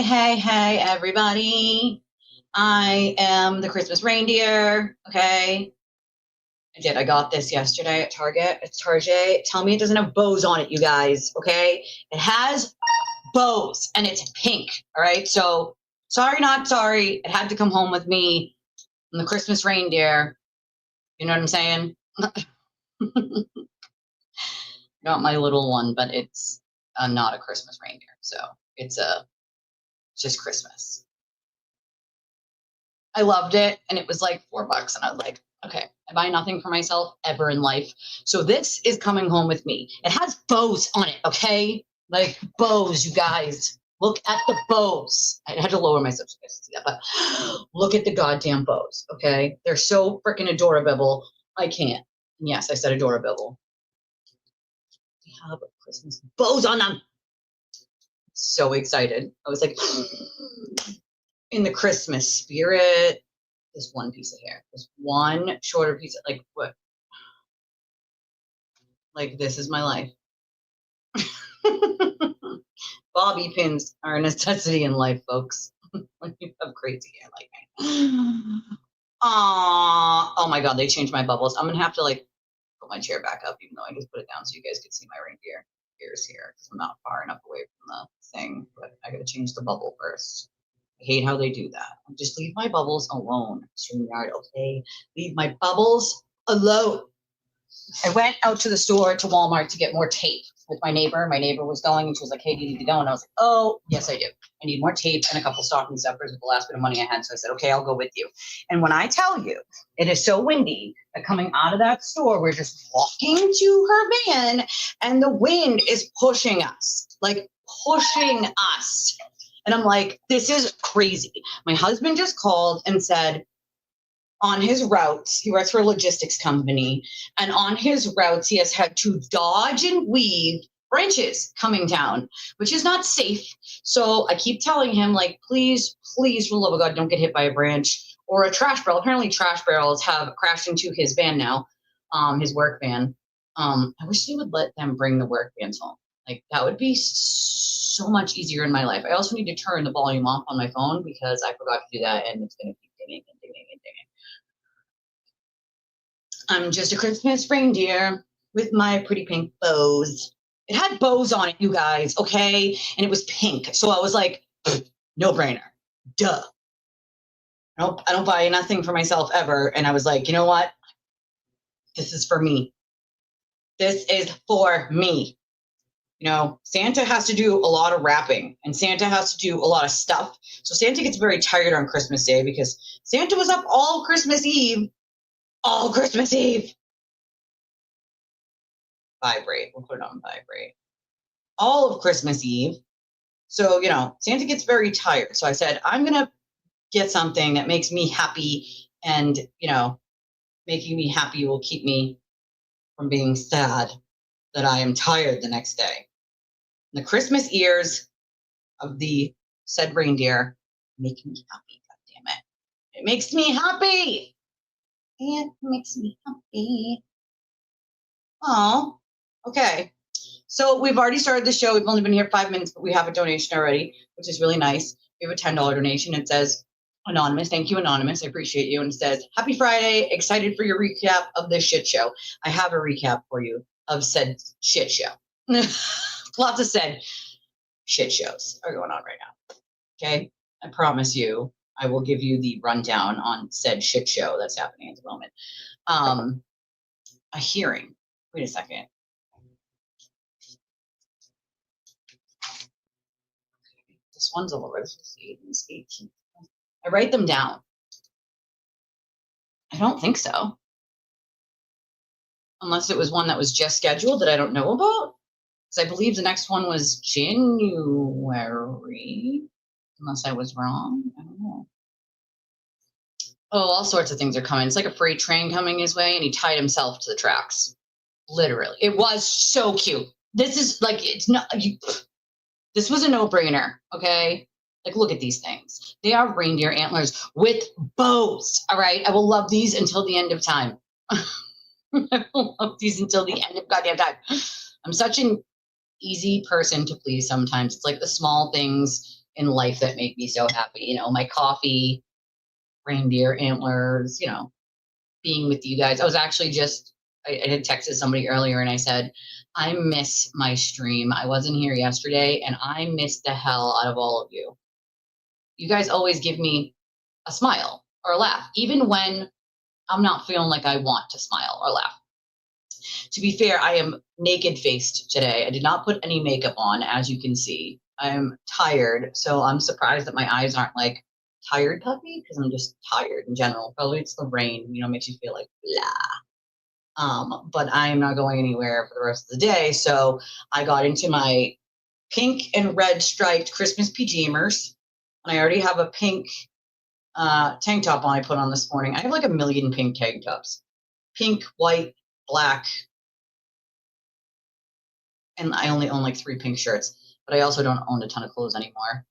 Hey, everybody. I am the Christmas reindeer, okay? I got this yesterday at Target. It's Target. Tell me it doesn't have bows on it, you guys, okay? It has bows, and it's pink, all right? So, sorry, not sorry. It had to come home with me. I'm the Christmas reindeer. You know what I'm saying? Not my little one, but it's not a Christmas reindeer. So, it's just Christmas. I loved it, and it was like $4, and I was like, okay, I buy nothing for myself ever in life. So this is coming home with me. It has bows on it, okay? Like bows, you guys. Look at the bows. I had to lower myself so you guys can see that, but look at the goddamn bows, okay? They're so freaking adorable. I can't. And yes, I said adorable. They have Christmas bows on them. So excited. I was like, in the Christmas spirit. This one piece of hair, this one shorter piece of, like, what? Like, this is my life. Bobby pins are a necessity in life, folks. When you have crazy hair like me. Oh my God, they changed my bubbles. I'm gonna have to like put my chair back up, even though I just put it down so you guys could see my reindeer ears here, because I'm not far enough away from the thing, but I gotta change the bubble first. I hate how they do that. Just leave my bubbles alone, StreamYard, okay? Leave my bubbles alone. I went out to the store, to Walmart, to get more tape with my neighbor. My neighbor was going, and she was like, hey, do you need to go? And I was like, oh, yes, I do. I need more tape and a couple stocking stuffers with the last bit of money I had. So I said, okay, I'll go with you. And when I tell you, it is so windy that coming out of that store, we're just walking to her van, and the wind is pushing us, like pushing us. And I'm like, this is crazy. My husband just called and said, on his routes, he works for a logistics company, and on his routes, he has had to dodge and weave branches coming down, which is not safe. So I keep telling him, like, please, for the love of God, don't get hit by a branch or a trash barrel. Apparently, trash barrels have crashed into his van now, his work van. I wish they would let them bring the work vans home. Like, that would be so much easier in my life. I also need to turn the volume off on my phone because I forgot to do that, and it's going to keep dinging and dinging and dinging. I'm just a Christmas reindeer with my pretty pink bows. It had bows on it, you guys, okay? And it was pink. So I was like, no brainer. Duh. I don't buy nothing for myself ever. And I was like, you know what? This is for me. This is for me. You know, Santa has to do a lot of wrapping, and Santa has to do a lot of stuff. So Santa gets very tired on Christmas Day because Santa was up all Christmas Eve. All Christmas Eve. Vibrate. We'll put it on vibrate. All of Christmas Eve. So, you know, Santa gets very tired. So I said, I'm going to get something that makes me happy, and, you know, making me happy will keep me from being sad that I am tired the next day. And the Christmas ears of the said reindeer make me happy. God damn it. It makes me happy. It makes me happy. Oh, okay. So we've already started the show. We've only been here 5 minutes, but we have a donation already, which is really nice. We have a $10 donation. It says, Anonymous, thank you, Anonymous. I appreciate you. And it says, happy Friday. Excited for your recap of this shit show. I have a recap for you of said shit show. Lots of said shit shows are going on right now. Okay? I promise you, I will give you the rundown on said shit show that's happening at the moment. A hearing. Wait a second. This one's a little bit 18. I write them down. I don't think so. Unless it was one that was just scheduled that I don't know about. Because I believe the next one was January. Unless I was wrong. I don't know. Oh, all sorts of things are coming. It's like a freight train coming his way, and he tied himself to the tracks. Literally. It was so cute. This is like, it's not, this was a no-brainer, okay? Like, look at these things. They are reindeer antlers with bows, all right? I will love these until the end of time. I will love these until the end of goddamn time. I'm such an easy person to please sometimes. It's like the small things in life that make me so happy. You know, my coffee, reindeer antlers, you know, being with you guys. I was actually just, I had texted somebody earlier and I said, I miss my stream. I wasn't here yesterday and I miss the hell out of all of you. You guys always give me a smile or a laugh, even when I'm not feeling like I want to smile or laugh. To be fair, I am naked faced today. I did not put any makeup on, as you can see. I'm tired, so I'm surprised that my eyes aren't like tired puppy because I'm just tired in general. Probably it's the rain, you know, makes you feel like blah. But I am not going anywhere for the rest of the day, so I got into my pink and red striped Christmas pajamas, and I already have a pink tank top on I put on this morning. I have like a million pink tank tops. Pink, white, black, and I only own like 3 pink shirts, but I also don't own a ton of clothes anymore.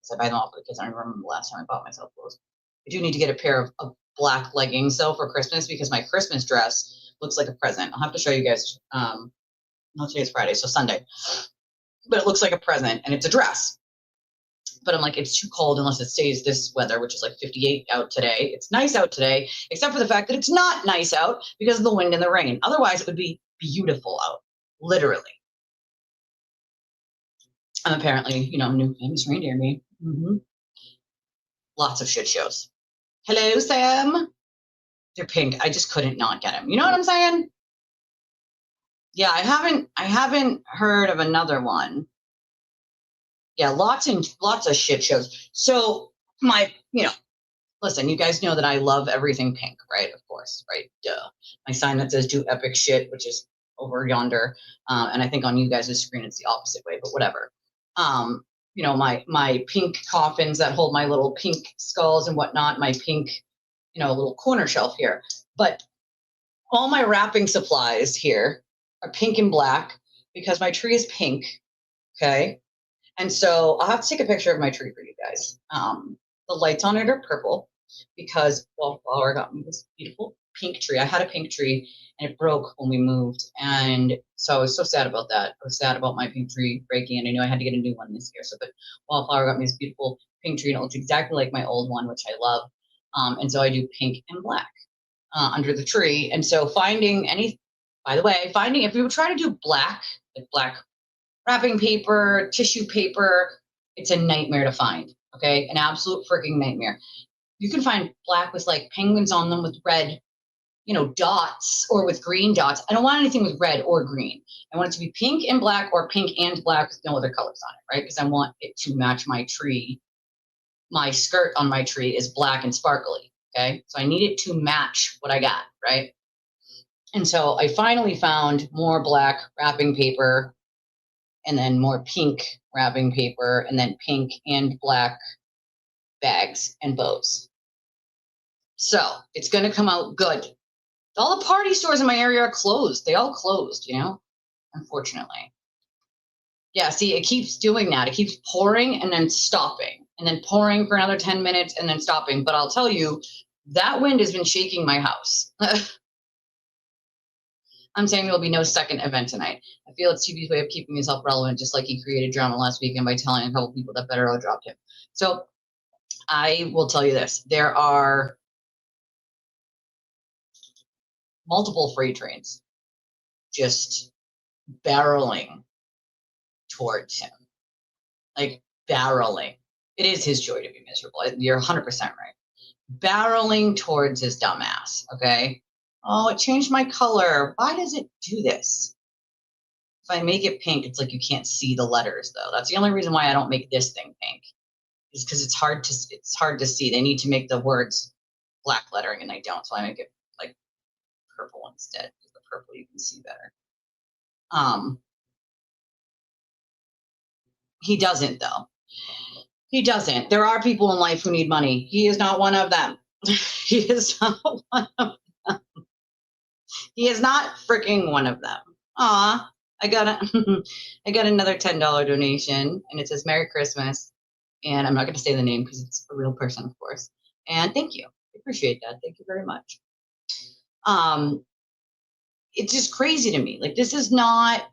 So I buy them all for the kids. I don't remember the last time I bought myself clothes. I do need to get a pair of black leggings though for Christmas because my Christmas dress looks like a present. I'll have to show you guys. No, today's Friday, so Sunday. But it looks like a present and it's a dress. But I'm like, it's too cold unless it stays this weather, which is like 58 out today. It's nice out today, except for the fact that it's not nice out because of the wind and the rain. Otherwise, it would be beautiful out, literally. I'm apparently, you know, new famous reindeer me. Mm-hmm. Lots of shit shows. Hello, Sam. They're pink. I just couldn't not get them. You know what I'm saying? Yeah, I haven't heard of another one. Yeah, lots of shit shows. So you know, listen, you guys know that I love everything pink, right? Of course, right? Duh. My sign that says do epic shit, which is over yonder. And I think on you guys' screen it's the opposite way, but whatever. You know, my pink coffins that hold my little pink skulls and whatnot, my pink, you know, little corner shelf here. But all my wrapping supplies here are pink and black because my tree is pink. Okay. And so I'll have to take a picture of my tree for you guys. The lights on it are purple because Wallflower got me this beautiful pink tree. I had a pink tree and it broke when we moved. And so I was so sad about that. I was sad about my pink tree breaking and I knew I had to get a new one this year. So, but Wallflower got me this beautiful pink tree and it looks exactly like my old one, which I love. And so I do pink and black under the tree. And so by the way, if we would try to do black, like black wrapping paper, tissue paper, it's a nightmare to find, okay? An absolute freaking nightmare. You can find black with like penguins on them with red, you know, dots or with green dots. I don't want anything with red or green. I want it to be pink and black or pink and black with no other colors on it, right? Because I want it to match my tree. My skirt on my tree is black and sparkly, okay? So I need it to match what I got, right? And so I finally found more black wrapping paper and then more pink wrapping paper, and then pink and black bags and bows. So it's going to come out good. All the party stores in my area are closed. They all closed, you know, unfortunately. Yeah, see, it keeps doing that. It keeps pouring and then stopping, and then pouring for another 10 minutes and then stopping. But I'll tell you, that wind has been shaking my house. I'm saying there'll be no second event tonight. I feel it's TV's way of keeping himself relevant, just like he created drama last weekend by telling a couple people that Better dropped him. So I will tell you this. There are multiple freight trains just barreling towards him. Like barreling. It is his joy to be miserable. You're 100% right. Barreling towards his dumb ass, okay? Oh, it changed my color. Why does it do this? If I make it pink, it's like you can't see the letters, though. That's the only reason why I don't make this thing pink. Is because it's hard to see. They need to make the words black lettering, and they don't. So I make it like purple instead. Because the purple you can see better. He doesn't, though. He doesn't. There are people in life who need money. He is not one of them. He is not one of them. He is not freaking one of them. Aw, I got another $10 donation, and it says Merry Christmas. And I'm not going to say the name because it's a real person, of course. And thank you. I appreciate that. Thank you very much. It's just crazy to me. Like, this is not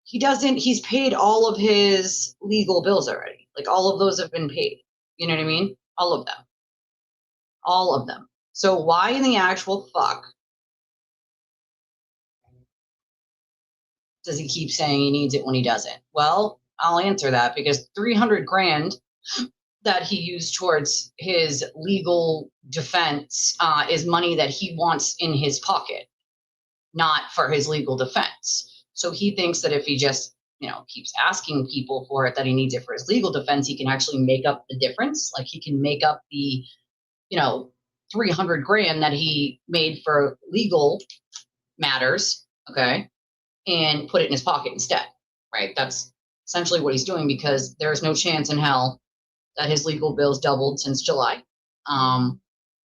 he's paid all of his legal bills already. Like all of those have been paid. You know what I mean? All of them. All of them. So why in the actual fuck does he keep saying he needs it when he doesn't? Well, I'll answer that because 300 grand that he used towards his legal defense is money that he wants in his pocket, not for his legal defense. So he thinks that if he just, keeps asking people for it, that he needs it for his legal defense, he can actually make up the difference. Like he can make up the, 300 grand that he made for legal matters, okay, and put it in his pocket instead, right? That's essentially what he's doing because there's no chance in hell that his legal bills doubled since July.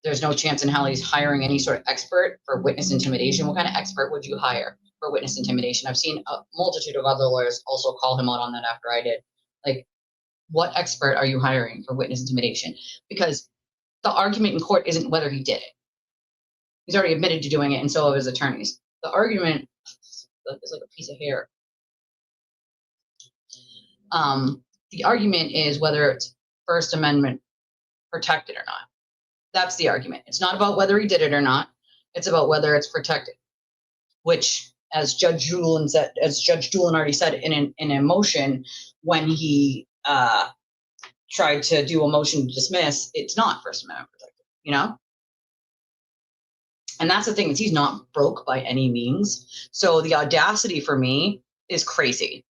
There's no chance in hell he's hiring any sort of expert for witness intimidation. What kind of expert would you hire for witness intimidation? I've seen a multitude of other lawyers also call him out on that after I did. Like, what expert are you hiring for witness intimidation? Because the argument in court isn't whether he did it. He's already admitted to doing it, and so have his attorneys. The argument is like a piece of hair. The argument is whether it's First Amendment protected or not. That's the argument. It's not about whether he did it or not. It's about whether it's protected, which, as Judge Doolin already said in a motion when he tried to do a motion to dismiss, it's not First Amendment protected, And that's the thing, is he's not broke by any means. So the audacity for me is crazy.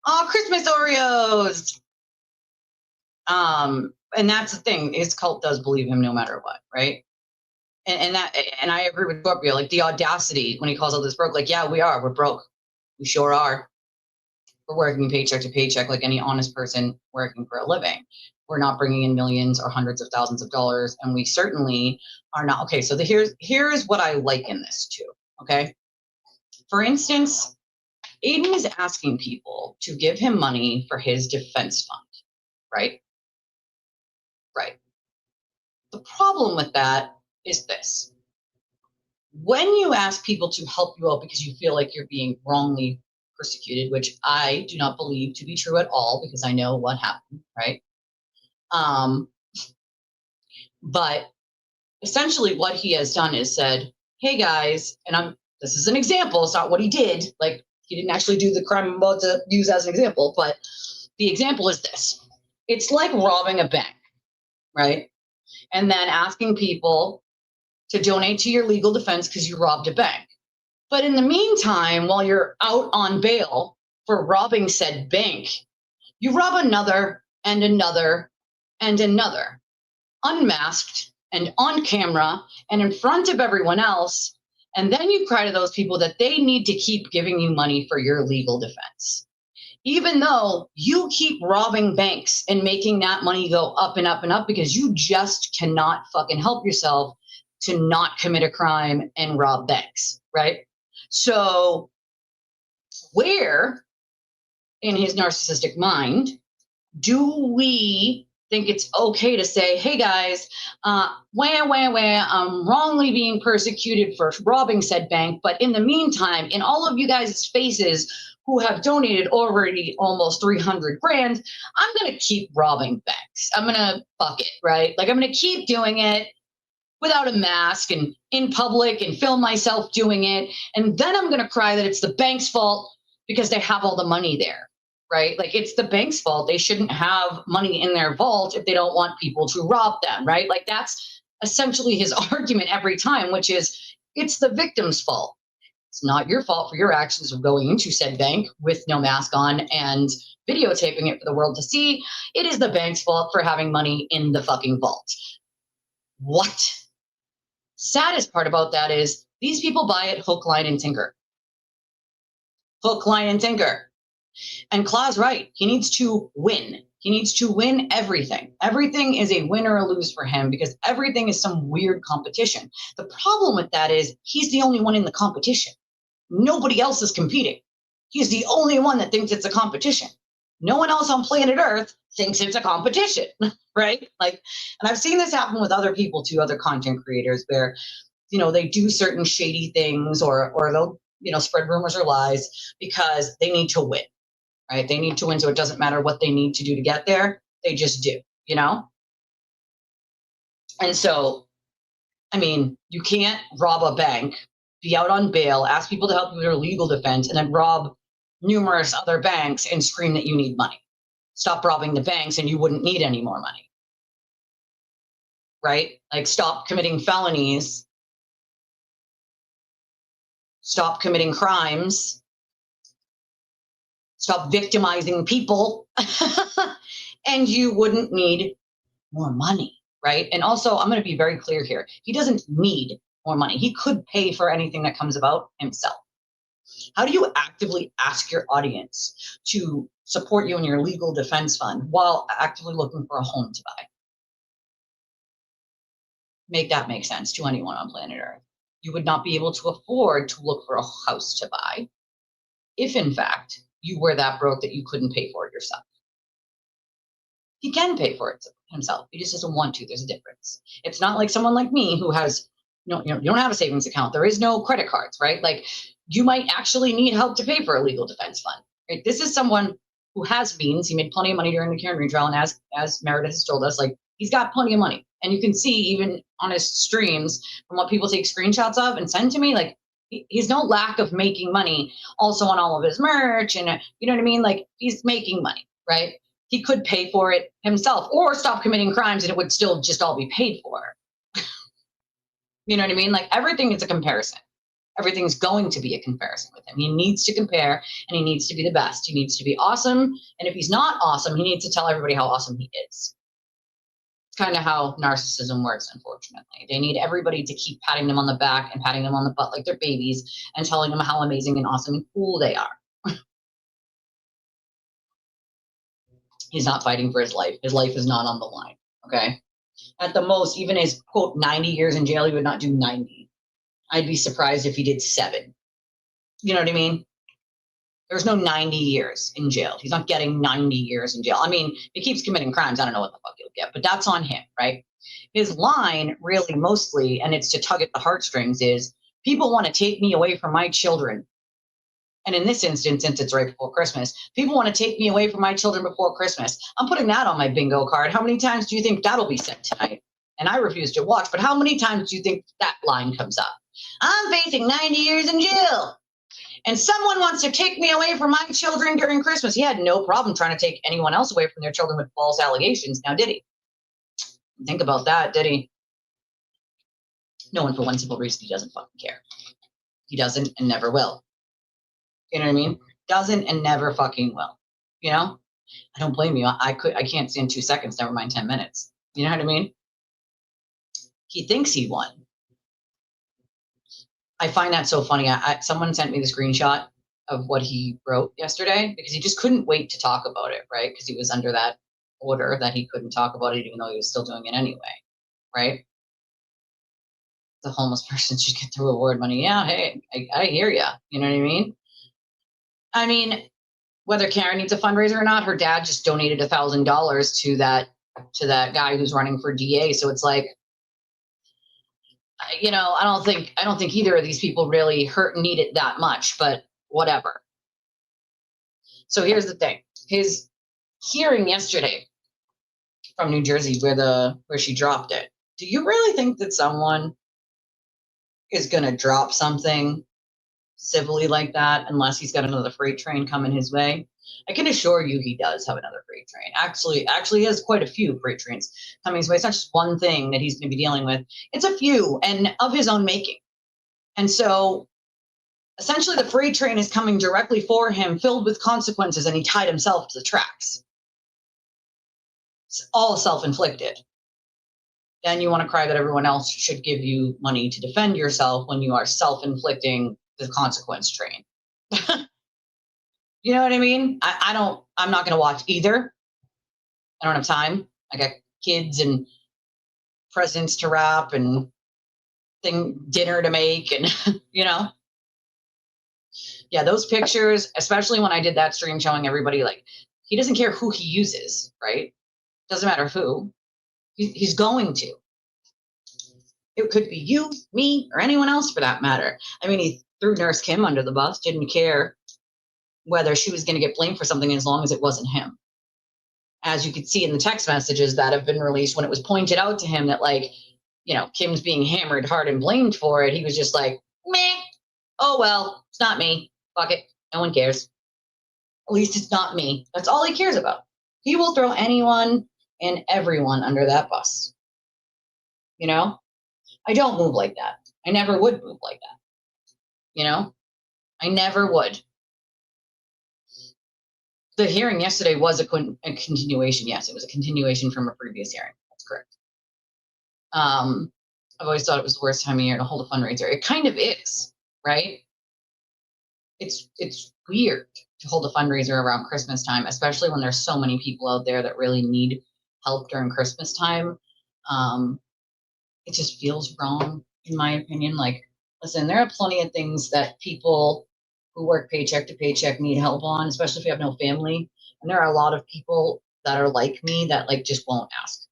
Oh, Christmas Oreos. And that's the thing, his cult does believe him no matter what, right? And I agree with Scorpio, like the audacity when he calls out this broke, like, yeah, we're broke. We sure are. We're working paycheck to paycheck like any honest person working for a living. We're not bringing in millions or hundreds of thousands of dollars, and we certainly are not. Okay, so here's what I liken this to, okay? For instance, Aiden is asking people to give him money for his defense fund, right? Right. The problem with that is this. When you ask people to help you out because you feel like you're being wrongly persecuted, which I do not believe to be true at all because I know what happened, right? But essentially what he has done is said, hey guys, and this is an example, it's not what he did, like he didn't actually do the crime I'm about to use as an example, but the example is this. It's like robbing a bank, right? And then asking people to donate to your legal defense because you robbed a bank. But in the meantime, while you're out on bail for robbing said bank, you rob another and another and another, unmasked and on camera and in front of everyone else. And then you cry to those people that they need to keep giving you money for your legal defense. Even though you keep robbing banks and making that money go up and up and up because you just cannot fucking help yourself to not commit a crime and rob banks, right? So where in his narcissistic mind do we think it's okay to say, hey guys, I'm wrongly being persecuted for robbing said bank, but in the meantime, in all of you guys' faces who have donated already almost 300 grand, I'm going to keep robbing banks. I'm going to fuck it, right? Like I'm going to keep doing it without a mask and in public and film myself doing it. And then I'm going to cry that it's the bank's fault because they have all the money there, right? Like it's the bank's fault. They shouldn't have money in their vault if they don't want people to rob them, right? Like that's essentially his argument every time, which is it's the victim's fault. It's not your fault for your actions of going into said bank with no mask on and videotaping it for the world to see. It is the bank's fault for having money in the fucking vault. What? Saddest part about that is these people buy it hook, line, and sinker. Hook, line, and sinker. And Claw's right. He needs to win. He needs to win everything. Everything is a win or a lose for him because everything is some weird competition. The problem with that is he's the only one in the competition. Nobody else is competing. He's the only one that thinks it's a competition. No one else on planet Earth thinks it's a competition, right? Like, and I've seen this happen with other people too, other content creators where, they do certain shady things or they'll spread rumors or lies because they need to win, right? They need to win, so it doesn't matter what they need to do to get there. They just do, And so, I mean, you can't rob a bank, be out on bail, ask people to help you with your legal defense, and then rob numerous other banks and scream that you need money. Stop robbing the banks and you wouldn't need any more money. Right? Like, stop committing felonies. Stop committing crimes. Stop victimizing people. And you wouldn't need more money, right? And also, I'm going to be very clear here. He doesn't need more money. He could pay for anything that comes about himself. How do you actively ask your audience to support you in your legal defense fund while actively looking for a home to buy? Make that make sense to anyone on planet Earth. You would not be able to afford to look for a house to buy if, in fact, you were that broke that you couldn't pay for it yourself. He can pay for it himself. He just doesn't want to. There's a difference. It's not like someone like me who has, you don't have a savings account. There is no credit cards, right? Like, you might actually need help to pay for a legal defense fund, right? This is someone who has means. He made plenty of money during the Karen Reed trial, and as Meredith has told us, like, he's got plenty of money. And you can see even on his streams from what people take screenshots of and send to me, like, he's no lack of making money also on all of his merch. And you know what I mean? Like, he's making money, right? He could pay for it himself or stop committing crimes and it would still just all be paid for. You know what I mean? Like, everything is a comparison. Everything's going to be a comparison with him. He needs to compare and he needs to be the best. He needs to be awesome. And if he's not awesome, he needs to tell everybody how awesome he is. It's kind of how narcissism works, unfortunately. They need everybody to keep patting them on the back and patting them on the butt like they're babies and telling them how amazing and awesome and cool they are. He's not fighting for his life. His life is not on the line, okay? At the most, even his, quote, 90 years in jail, he would not do 90. I'd be surprised if he did 7. You know what I mean? There's no 90 years in jail. He's not getting 90 years in jail. I mean, if he keeps committing crimes, I don't know what the fuck he'll get, but that's on him, right? His line really mostly, and it's to tug at the heartstrings, is people want to take me away from my children. And in this instance, since it's right before Christmas, people want to take me away from my children before Christmas. I'm putting that on my bingo card. How many times do you think that'll be sent tonight? And I refuse to watch, but how many times do you think that line comes up? I'm facing 90 years in jail. And someone wants to take me away from my children during Christmas. He had no problem trying to take anyone else away from their children with false allegations. Now, did he? Think about that, did he? No, and for one simple reason, he doesn't fucking care. He doesn't and never will. You know what I mean? Doesn't and never fucking will. You know? I don't blame you. I can't stand 2 seconds, never mind 10 minutes. You know what I mean? He thinks he won. I find that so funny. Someone sent me the screenshot of what he wrote yesterday because he just couldn't wait to talk about it, right? Because he was under that order that he couldn't talk about it even though he was still doing it anyway, right? The homeless person should get the reward money. Yeah, hey, I hear ya. You know what I mean? I mean, whether Karen needs a fundraiser or not, her dad just donated $1,000 to that guy who's running for DA. So it's like, you know, I don't think either of these people really need it that much, but whatever. So here's the thing. His hearing yesterday from New Jersey where she dropped it. Do you really think that someone is going to drop something civilly like that unless he's got another freight train coming his way? I can assure you he does have another freight train. Actually he has quite a few freight trains coming his way. It's not just one thing that he's going to be dealing with. It's a few and of his own making. And so essentially the freight train is coming directly for him, filled with consequences, and he tied himself to the tracks. It's all self-inflicted. Then you want to cry that everyone else should give you money to defend yourself when you are self-inflicting the consequence train. You know what I mean? I'm not going to watch either. I don't have time. I got kids and presents to wrap and dinner to make and, you know. Yeah, those pictures, especially when I did that stream showing everybody, like, he doesn't care who he uses, right? Doesn't matter who. He's going to. It could be you, me, or anyone else for that matter. I mean, he threw Nurse Kim under the bus, didn't care whether she was going to get blamed for something as long as it wasn't him. As you could see in the text messages that have been released, when it was pointed out to him that, like, you know, Kim's being hammered hard and blamed for it, he was just like, meh, oh, well, it's not me. Fuck it. No one cares. At least it's not me. That's all he cares about. He will throw anyone and everyone under that bus. You know? I don't move like that. I never would move like that. You know? I never would. The hearing yesterday was a continuation. Yes, it was a continuation from a previous hearing. That's correct. I've always thought it was the worst time of year to hold a fundraiser. It kind of is, right? It's weird to hold a fundraiser around Christmas time, especially when there's so many people out there that really need help during Christmas time. It just feels wrong, in my opinion. Like, listen, there are plenty of things that people who work paycheck to paycheck need help on, especially if you have no family. And there are a lot of people that are like me that, like, just won't ask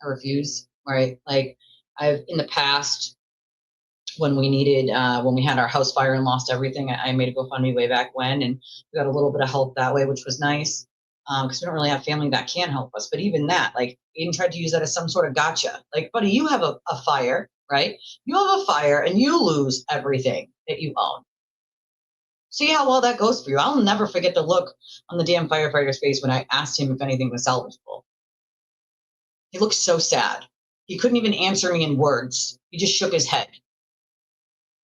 or refuse, right? Like, I've, in the past, when we needed, when we had our house fire and lost everything, I made a GoFundMe way back when, and we got a little bit of help that way, which was nice, because we don't really have family that can help us. But even that, like, Aiden tried to use that as some sort of gotcha. Like, buddy, you have a fire, right? You have a fire and you lose everything that you own. See how well that goes for you. I'll never forget the look on the damn firefighter's face when I asked him if anything was salvageable. He looked so sad. He couldn't even answer me in words. He just shook his head.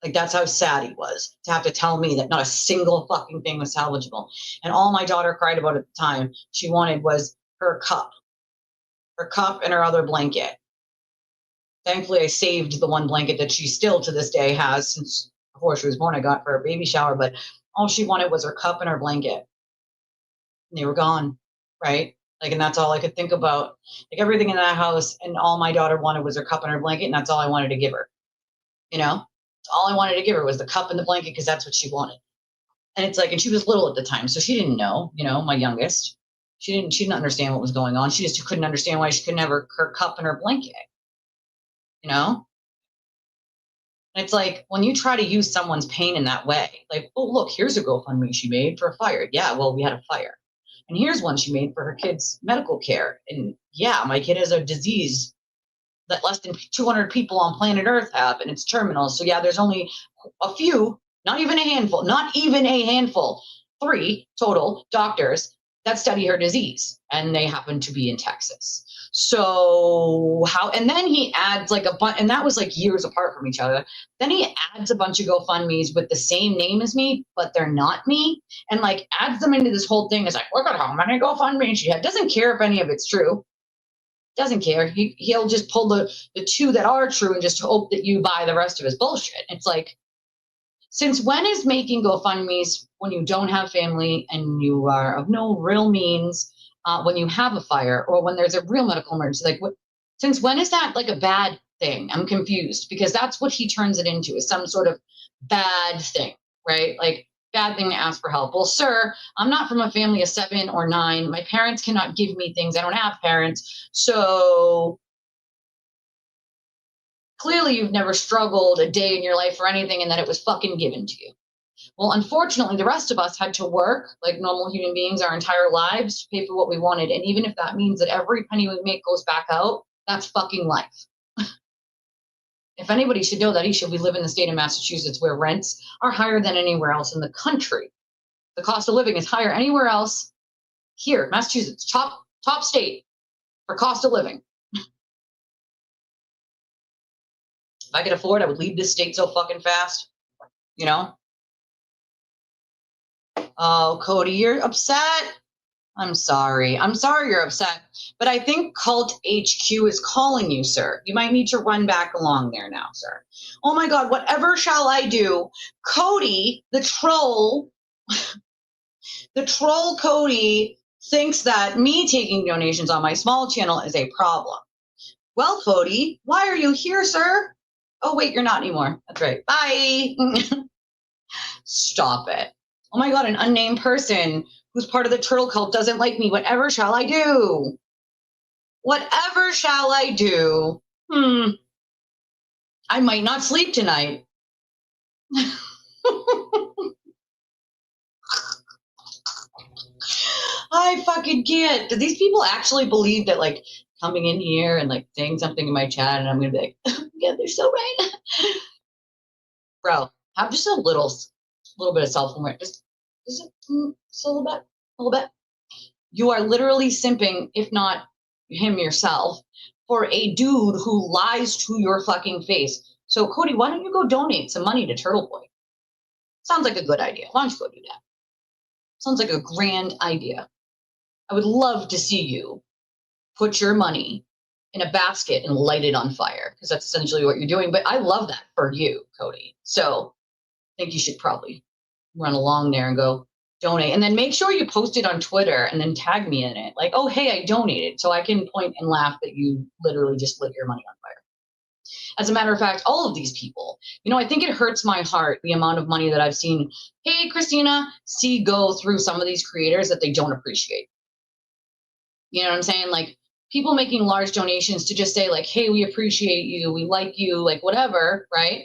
Like, that's how sad he was, to have to tell me that not a single fucking thing was salvageable. And all my daughter cried about at the time she wanted was her cup and her other blanket. Thankfully, I saved the one blanket that she still to this day has since before she was born. I got for her baby shower, but all she wanted was her cup and her blanket. And they were gone, right? Like, and that's all I could think about. Like, everything in that house, and all my daughter wanted was her cup and her blanket, and that's all I wanted to give her. You know? All I wanted to give her was the cup and the blanket because that's what she wanted. And it's like, and she was little at the time, so she didn't know, you know, my youngest. She didn't understand what was going on. She just couldn't understand why she couldn't have her cup and her blanket. You know? And it's like, when you try to use someone's pain in that way, like, oh, look, here's a GoFundMe she made for a fire. Yeah, well, we had a fire. And here's one she made for her kid's medical care. And yeah, my kid has a disease that less than 200 people on planet Earth have, and it's terminal. So yeah, there's only a few, not even a handful, 3 total doctors that study her disease, and they happen to be in Texas. So how, and then he adds like a bunch, and that was like years apart from each other. Then he adds a bunch of GoFundMes with the same name as me, but they're not me, and like adds them into this whole thing. It's like, look at how many GoFundMes she had. Doesn't care if any of it's true. Doesn't care. He'll just pull the 2 that are true and just hope that you buy the rest of his bullshit. It's like, since when is making GoFundMes when you don't have family and you are of no real means, when you have a fire or when there's a real medical emergency? Like, what? Since when is that like a bad thing? I'm confused, because that's what he turns it into, is some sort of bad thing, right? Like, bad thing to ask for help. Well, sir, I'm not from a family of 7 or 9. My parents cannot give me things. I don't have parents. So clearly you've never struggled a day in your life for anything, and that it was fucking given to you. Well, unfortunately, the rest of us had to work like normal human beings our entire lives to pay for what we wanted. And even if that means that every penny we make goes back out, that's fucking life. If anybody should know that, he should. We live in the state of Massachusetts, where rents are higher than anywhere else in the country. The cost of living is higher anywhere else. Here, Massachusetts, top state for cost of living. If I could afford, I would leave this state so fucking fast. You know? Oh, Cody, you're upset? I'm sorry. I'm sorry you're upset. But I think Cult HQ is calling you, sir. You might need to run back along there now, sir. Oh my God, whatever shall I do? Cody, the troll Cody thinks that me taking donations on my small channel is a problem. Well, Cody, why are you here, sir? Oh, wait, you're not anymore. That's right. Bye. Stop it. Oh my God, an unnamed person who's part of the turtle cult doesn't like me. Whatever shall I do? Whatever shall I do? I might not sleep tonight. I fucking can't. Do these people actually believe that, like, coming in here and like saying something in my chat and I'm gonna be like, yeah, they're so right. Bro, have just a little bit of self-awareness. Just a little bit. A little bit. You are literally simping, if not him yourself, for a dude who lies to your fucking face. So, Cody, why don't you go donate some money to Turtleboy? Sounds like a good idea. Why don't you go do that? Sounds like a grand idea. I would love to see you put your money in a basket and light it on fire, because that's essentially what you're doing. But I love that for you, Cody. So I think you should probably run along there and go donate. And then make sure you post it on Twitter and then tag me in it. Like, oh, hey, I donated. So I can point and laugh that you literally just lit your money on fire. As a matter of fact, all of these people, I think it hurts my heart, the amount of money that I've seen, hey, Christina, see go through some of these creators that they don't appreciate. You know what I'm saying? Like, people making large donations to just say, like, hey, we appreciate you, we like you, like, whatever, right?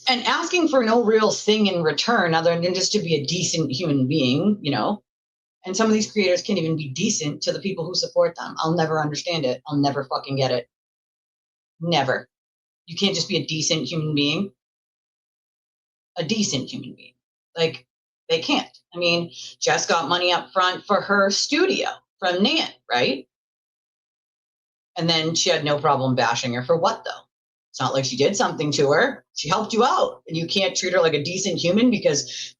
And asking for no real thing in return other than just to be a decent human being, And some of these creators can't even be decent to the people who support them. I'll never understand it. I'll never fucking get it. Never. You can't just be a decent human being. A decent human being. Like, they can't. I mean, Jess got money up front for her studio from Nan, right? And then she had no problem bashing her for what, though? It's not like she did something to her. She helped you out. And you can't treat her like a decent human because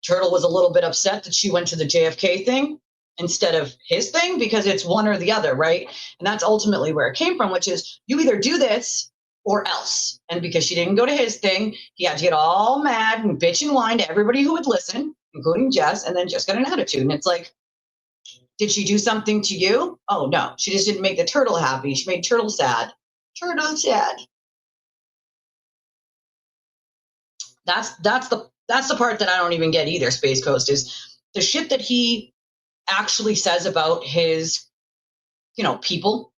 Turtle was a little bit upset that she went to the JFK thing instead of his thing, because it's one or the other, right? And that's ultimately where it came from, which is you either do this or else. And because she didn't go to his thing, he had to get all mad and bitch and whine to everybody who would listen, including Jess, and then Jess got an attitude. And it's like, did she do something to you? Oh, no. She just didn't make the turtle happy. She made Turtle sad. Turtle sad. That's the part that I don't even get either, Space Coast, is the shit that he actually says about his, people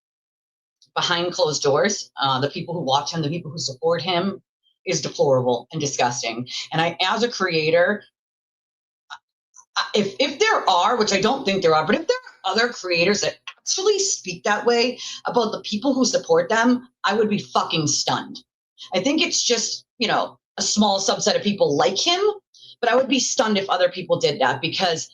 behind closed doors, the people who watch him, the people who support him, is deplorable and disgusting. And I, as a creator, if there are, which I don't think there are, but if there are other creators that actually speak that way about the people who support them, I would be fucking stunned. I think it's just, a small subset of people like him, but I would be stunned if other people did that, because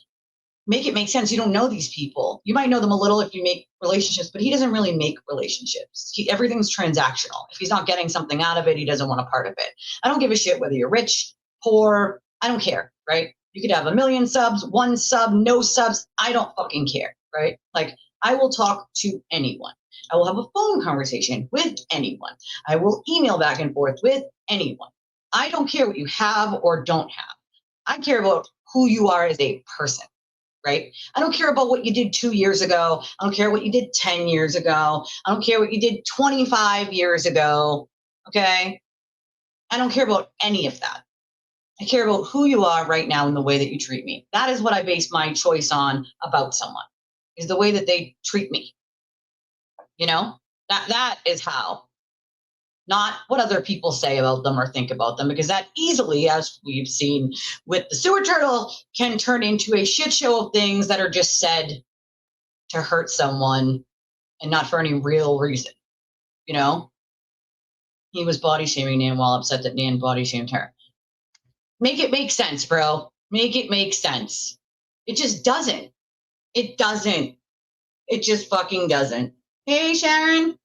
make it make sense. You don't know these people. You might know them a little if you make relationships, but he doesn't really make relationships. Everything's transactional. If he's not getting something out of it, he doesn't want a part of it. I don't give a shit whether you're rich, poor. I don't care, right? You could have 1 million subs, 1 sub, no subs. I don't fucking care, right? Like, I will talk to anyone. I will have a phone conversation with anyone. I will email back and forth with anyone. I don't care what you have or don't have. I care about who you are as a person. Right? I don't care about what you did 2 years ago. I don't care what you did 10 years ago. I don't care what you did 25 years ago. Okay? I don't care about any of that. I care about who you are right now and the way that you treat me. That is what I base my choice on about someone, is the way that they treat me. That is how. Not what other people say about them or think about them, because that easily, as we've seen with the sewer turtle, can turn into a shit show of things that are just said to hurt someone and not for any real reason. He was body shaming Nan while upset that Nan body shamed her. Make it make sense, bro. Make it make sense. It just doesn't. It doesn't. It just fucking doesn't. Hey, Sharon.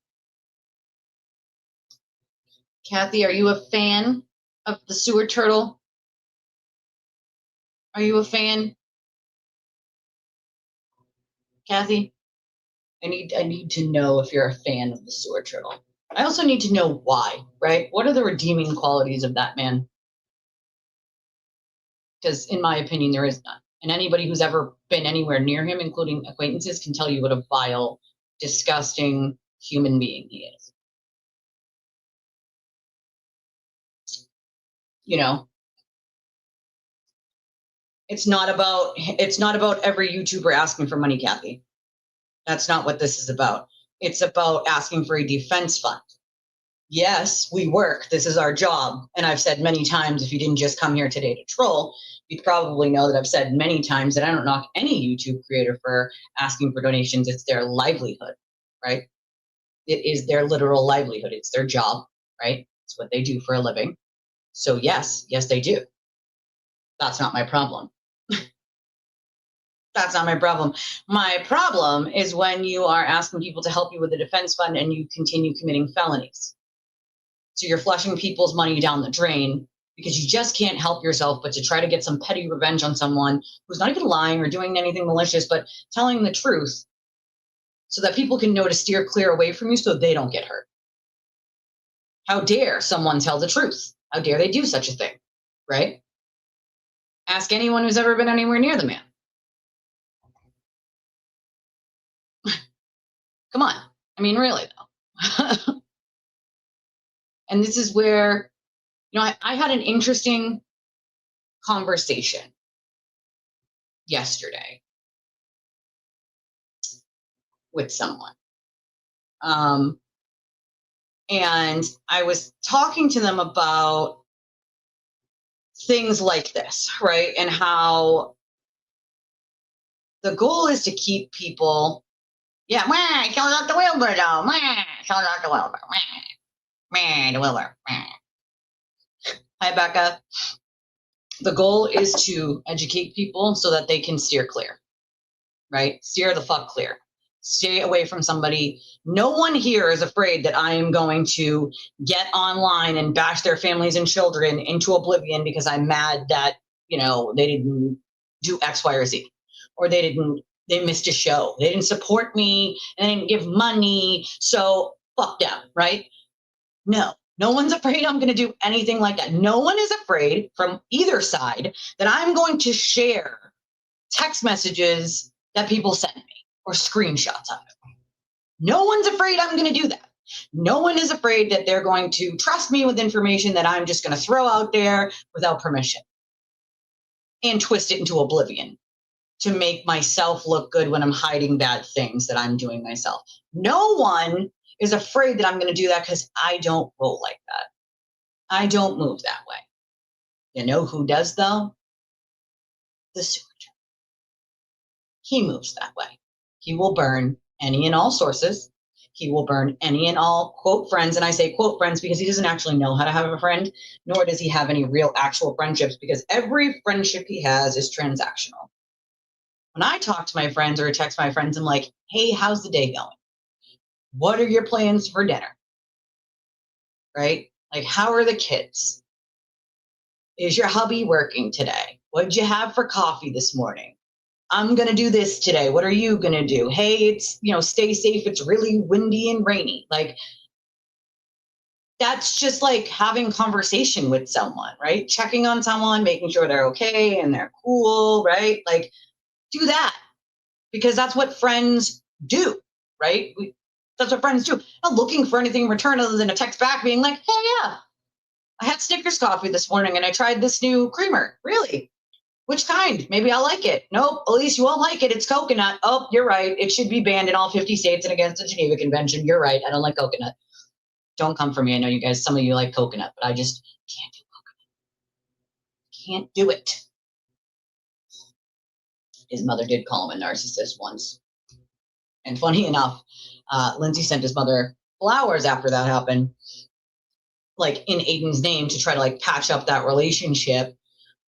Kathy, are you a fan of the sewer turtle? Are you a fan? Kathy, I need to know if you're a fan of the sewer turtle. I also need to know why, right? What are the redeeming qualities of that man? Because in my opinion, there is none. And anybody who's ever been anywhere near him, including acquaintances, can tell you what a vile, disgusting human being he is. It's not about every YouTuber asking for money, Kathy. That's not what this is about. It's about asking for a defense fund. Yes, we work. This is our job. And I've said many times, if you didn't just come here today to troll, you probably know that I've said many times that I don't knock any YouTube creator for asking for donations. It's their livelihood, right? It is their literal livelihood. It's their job, right? It's what they do for a living. So yes, they do. That's not my problem. That's not my problem. My problem is when you are asking people to help you with the defense fund and you continue committing felonies. So you're flushing people's money down the drain because you just can't help yourself but to try to get some petty revenge on someone who's not even lying or doing anything malicious, but telling the truth so that people can know to steer clear away from you so they don't get hurt. How dare someone tell the truth? How dare they do such a thing, right? Ask anyone who's ever been anywhere near the man. Come on. I mean, really, though. And this is where, I had an interesting conversation yesterday with someone. And I was talking to them about things like this, right? And how the goal is to keep people, shout out the Wilbur, though. Shout out the Wilbur. The Wilbur. Hi, Becca. The goal is to educate people so that they can steer clear, right? Steer the fuck clear. Stay away from somebody. No one here is afraid that I am going to get online and bash their families and children into oblivion because I'm mad that, they didn't do X, Y, or Z, or they missed a show. They didn't support me and they didn't give money. So fuck them, right? No one's afraid I'm going to do anything like that. No one is afraid from either side that I'm going to share text messages that people send me or screenshots of it. No one's afraid I'm going to do that. No one is afraid that they're going to trust me with information that I'm just going to throw out there without permission and twist it into oblivion to make myself look good when I'm hiding bad things that I'm doing myself. No one is afraid that I'm going to do that because I don't roll like that. I don't move that way. You know who does, though? The sewer. He moves that way. He will burn any and all sources. He will burn any and all, quote, friends. And I say, quote, friends, because he doesn't actually know how to have a friend, nor does he have any real actual friendships, because every friendship he has is transactional. When I talk to my friends or text my friends, I'm like, hey, how's the day going? What are your plans for dinner? Right? Like, how are the kids? Is your hubby working today? What'd you have for coffee this morning? I'm going to do this today. What are you going to do? Hey, it's, stay safe. It's really windy and rainy. Like, that's just like having conversation with someone, right? Checking on someone, making sure they're okay and they're cool, right? Like, do that because that's what friends do, right? That's what friends do. Not looking for anything in return other than a text back being like, hey, yeah, I had Snickers coffee this morning and I tried this new creamer. Really? Which kind? Maybe I'll like it. Nope, at least you won't like it. It's coconut. Oh, you're right. It should be banned in all 50 states and against the Geneva Convention. You're right. I don't like coconut. Don't come for me. I know you guys, some of you like coconut, but I just can't do coconut. Can't do it. His mother did call him a narcissist once. And funny enough, Lindsay sent his mother flowers after that happened, like in Aiden's name to try to like patch up that relationship.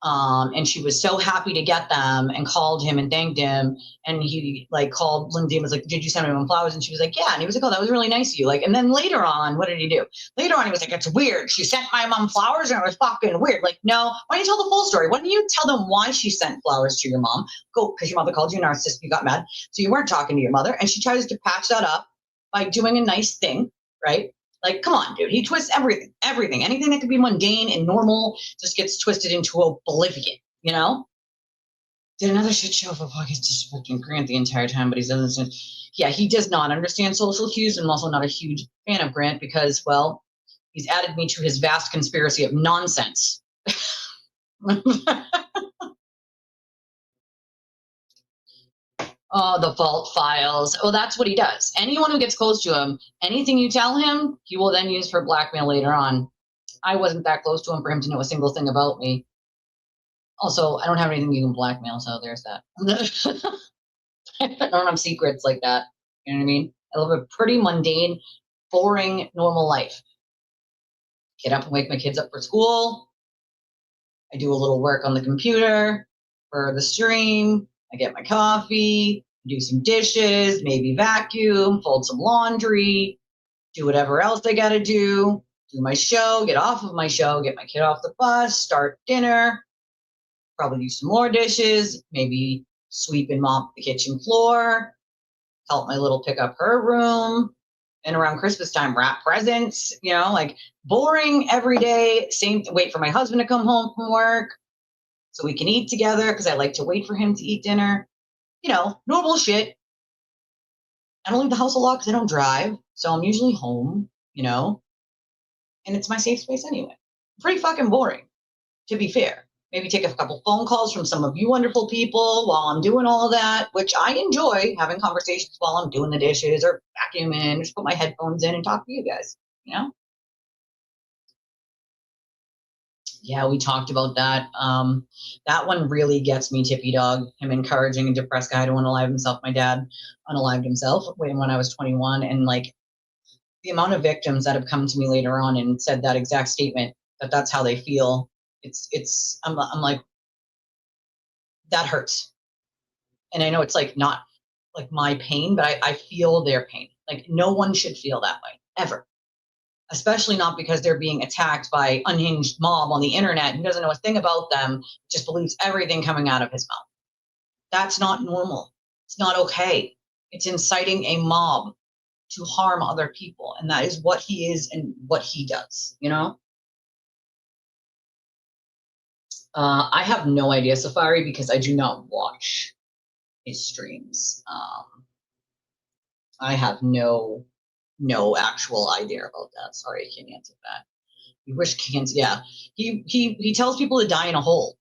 And she was so happy to get them and called him and thanked him. And he like called Lindsay and was like, did you send him flowers? And she was like, yeah. And he was like, oh, that was really nice of you. Like, and then later on, what did he do? Later on, he was like, it's weird. She sent my mom flowers and it was fucking weird. Like, no, why don't you tell the full story? Why don't you tell them why she sent flowers to your mom? Go, because your mother called you a narcissist. You got mad. So you weren't talking to your mother. And she tries to patch that up by doing a nice thing, right? Like, come on, dude. He twists everything. Anything that could be mundane and normal just gets twisted into oblivion, Did another shit show for pockets disrespecting Grant the entire time, but he doesn't. Yeah, he does not understand social cues, and I'm also not a huge fan of Grant because, well, he's added me to his vast conspiracy of nonsense. Oh, the vault files. Oh, that's what he does. Anyone who gets close to him, anything you tell him, he will then use for blackmail later on. I wasn't that close to him for him to know a single thing about me. Also, I don't have anything you can blackmail, so there's that. I don't have secrets like that. You know what I mean? I live a pretty mundane, boring, normal life. Get up and wake my kids up for school. I do a little work on the computer for the stream. I get my coffee, do some dishes, maybe vacuum, fold some laundry, do whatever else I gotta do my show, get off of my show, get my kid off the bus, start dinner, probably do some more dishes, maybe sweep and mop the kitchen floor, help my little pick up her room, and around Christmas time, wrap presents, you know, like boring every day, same, wait for my husband to come home from work so we can eat together because I like to wait for him to eat dinner. You know, normal shit. I don't leave the house a lot because I don't drive, so I'm usually home, you know, and it's my safe space anyway. Pretty fucking boring, to be fair. Maybe take a couple phone calls from some of you wonderful people while I'm doing all of that, which I enjoy having conversations while I'm doing the dishes or vacuuming, just put my headphones in and talk to you guys, you know? Yeah, we talked about that. That one really gets me, Tippy Dog, him encouraging a depressed guy to unalive himself. My dad unalived himself when I was 21. And like the amount of victims that have come to me later on and said that exact statement, that that's how they feel. I'm like, that hurts. And I know it's like not like my pain, but I feel their pain. Like no one should feel that way ever. Especially not because they're being attacked by unhinged mob on the internet who doesn't know a thing about them, just believes everything coming out of his mouth. That's not normal. It's not okay. It's inciting a mob to harm other people. And that is what he is and what he does, you know? I have no idea, Safari, because I do not watch his streams. I have no actual idea about that. Sorry, I can't answer that. We wish can't. Yeah, he tells people to die in a hole.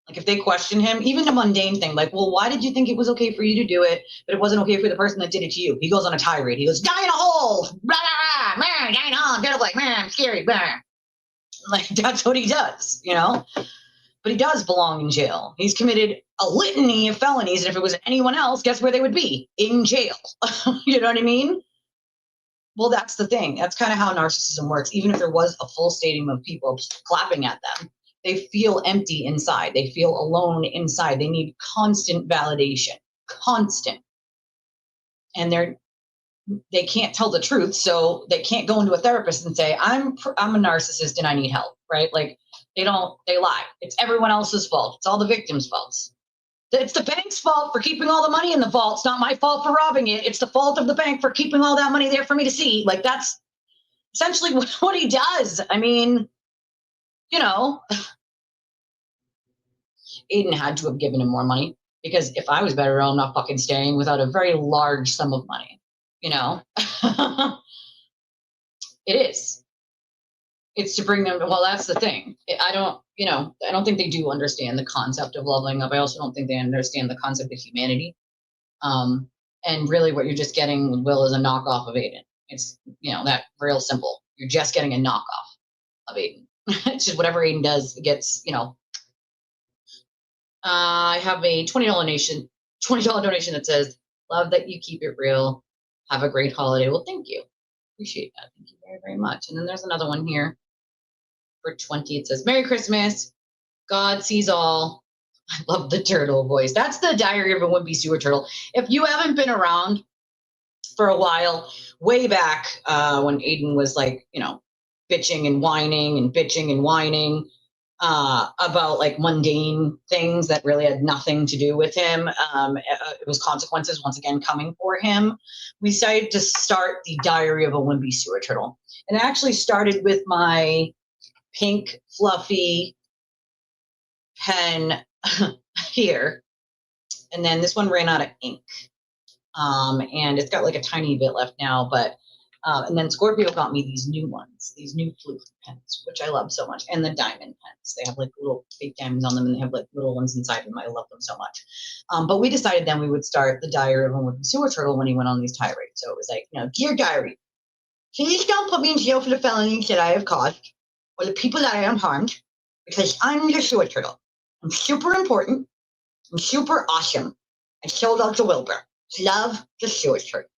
Like if they question him, even a mundane thing, like, well, why did you think it was okay for you to do it, but it wasn't okay for the person that did it to you? He goes on a tirade. He goes, die in a hole, blah, blah, blah, man, die in a hole, get like, man, scary, blah. Like that's what he does, you know. But he does belong in jail. He's committed a litany of felonies, and if it was anyone else, guess where they would be? In jail. You know what I mean? Well, that's the thing. That's kind of how narcissism works. Even if there was a full stadium of people clapping at them, they feel empty inside. They feel alone inside. They need constant validation, constant. And they can't tell the truth, so they can't go into a therapist and say, I'm a narcissist and I need help, right? Like they lie. It's everyone else's fault. It's all the victim's faults. It's the bank's fault for keeping all the money in the vault. It's not my fault for robbing it. It's the fault of the bank for keeping all that money there for me to see. Like that's essentially what he does. I mean, you know, Aiden had to have given him more money because if I was better, I'm not fucking staying without a very large sum of money, you know? It is. It's to bring them, well, that's the thing. I don't think they do understand the concept of leveling up. I also don't think they understand the concept of humanity. And really what you're just getting with Will is a knockoff of Aiden. It's, that real simple. You're just getting a knockoff of Aiden. It's just whatever Aiden does gets, I have a $20 donation that says, love that you keep it real. Have a great holiday. Well, thank you. Appreciate that. Thank you very, very much. And then there's another one here for 20. It says, Merry Christmas. God sees all. I love the turtle voice. That's the Diary of a Wimpy Sewer Turtle. If you haven't been around for a while, way back when Aiden was like, bitching and whining about like mundane things that really had nothing to do with him. It was consequences once again coming for him. We decided to start the Diary of a Wimpy Sewer Turtle. And it actually started with my pink fluffy pen here. And then this one ran out of ink. And it's got like a tiny bit left now, but And then Scorpio got me these new ones, these new flute pens, which I love so much, and the diamond pens. They have like little big diamonds on them, and they have like little ones inside them. I love them so much. But we decided then we would start the diary of a wooden sewer turtle when he went on these tirades. So it was like, dear diary, please don't put me in jail for the felonies that I have caused or the people that I have harmed, because I'm the sewer turtle. I'm super important. I'm super awesome. I sold out to Wilbur. Love the sewer turtle.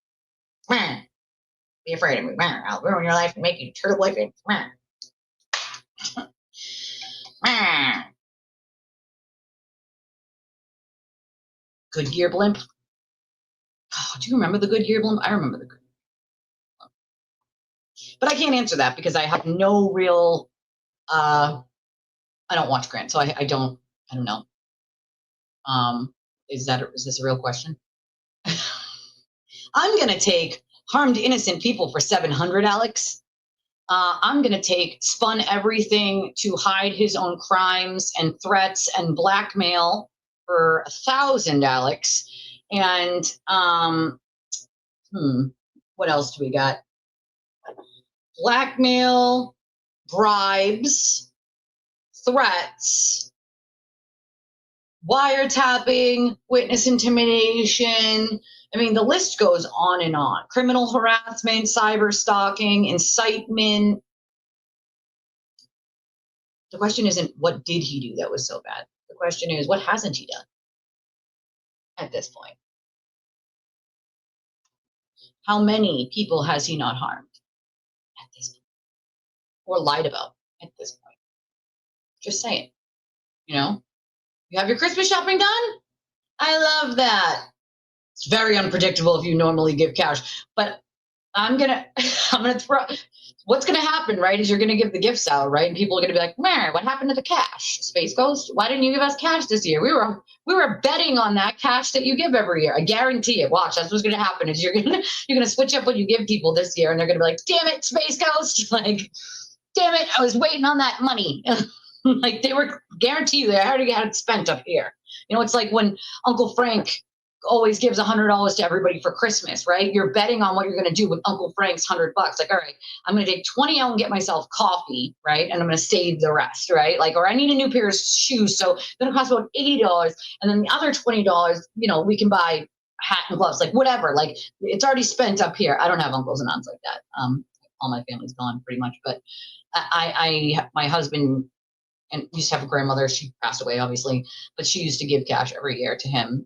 Be afraid of me. I'll ruin your life and make you turtle boyfriend. Goodyear blimp. Oh, do you remember the Goodyear blimp? I remember the Goodyear blimp. But I can't answer that because I have no real, I don't watch Grant, so I don't know. Is this a real question? I'm going to take harmed innocent people for 700, Alex. I'm going to take spun everything to hide his own crimes and threats and blackmail for 1,000, Alex. And what else do we got? Blackmail, bribes, threats, wiretapping, witness intimidation. I mean, the list goes on and on. Criminal harassment, cyber stalking, incitement. The question isn't what did he do that was so bad. The question is, what hasn't he done at this point? How many people has he not harmed at this point? Or lied about at this point? Just saying. You have your Christmas shopping done? I love that. It's very unpredictable if you normally give cash, but I'm gonna throw. What's gonna happen, right? Is you're gonna give the gifts out, right? And people are gonna be like, "Man, what happened to the cash? Space Ghost, why didn't you give us cash this year? We were betting on that cash that you give every year. I guarantee it. Watch, that's what's gonna happen. Is you're gonna switch up what you give people this year, and they're gonna be like, "Damn it, Space Ghost! Like, damn it, I was waiting on that money." Like they were guaranteed they already had it spent up here. It's like when Uncle Frank always gives $100 to everybody for Christmas, right? You're betting on what you're going to do with Uncle Frank's $100. Like, all right, I'm going to take 20 out and get myself coffee, right? And I'm going to save the rest, right? Like, or I need a new pair of shoes, so it's going to cost about $80. And then the other $20, we can buy a hat and gloves, like whatever. Like, it's already spent up here. I don't have uncles and aunts like that. All my family's gone pretty much. But my husband and used to have a grandmother. She passed away, obviously, but she used to give cash every year to him.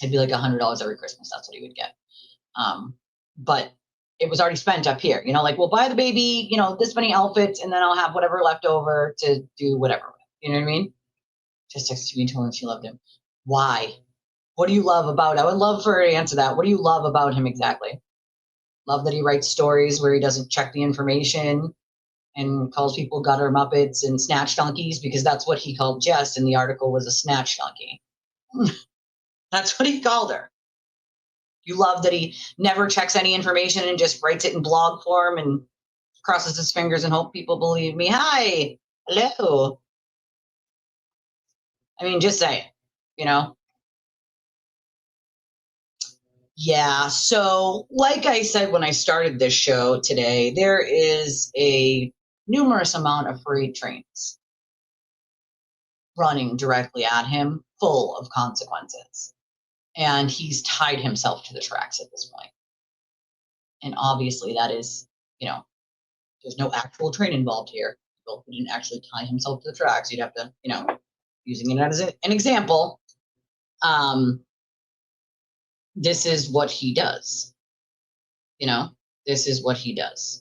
It'd be like $100 every Christmas. That's what he would get. But it was already spent up here. Like, we'll buy the baby, this many outfits, and then I'll have whatever left over to do whatever. You know what I mean? Just texted me and told him she loved him. Why? What do you love about? I would love for her to answer that. What do you love about him exactly? Love that he writes stories where he doesn't check the information and calls people gutter muppets and snatch donkeys, because that's what he called Jess in the article, was a snatch donkey. That's what he called her. You love that he never checks any information and just writes it in blog form and crosses his fingers and hope people believe me. Hi. Hello. I mean, just say it, Yeah, so like I said when I started this show today, there is a numerous amount of freight trains running directly at him, full of consequences. And he's tied himself to the tracks at this point. And obviously that is, there's no actual train involved here. Well, he didn't actually tie himself to the tracks. You'd have to, using it as an example, this is what he does. This is what he does.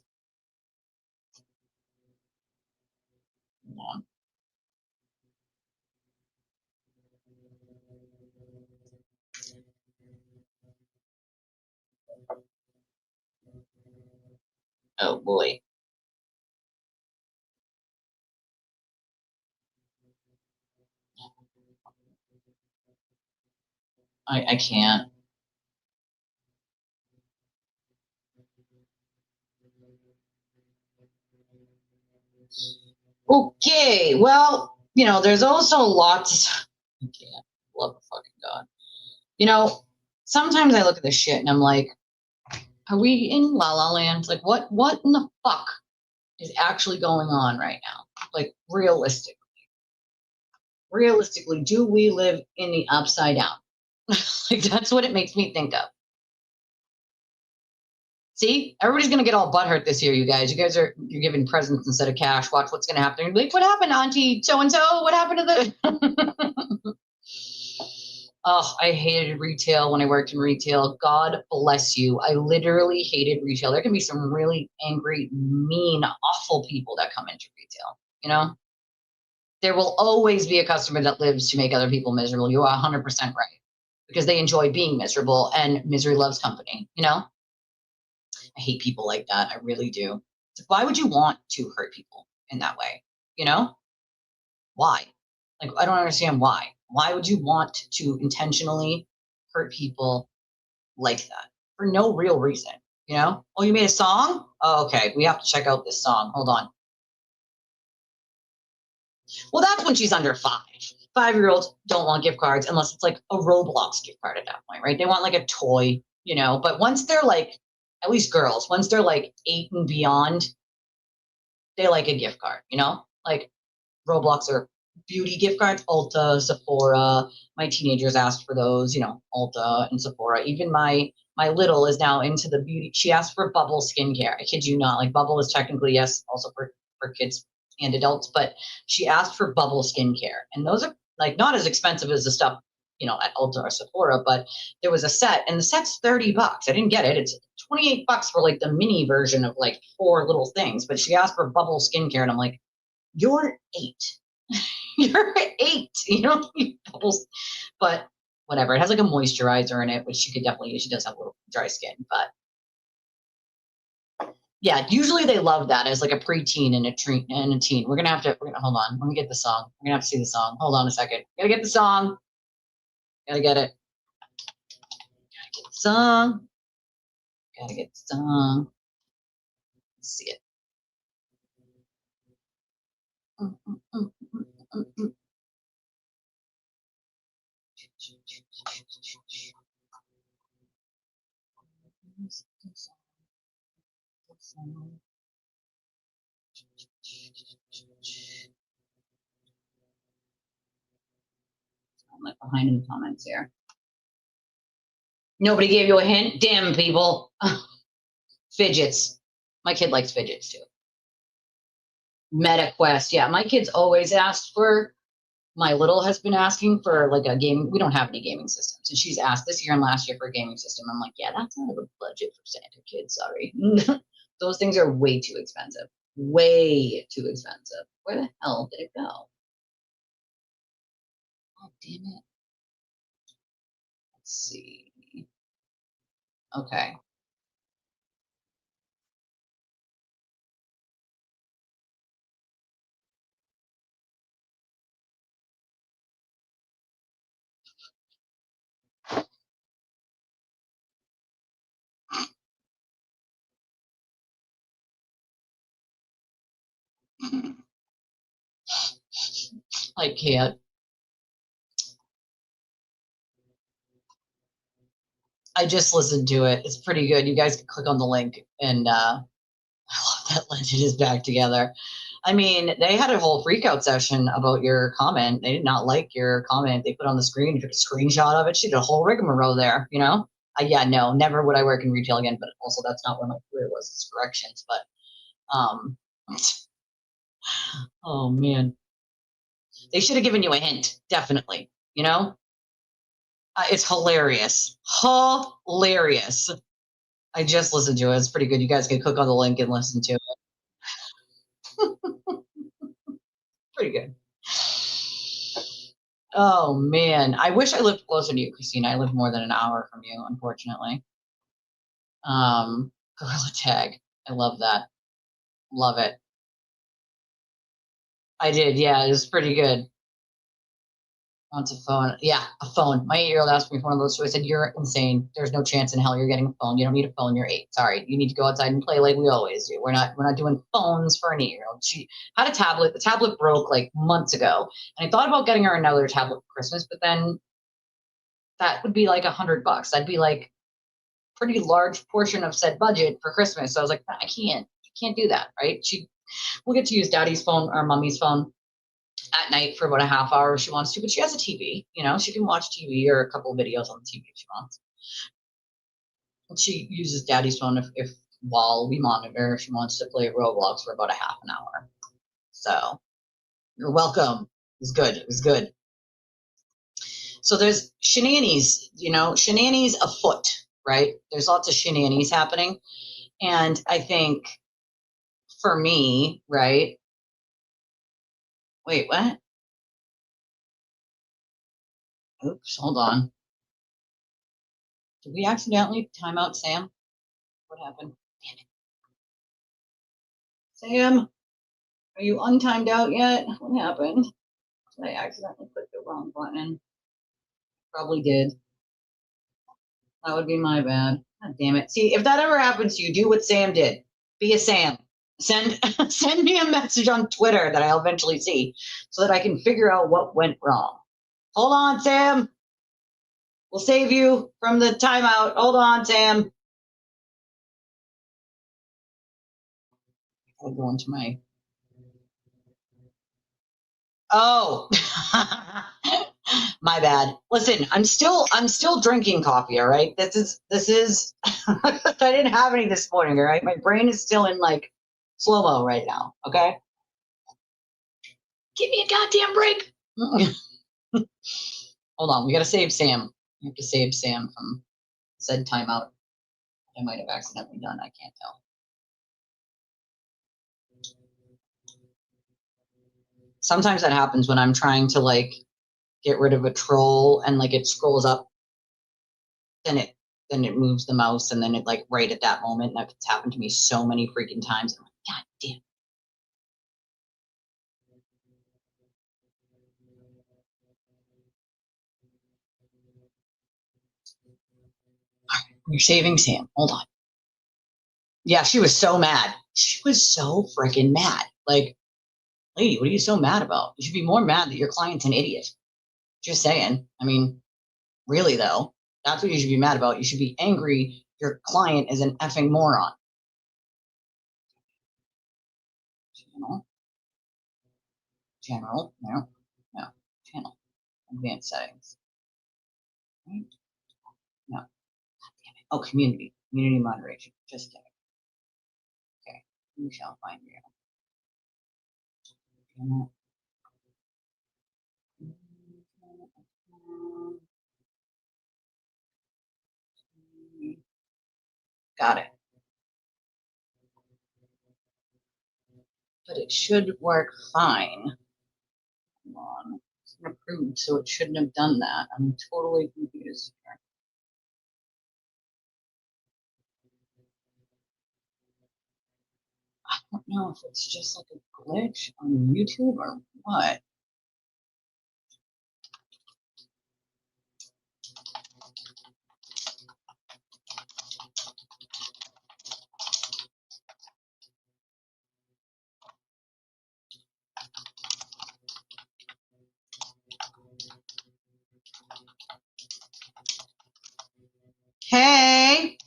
Oh boy. I can't. Okay, well, there's also lots. I can't. Love the fucking God. Sometimes I look at this shit and I'm like, Are we in La La Land? Like, what in the fuck is actually going on right now? Like, realistically, do we live in the upside down? Like, that's what it makes me think of. See, everybody's gonna get all butthurt this year, you guys. You're giving presents instead of cash. Watch what's gonna happen. You're like, what happened, Auntie so and so? What happened to the? Oh, I hated retail when I worked in retail. God bless you. I literally hated retail. There can be some really angry, mean, awful people that come into retail. You know, there will always be a customer that lives to make other people miserable. You are 100% right, because they enjoy being miserable, and misery loves company. You know. I hate people like that. I really do. Why would you want to hurt people in that way? You know? Why? Like, I don't understand why. Why would you want to intentionally hurt people like that for no real reason? You know? Oh, you made a song? Oh, okay. We have to check out this song. Hold on. Well, that's when she's under 5. 5-year-olds don't want gift cards unless it's like a Roblox gift card at that point, right? They want like a toy, you know? But once they're like, at least girls, once they're like 8 and beyond, they like a gift card, you know? Like Roblox or beauty gift cards, Ulta, Sephora. My teenagers asked for those, you know, Ulta and Sephora. Even my little is now into the beauty. She asked for Bubble skincare. I kid you not. Like Bubble is technically, yes, also for kids and adults, but she asked for Bubble skincare. And those are like not as expensive as the stuff, you know, at Ulta or Sephora, but there was a set, and the set's $30. I didn't get it. It's $28 for like the mini version of like 4 little things. But she asked for Bubble skincare, and I'm like, you're 8. You're 8. You don't need bubbles. But whatever. It has like a moisturizer in it, which she could definitely use. She does have a little dry skin, but yeah, usually they love that as like a preteen and a teen. We're gonna hold on. Let me get the song. We're gonna have to see the song. Hold on a second. Gotta get the song. Gotta get it. Gotta get the song. Gotta get the song. Let's see it. I'm like behind in the comments here. Nobody gave you a hint? Damn people. Fidgets. My kid likes fidgets too. MetaQuest. Yeah, my kids always asked for. My little has been asking for like a game. We don't have any gaming systems, and she's asked this year and last year for a gaming system. I'm like, yeah, that's out of the budget for Santa kids. Sorry, those things are way too expensive. Way too expensive. Where the hell did it go? Oh damn it! Let's see. Okay. I can't. I just listened to it. It's pretty good. You guys can click on the link, and I love that Legend is back together. I mean, they had a whole freakout session about your comment. They did not like your comment. They put on the screen, took a screenshot of it. She did a whole rigmarole there, you know? Yeah, no, never would I work in retail again, but also that's not where my career was. It's corrections. But oh man. They should have given you a hint, definitely, you know? It's hilarious. Hilarious. I just listened to it. It's pretty good. You guys can click on the link and listen to it. Pretty good. Oh man, I wish I lived closer to you, Christina. I live more than an hour from you, unfortunately. Gorilla Tag. I love that. Love it. I did, yeah, it was pretty good. Wants a phone. Yeah, a phone. My 8-year-old asked me for one of those, so I said, you're insane. There's no chance in hell you're getting a phone. You don't need a phone, you're 8. Sorry. You need to go outside and play like we always do. We're not doing phones for an 8-year-old. She had a tablet. The tablet broke like months ago. And I thought about getting her another tablet for Christmas, but then that would be like $100. That'd be like pretty large portion of said budget for Christmas. So I was like, I can't do that, right? We'll get to use daddy's phone or mommy's phone at night for about a half hour if she wants to, but she has a TV, you know, she can watch TV or a couple of videos on the TV if she wants. And she uses daddy's phone if while we monitor, she wants to play Roblox for about a half an hour. So you're welcome. It was good. It was good. So there's shenanigans, you know, shenanigans afoot, right? There's lots of shenanigans happening. And I think for me, right? Wait, what? Oops, hold on. Did we accidentally time out Sam? What happened? Damn it. Sam, are you untimed out yet? What happened? Did I accidentally click the wrong button? Probably did. That would be my bad. God damn it. See, if that ever happens to you, do what Sam did. Be a Sam. Send me a message on Twitter that I'll eventually see so that I can figure out what went wrong. Hold on, Sam. We'll save you from the timeout. Hold on, Sam. I'll go into my... Oh, my bad. Listen, I'm still drinking coffee. All right. This is. I didn't have any this morning. All right. My brain is still in like slow mo right now. Okay. Give me a goddamn break. Hold on. We gotta save Sam. We have to save Sam from said timeout. I might have accidentally done. I can't tell. Sometimes that happens when I'm trying to like get rid of a troll and like it scrolls up, then it moves the mouse and then it like right at that moment. And that's happened to me so many freaking times. I'm like, God damn. You're saving Sam. Hold on. Yeah, she was so mad. She was so freaking mad. Like, lady, what are you so mad about? You should be more mad that your client's an idiot. Just saying. I mean, really though, that's what you should be mad about. You should be angry your client is an effing moron. General, no, channel, advanced settings. Right? No, God damn it. Oh, community moderation. Just kidding. Okay, we shall find you. Got it. But it should work fine. Come on. It's approved, so it shouldn't have done that. I'm totally confused here. I don't know if it's just like a glitch on YouTube or what. Hey!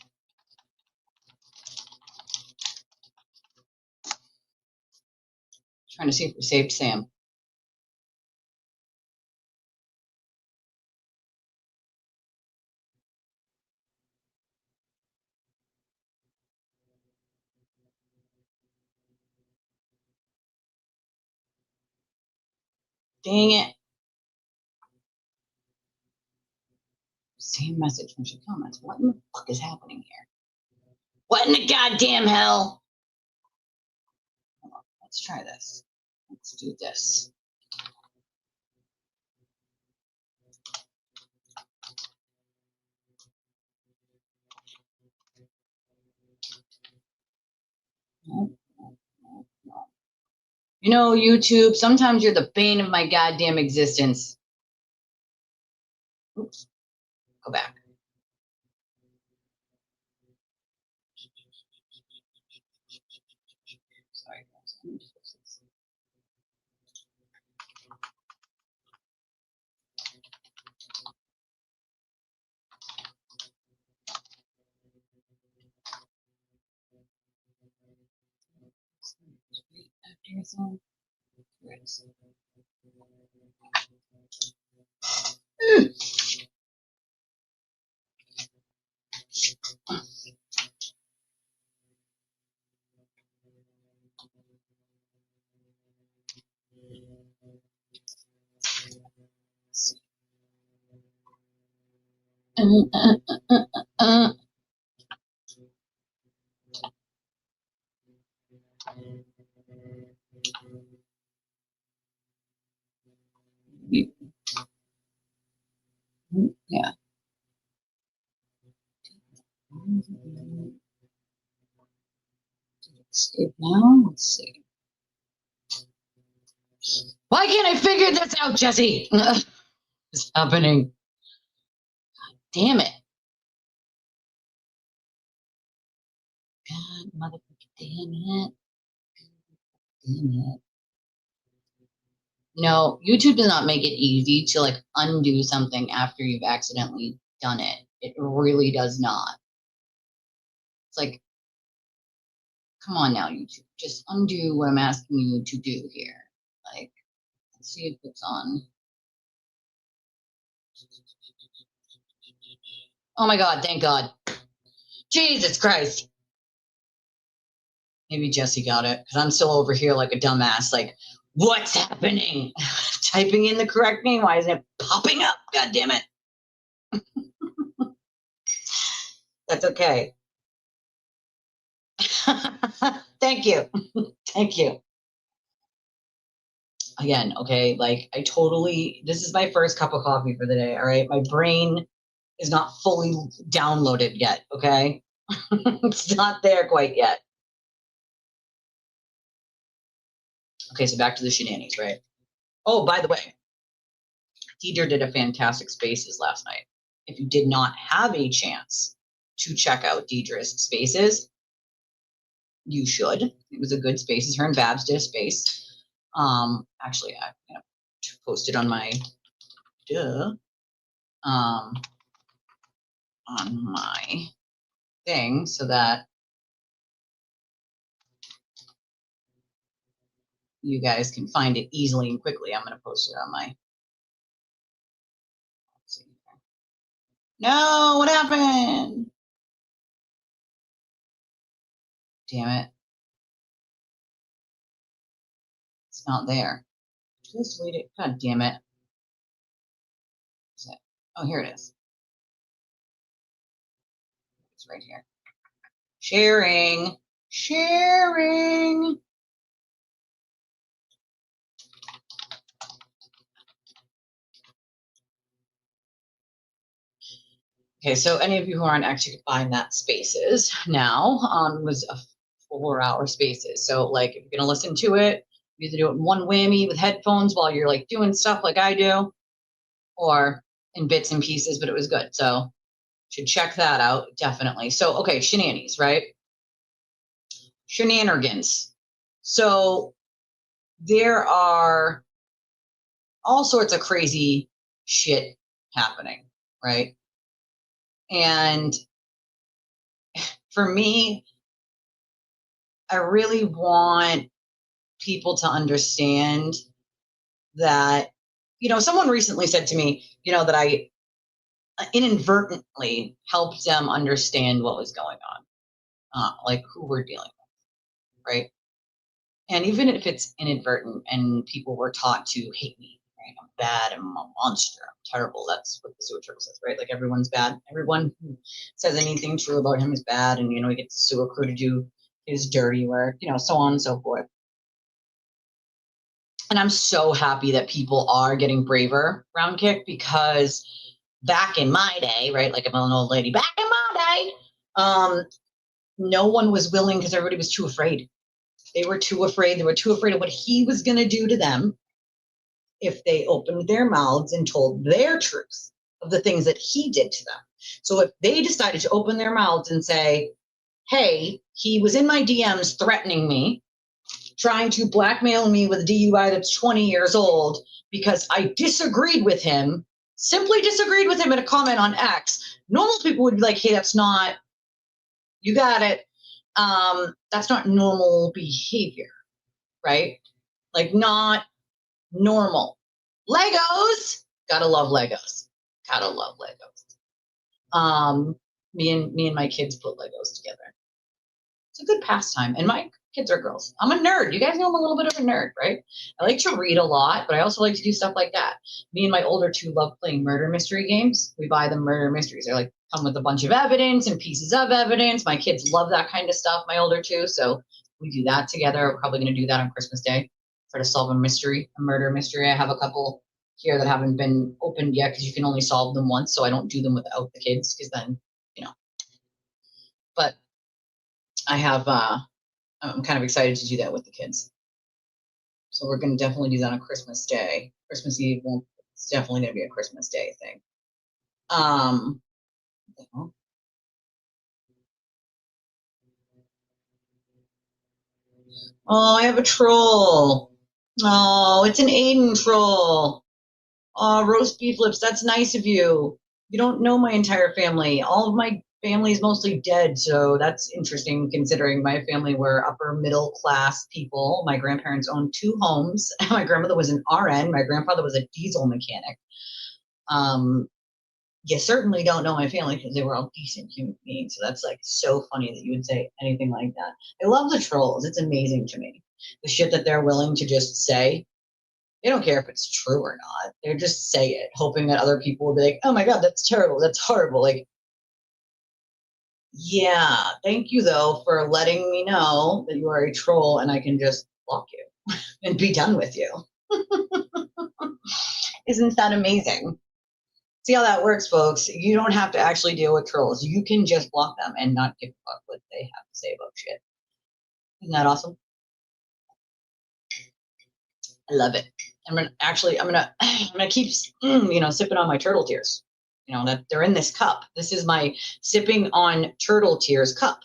Trying to see if we saved Sam. Dang it. Same message when she comments. What in the fuck is happening here? What in the goddamn hell? Hold on, let's try this. Let's do this. No. You know, YouTube, sometimes you're the bane of my goddamn existence. Oops. Go back. Sorry, guys. Let me fix this. Yeah. Save now. Let's see. Why can't I figure this out, Jesse? What's happening? Damn it. God, motherfucker, damn it. Damn it. No, YouTube does not make it easy to like undo something after you've accidentally done it. It really does not. It's like, come on now, YouTube. Just undo what I'm asking you to do here. Like, let's see if it's on. Oh my God, thank God. Jesus Christ. Maybe Jesse got it, because I'm still over here like a dumbass, like, what's happening? Typing in the correct name, why isn't it popping up? God damn it. That's okay. Thank you. Thank you. Again, okay, like this is my first cup of coffee for the day, all right? My brain is not fully downloaded yet, okay? It's not there quite yet. Okay, so back to the shenanigans, right? Oh, by the way, Deidre did a fantastic Spaces last night. If you did not have a chance to check out Deidre's Spaces, you should. It was a good Spaces. Her and Babs did a space. Actually, I posted on my on my thing so that you guys can find it easily and quickly. I'm going to post it on my. No, what happened? Damn it. It's not there. Just wait it. God damn it. Oh, here it is. It's right here. Sharing. Okay, so any of you who aren't actually buying that Spaces now was a 4-hour Spaces. So like if you're gonna listen to it, you either do it in one whammy with headphones while you're like doing stuff like I do, or in bits and pieces, but it was good. So should check that out, definitely. So okay, shenanigans, right? Shenanigans. So there are all sorts of crazy shit happening, right? And for me, I really want people to understand that, someone recently said to me, that I inadvertently helped them understand what was going on, like who we're dealing with, right? And even if it's inadvertent and people were taught to hate me, right? I'm bad, I'm a monster, I'm terrible. That's what the sewer turtle says, right? Like everyone's bad. Everyone who says anything true about him is bad, and he gets the sewer crew to do his dirty work, so on and so forth. And I'm so happy that people are getting braver around Kick, because back in my day, right? Like I'm an old lady, back in my day, no one was willing because everybody was too afraid. They were too afraid. They were too afraid of what he was going to do to them if they opened their mouths and told their truth of the things that he did to them. So if they decided to open their mouths and say, hey, he was in my DMs threatening me, trying to blackmail me with a DUI that's 20 years old because I disagreed with him, simply disagreed with him in a comment on X, normal people would be like, hey, that's not, you got it. That's not normal behavior. right? Like not normal. Legos, gotta love Legos. Gotta love Legos. Me and my kids put Legos together. It's a good pastime, and my kids are girls. I'm a nerd. You guys know I'm a little bit of a nerd, right? I like to read a lot, but I also like to do stuff like that. Me and my older two love playing murder mystery games. We buy them murder mysteries. They're like come with a bunch of evidence and pieces of evidence. My kids love that kind of stuff, my older two, so we do that together. We're probably going to do that on Christmas Day. Try to solve a mystery, a murder mystery. I have a couple here that haven't been opened yet because you can only solve them once, so I don't do them without the kids because then, but I have, I'm kind of excited to do that with the kids. So we're going to definitely do that on Christmas Day. Christmas Eve won't, it's definitely going to be a Christmas Day thing. Oh, I have a troll. Oh, it's an Aiden troll. Oh, roast beef lips, that's nice of you. You don't know my entire family. All of my family is mostly dead, so that's interesting considering my family were upper middle class people. My grandparents owned 2 homes. My grandmother was an RN. My grandfather was a diesel mechanic. You certainly don't know my family because they were all decent human beings. So that's like so funny that you would say anything like that. I love the trolls. It's amazing to me. The shit that they're willing to just say. They don't care if it's true or not. They just say it, hoping that other people will be like, oh my God, that's terrible. That's horrible. Like, yeah, thank you though for letting me know that you are a troll and I can just block you and be done with you. Isn't that amazing? See how that works, folks. You don't have to actually deal with trolls. You can just block them and not give a fuck what they have to say about shit. Isn't that awesome? I love it. I'm gonna keep sipping on my turtle tears. That they're in this cup. This is my sipping on turtle tears cup.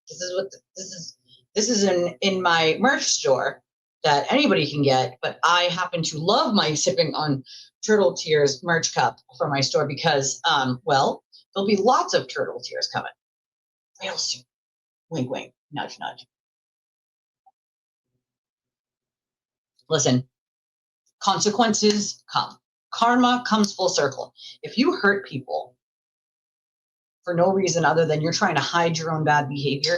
This is in my merch store that anybody can get, but I happen to love my sipping on turtle tears merch cup for my store because there'll be lots of turtle tears coming real soon. Wink wink, nudge nudge. Listen, consequences come. Karma comes full circle. If you hurt people for no reason other than you're trying to hide your own bad behavior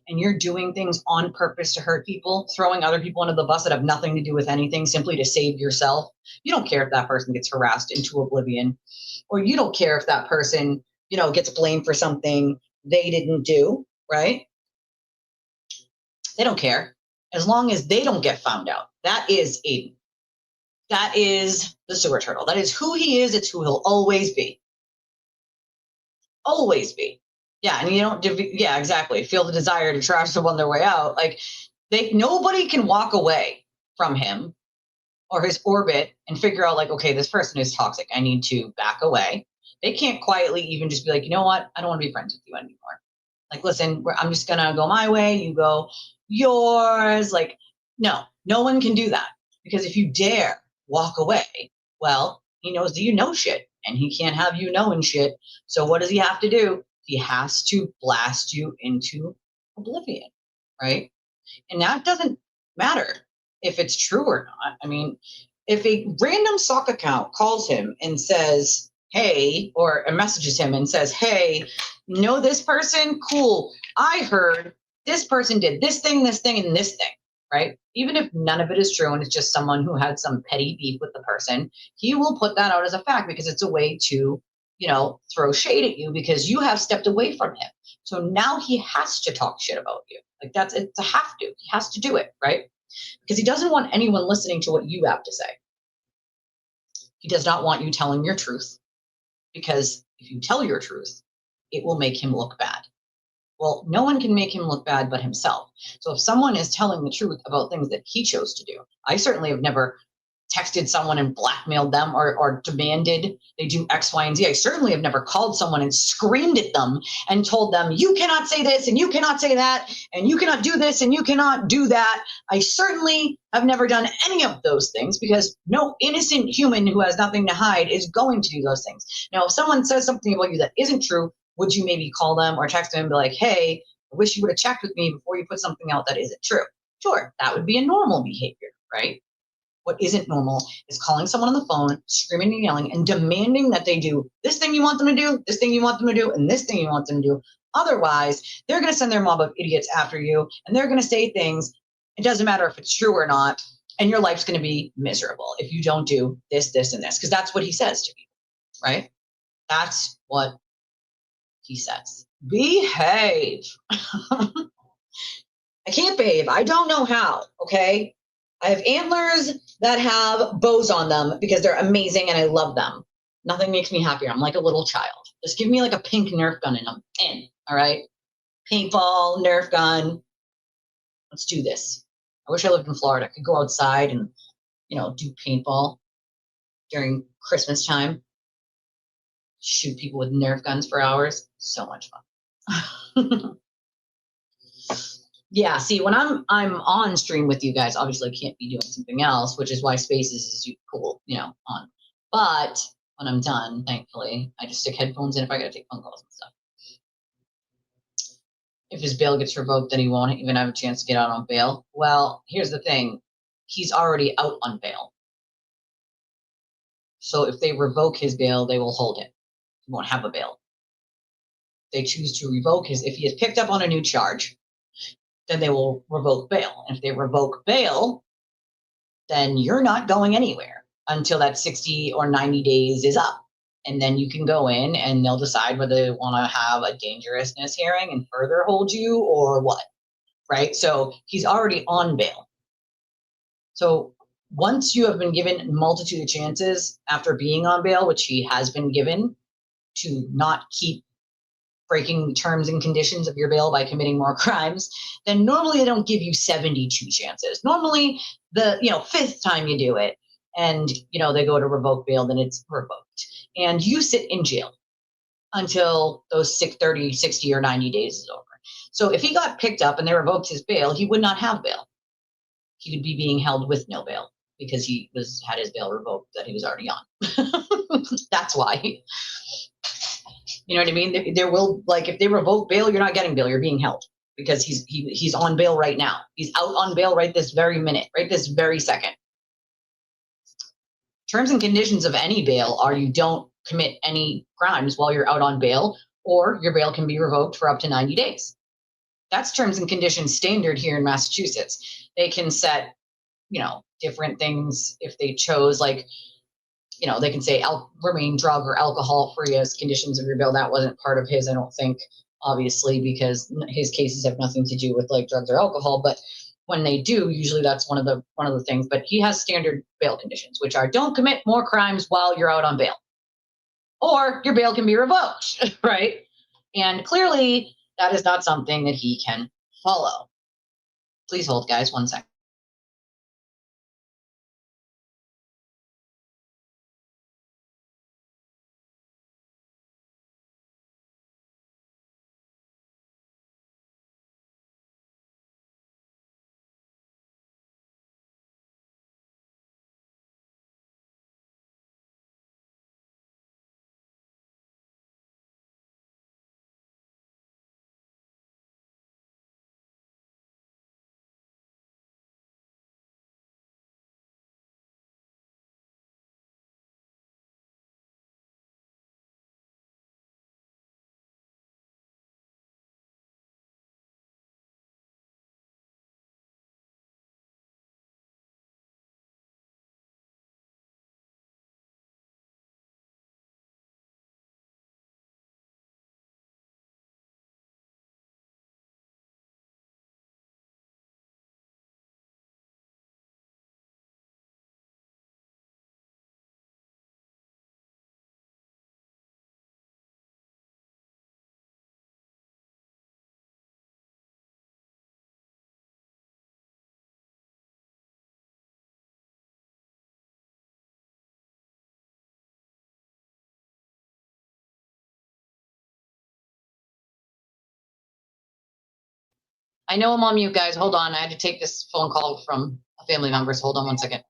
and you're doing things on purpose to hurt people, throwing other people under the bus that have nothing to do with anything simply to save yourself, you don't care if that person gets harassed into oblivion, or you don't care if that person, gets blamed for something they didn't do, right? They don't care. As long as they don't get found out. That is Aiden. That is the sewer turtle. That is who he is. It's who he'll always be. Always be. Yeah, and you don't, yeah, exactly. Feel the desire to trash them on their way out. Like, nobody can walk away from him or his orbit and figure out, like, okay, this person is toxic. I need to back away. They can't quietly even just be like, you know what? I don't want to be friends with you anymore. Like, listen, I'm just going to go my way. You go yours. Like, no one can do that. Because if you dare walk away, well, he knows that you know shit and he can't have you knowing shit. So what does he have to do? He has to blast you into oblivion, right? And that doesn't matter if it's true or not. I mean, if a random sock account calls him and says, hey, or messages him and says, hey, know this person? Cool. I heard this person did this thing, and this thing, right? Even if none of it is true and it's just someone who had some petty beef with the person, he will put that out as a fact because it's a way to, throw shade at you because you have stepped away from him. So now he has to talk shit about you. Like it's a have to. He has to do it, right? Because he doesn't want anyone listening to what you have to say. He does not want you telling your truth because if you tell your truth, it will make him look bad. Well, no one can make him look bad but himself. So if someone is telling the truth about things that he chose to do, I certainly have never texted someone and blackmailed them or demanded they do X, Y, and Z. I certainly have never called someone and screamed at them and told them, you cannot say this and you cannot say that and you cannot do this and you cannot do that. I certainly have never done any of those things because no innocent human who has nothing to hide is going to do those things. Now, if someone says something about you that isn't true, would you maybe call them or text them and be like, hey, I wish you would have checked with me before you put something out that isn't true? Sure, that would be a normal behavior, right? What isn't normal is calling someone on the phone, screaming and yelling, and demanding that they do this thing you want them to do, this thing you want them to do, and this thing you want them to do. Otherwise, they're going to send their mob of idiots after you, and they're going to say things. It doesn't matter if it's true or not, and your life's going to be miserable if you don't do this, this, and this, because that's what he says to people, right? That's what he says. Behave. I can't behave. I don't know how, okay? I have antlers that have bows on them because they're amazing and I love them. Nothing makes me happier. I'm like a little child. Just give me like a pink Nerf gun and I'm in, all right? Paintball, Nerf gun. Let's do this. I wish I lived in Florida. I could go outside and, do paintball during Christmas time. Shoot people with Nerf guns for hours. So much fun. Yeah, see, when I'm on stream with you guys, obviously I can't be doing something else, which is why Spaces is cool, on. But when I'm done, thankfully, I just stick headphones in if I gotta take phone calls and stuff. If his bail gets revoked, then he won't even have a chance to get out on bail. Well, here's the thing. He's already out on bail. So if they revoke his bail, they will hold him. He won't have a bail. They choose to revoke if he is picked up on a new charge, then they will revoke bail. And if they revoke bail, then you're not going anywhere until that 60 or 90 days is up. And then you can go in and they'll decide whether they want to have a dangerousness hearing and further hold you or what, right? So he's already on bail. So once you have been given a multitude of chances after being on bail, which he has been given, to not keep breaking terms and conditions of your bail by committing more crimes, then normally they don't give you 72 chances. Normally the fifth time you do it and they go to revoke bail, then it's revoked. And you sit in jail until those 30, 60, or 90 days is over. So if he got picked up and they revoked his bail, he would not have bail. He would be being held with no bail because he had his bail revoked that he was already on. That's why. You know what I mean? There will, like, if they revoke bail, you're not getting bail. You're being held because he's on bail right now. He's out on bail right this very minute, right this very second. Terms and conditions of any bail are you don't commit any crimes while you're out on bail, or your bail can be revoked for up to 90 days. That's terms and conditions standard here in Massachusetts. They can set, different things if they chose, like, they can say remain drug or alcohol free as conditions of your bail. That wasn't part of his, I don't think, obviously, because his cases have nothing to do with like drugs or alcohol. But when they do, usually that's one of the things. But he has standard bail conditions, which are don't commit more crimes while you're out on bail, or your bail can be revoked, right? And clearly that is not something that he can follow. Please hold, guys, 1 second. I know I'm on mute, guys. Hold on. I had to take this phone call from a family member, so hold on 1 second.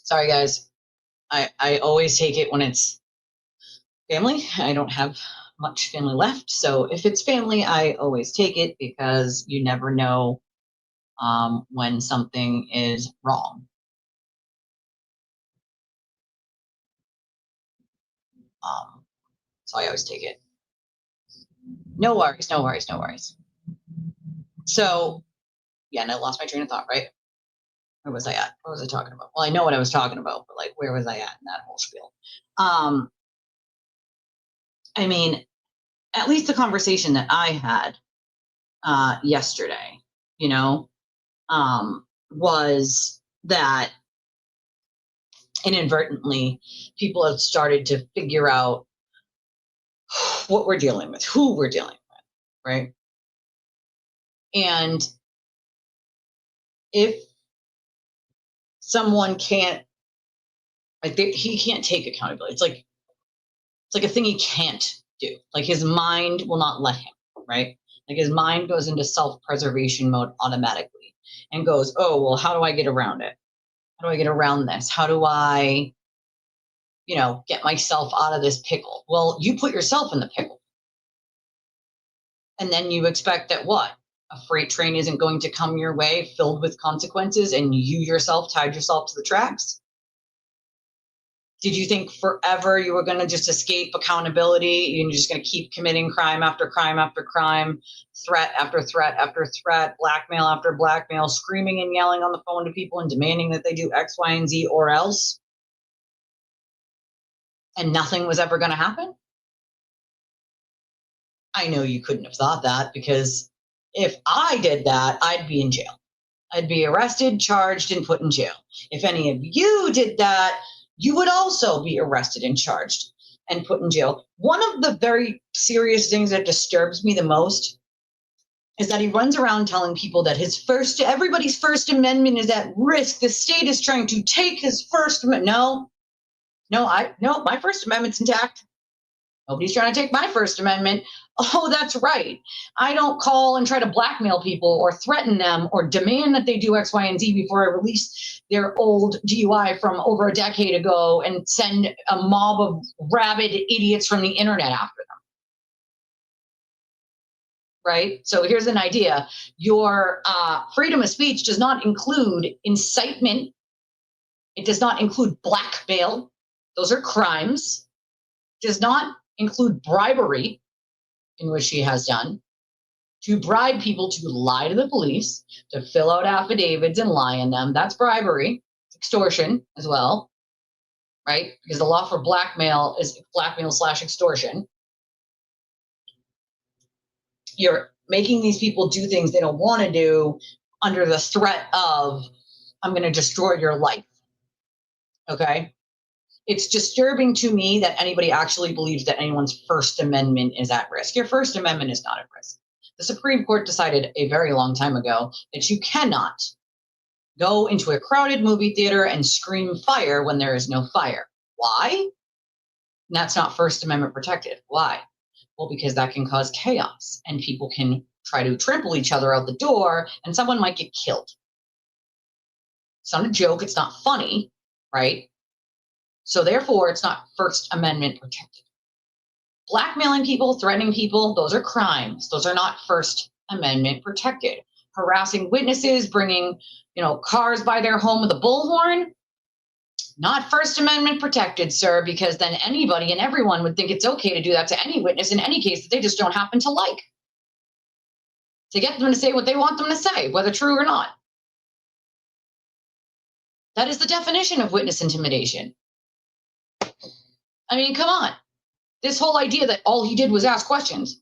Sorry, guys. I always take it when it's family. I don't have much family left. So if it's family, I always take it because you never know when something is wrong. So I always take it. No worries, no worries, no worries. So, yeah, and I lost my train of thought, right? Where was I at? What was I talking about? Well, I know what I was talking about, but like, where was I at in that whole spiel? I mean, at least the conversation that I had yesterday, you know, was that inadvertently people have started to figure out what we're dealing with, who we're dealing with, right? And if someone can't, like, he can't take accountability. It's like a thing he can't do. Like his mind will not let him, right? Like his mind goes into self-preservation mode automatically and goes, oh, well, how do I get around it? How do I get around this? How do I, get myself out of this pickle? Well, you put yourself in the pickle. And then you expect that what? A freight train isn't going to come your way filled with consequences and you yourself tied yourself to the tracks? Did you think forever you were going to just escape accountability? You're just going to keep committing crime after crime after crime, threat after threat after threat, blackmail after blackmail, screaming and yelling on the phone to people and demanding that they do X, Y, and Z or else? And nothing was ever going to happen? I know you couldn't have thought that, because if I did that, I'd be in jail. I'd be arrested, charged, and put in jail. If any of you did that, you would also be arrested and charged and put in jail. One of the very serious things that disturbs me the most is that he runs around telling people that everybody's First Amendment is at risk. The state is trying to take his First Amendment. No, my First Amendment's intact. Nobody's trying to take my First Amendment. Oh, that's right. I don't call and try to blackmail people or threaten them or demand that they do X, Y, and Z before I release their old DUI from over a decade ago and send a mob of rabid idiots from the internet after them. Right? So here's an idea. Your freedom of speech does not include incitement. It does not include blackmail. Those are crimes. It does not include bribery, in which he has done, to bribe people to lie to the police, to fill out affidavits and lie in them. That's bribery, extortion as well, right? Because the law for blackmail is blackmail/extortion. You're making these people do things they don't want to do under the threat of, I'm going to destroy your life. Okay? It's disturbing to me that anybody actually believes that anyone's First Amendment is at risk. Your First Amendment is not at risk. The Supreme Court decided a very long time ago that you cannot go into a crowded movie theater and scream fire when there is no fire. Why? And that's not First Amendment protected. Why? Well, because that can cause chaos and people can try to trample each other out the door and someone might get killed. It's not a joke. It's not funny, right? So therefore, it's not First Amendment protected. Blackmailing people, threatening people, those are crimes. Those are not First Amendment protected. Harassing witnesses, bringing, cars by their home with a bullhorn, not First Amendment protected, sir, because then anybody and everyone would think it's okay to do that to any witness in any case that they just don't happen to like. To get them to say what they want them to say, whether true or not. That is the definition of witness intimidation. I mean, come on. This whole idea that all he did was ask questions.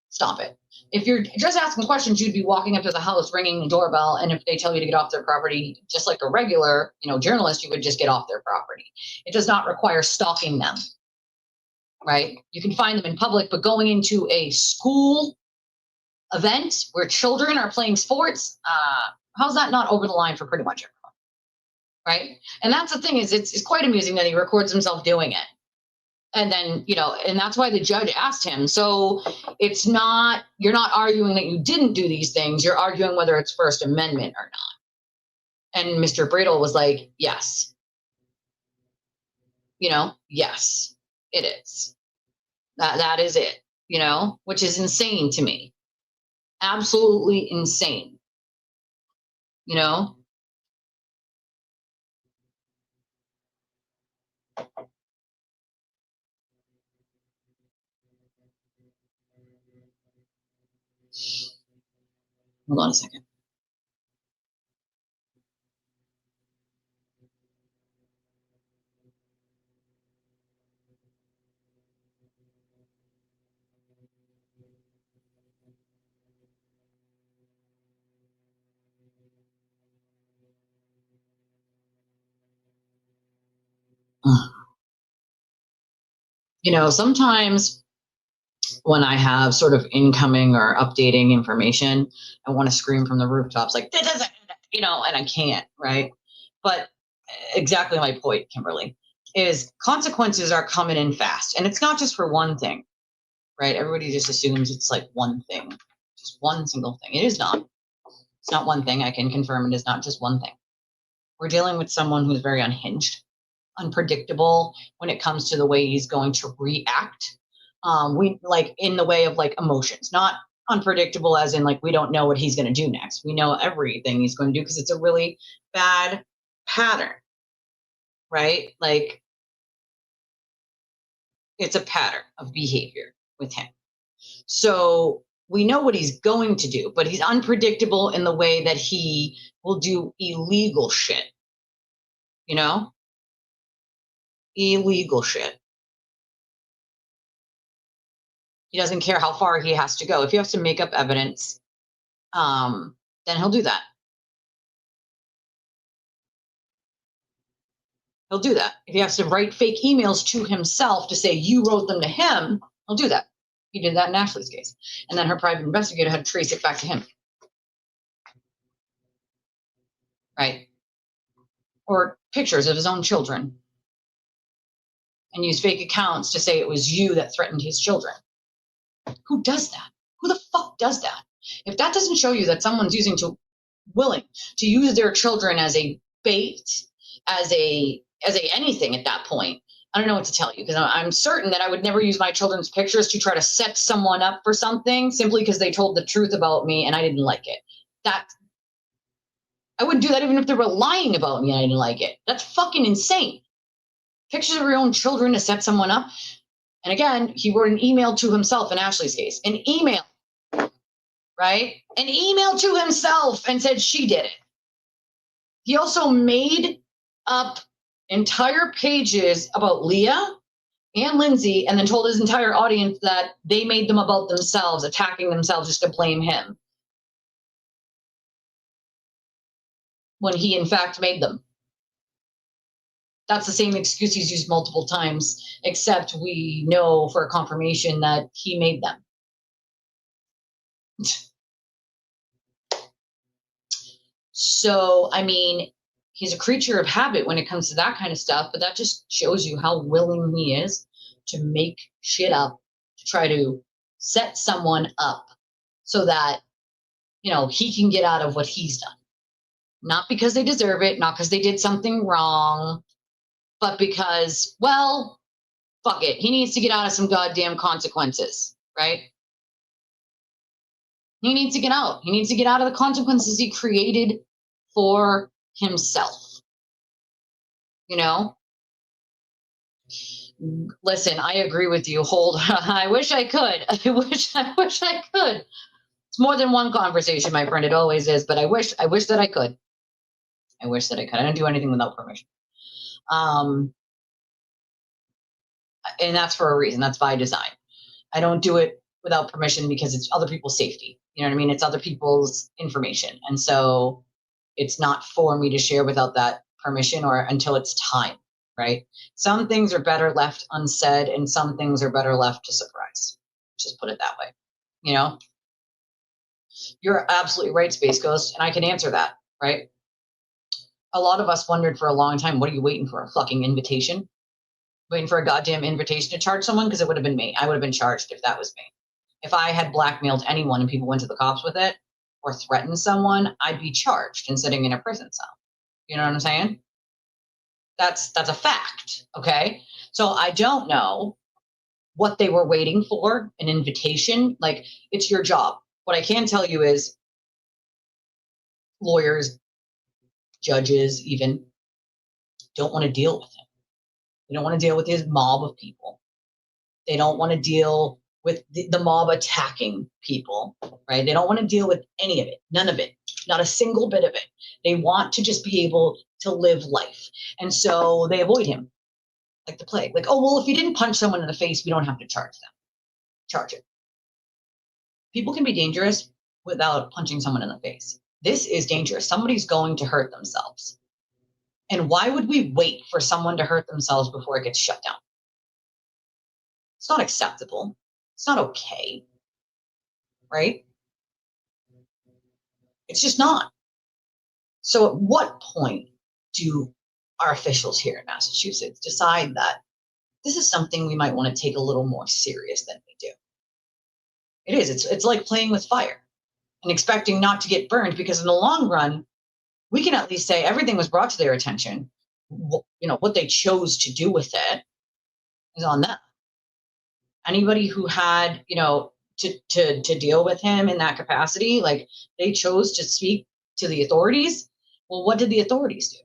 Stop it. If you're just asking questions, you'd be walking up to the house, ringing the doorbell, and if they tell you to get off their property, just like a regular, journalist, you would just get off their property. It does not require stalking them, right? You can find them in public, but going into a school event where children are playing sports, how's that not over the line for pretty much everyone, right? And that's the thing, is it's quite amusing that he records himself doing it. And then, and that's why the judge asked him. So you're not arguing that you didn't do these things. You're arguing whether it's First Amendment or not. And Mr. Bradel was like, yes. Yes, it is. That is it, which is insane to me. Absolutely insane, you know? Hold on a second. Sometimes when I have sort of incoming or updating information, I want to scream from the rooftops like, this isn't, and I can't, right? But exactly my point, Kimberly, is consequences are coming in fast. And it's not just for one thing, right? Everybody just assumes it's like one thing, just one single thing. It is not. It's not one thing. I can confirm it is not just one thing. We're dealing with someone who's very unhinged, unpredictable when it comes to the way he's going to react. We like in the way of like emotions, not unpredictable as in like we don't know what he's going to do next. We know everything he's going to do because it's a really bad pattern, right? Like it's a pattern of behavior with him. So we know what he's going to do, but he's unpredictable in the way that he will do illegal shit, illegal shit. He doesn't care how far he has to go. If he has to make up evidence, then he'll do that. He'll do that. If he has to write fake emails to himself to say you wrote them to him, he'll do that. He did that in Ashley's case. And then her private investigator had to trace it back to him. Right? Or pictures of his own children. And use fake accounts to say it was you that threatened his children. Who does that? Who the fuck does that? If that doesn't show you that someone's willing to use their children as a bait, as a anything at that point, I don't know what to tell you, because I'm certain that I would never use my children's pictures to try to set someone up for something simply because they told the truth about me and I didn't like it. I wouldn't do that even if they were lying about me and I didn't like it. That's fucking insane. Pictures of your own children to set someone up. And again, he wrote an email to himself in Ashley's case. An email, right? An email to himself and said she did it. He also made up entire pages about Leah and Lindsay and then told his entire audience that they made them about themselves, attacking themselves just to blame him. When he, in fact, made them. That's the same excuse he's used multiple times, except we know for a confirmation that he made them. So, I mean, he's a creature of habit when it comes to that kind of stuff, but that just shows you how willing he is to make shit up, to try to set someone up so that, he can get out of what he's done. Not because they deserve it, not because they did something wrong, but because, well, fuck it. He needs to get out of some goddamn consequences, right? He needs to get out. He needs to get out of the consequences he created for himself. Listen, I agree with you. I wish I could. I wish I could. It's more than one conversation, my friend. It always is, but I wish that I could. I wish that I could. I don't do anything without permission. And that's for a reason. That's by design. I don't do it without permission because it's other people's safety. You know what I mean? It's other people's information. And so it's not for me to share without that permission or until it's time, right? Some things are better left unsaid and some things are better left to surprise. Just put it that way. You're absolutely right, Space Ghost, and I can answer that, right? A lot of us wondered for a long time, what are you waiting for? A fucking invitation? Waiting for a goddamn invitation to charge someone? Because it would have been me. I would have been charged if that was me. If I had blackmailed anyone and people went to the cops with it or threatened someone, I'd be charged and sitting in a prison cell. You know what I'm saying? That's a fact, okay? So I don't know what they were waiting for, an invitation. Like, it's your job. What I can tell you is lawyers, judges even, don't want to deal with him. They don't want to deal with his mob of people. They don't want to deal with the mob attacking people, right? They don't want to deal with any of it, none of it, not a single bit of it. They want to just be able to live life. And so they avoid him like the plague. Like, oh, well, if you didn't punch someone in the face, we don't have to charge them. Charge it. People can be dangerous without punching someone in the face. This is dangerous. Somebody's going to hurt themselves. And why would we wait for someone to hurt themselves before it gets shut down? It's not acceptable. It's not okay, right? It's just not. So at what point do our officials here in Massachusetts decide that this is something we might want to take a little more serious than we do? It is. It's like playing with fire and expecting not to get burned, because in the long run, we can at least say everything was brought to their attention. What they chose to do with it is on them. Anybody who had, to deal with him in that capacity, like, they chose to speak to the authorities. Well, what did the authorities do?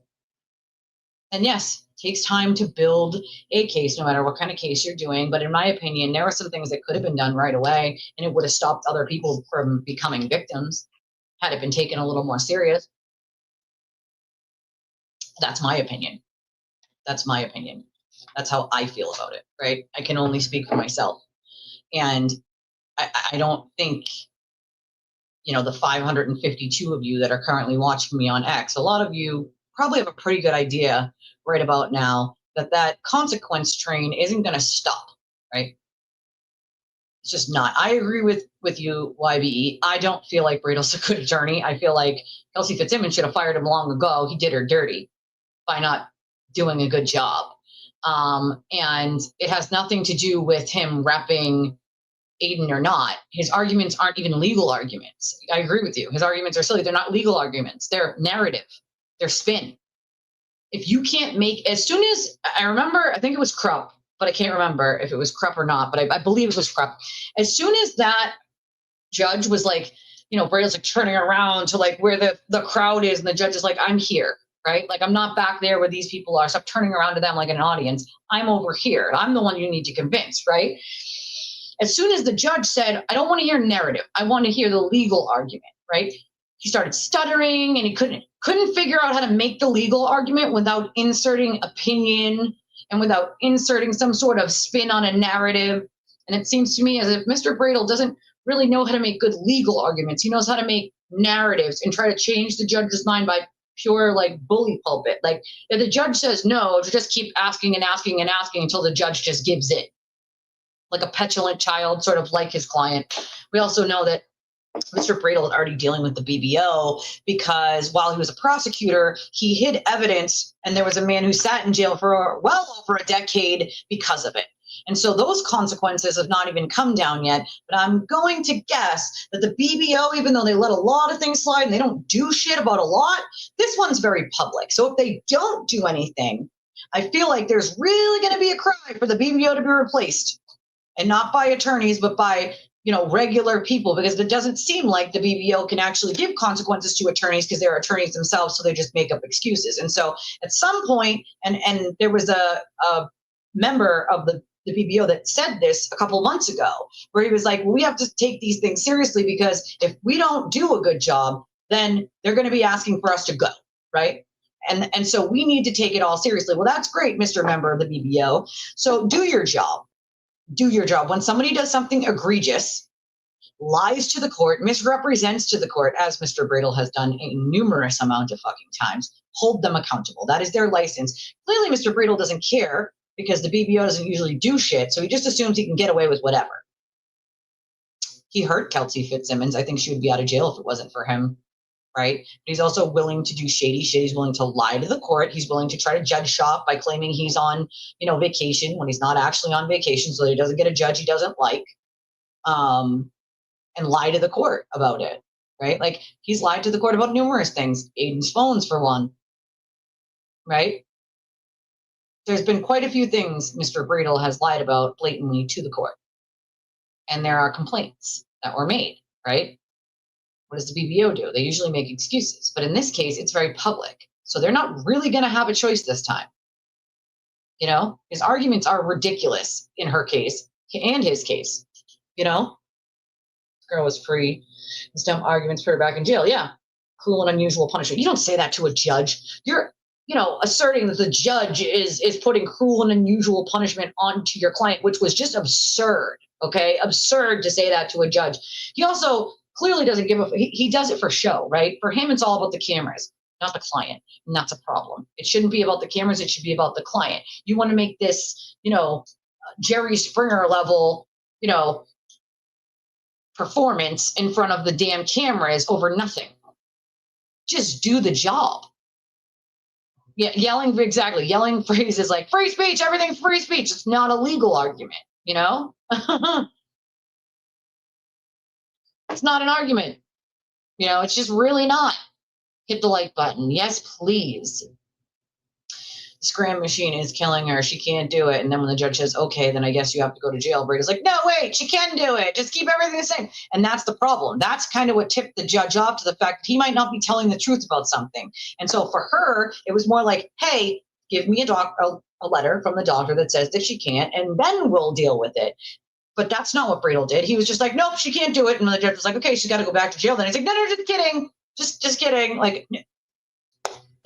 And yes, it takes time to build a case, no matter what kind of case you're doing. But in my opinion, there were some things that could have been done right away, and it would have stopped other people from becoming victims had it been taken a little more serious. That's my opinion. That's my opinion. That's how I feel about it, right? I can only speak for myself. And I don't think, the 552 of you that are currently watching me on X, a lot of you probably have a pretty good idea right about now that consequence train isn't going to stop, right? It's just not. I agree with you, YBE. I don't feel like Bradle's a good attorney. I feel like Kelsey Fitzsimmons should have fired him long ago. He did her dirty by not doing a good job. And it has nothing to do with him repping Aiden or not. His arguments aren't even legal arguments. I agree with you. His arguments are silly. They're not legal arguments. They're narrative. They're spin. If you can't make, as soon as, I remember, I think it was Krupp, but I can't remember if it was Krupp or not, but I believe it was Krupp. As soon as that judge was like, Braille's like turning around to like where the crowd is, and the judge is like, I'm here, right? Like, I'm not back there where these people are. Stop turning around to them like an audience. I'm over here. I'm the one you need to convince, right? As soon as the judge said, I don't want to hear narrative, I want to hear the legal argument, right? He started stuttering, and he couldn't figure out how to make the legal argument without inserting opinion and without inserting some sort of spin on a narrative. And it seems to me as if Mr. Bradle doesn't really know how to make good legal arguments. He knows how to make narratives and try to change the judge's mind by pure like bully pulpit. Like, if the judge says no, to just keep asking and asking and asking until the judge just gives in. Like a petulant child, sort of like his client. We also know that Mr. Bradle was already dealing with the BBO because while he was a prosecutor, he hid evidence, and there was a man who sat in jail for well over a decade because of it. And so those consequences have not even come down yet, but I'm going to guess that the BBO, even though they let a lot of things slide and they don't do shit about a lot, this one's very public. So if they don't do anything, I feel like there's really going to be a cry for the BBO to be replaced. And not by attorneys, but by, regular people, because it doesn't seem like the BBO can actually give consequences to attorneys because they're attorneys themselves, so they just make up excuses. And so at some point, and there was a member of the BBO that said this a couple of months ago, where he was like, well, we have to take these things seriously, because if we don't do a good job, then they're going to be asking for us to go, right? And so we need to take it all seriously. Well, that's great, Mr. Member of the BBO. So do your job. Do your job. When somebody does something egregious, lies to the court, misrepresents to the court, as Mr. Bradle has done a numerous amount of fucking times, hold them accountable. That is their license. Clearly, Mr. Bradle doesn't care, because the BBO doesn't usually do shit, so he just assumes he can get away with whatever. He hurt Kelsey Fitzsimmons. I think she would be out of jail if it wasn't for him, right? But he's also willing to do shady shit. He's willing to lie to the court. He's willing to try to judge shop by claiming he's on, vacation when he's not actually on vacation, so that he doesn't get a judge he doesn't like, and lie to the court about it, right? Like, he's lied to the court about numerous things. Aiden's phones, for one, right? there's been quite a few things Mr. Bradel has lied about blatantly to the court. And there are complaints that were made, right? What does the BBO do? They usually make excuses. But in this case, it's very public. So they're not really going to have a choice this time. You know, his arguments are ridiculous in her case and his case. You know, this girl was free. His dumb arguments put her back in jail. Yeah. Cruel and unusual punishment. You don't say that to a judge. You're, you know, asserting that the judge is putting cruel and unusual punishment onto your client, which was just absurd. Okay. Absurd to say that to a judge. He also clearly doesn't give a, he does it for show, right? For him, it's all about the cameras, not the client. And that's a problem. It shouldn't be about the cameras. It should be about the client. You want to make this, you know, Jerry Springer level, you know, performance in front of the damn cameras over nothing. Just do the job. Yeah, yelling phrases like free speech, everything's free speech. It's not a legal argument, you know? It's not an argument. You know, it's just really not. Hit the like button. Yes, please. The scram machine is killing her. She can't do it. And then when the judge says, okay, then I guess you have to go to jail, Brady's like, no, wait, she can do it. Just keep everything the same. And that's the problem. That's kind of what tipped the judge off to the fact that he might not be telling the truth about something. And so for her, it was more like, hey, give me a letter from the doctor that says that she can't, and then we'll deal with it. But that's not what Bradel did. He was just like, nope, she can't do it. And the judge was like, okay, she's got to go back to jail. Then he's like, no, just kidding. Just kidding. Like,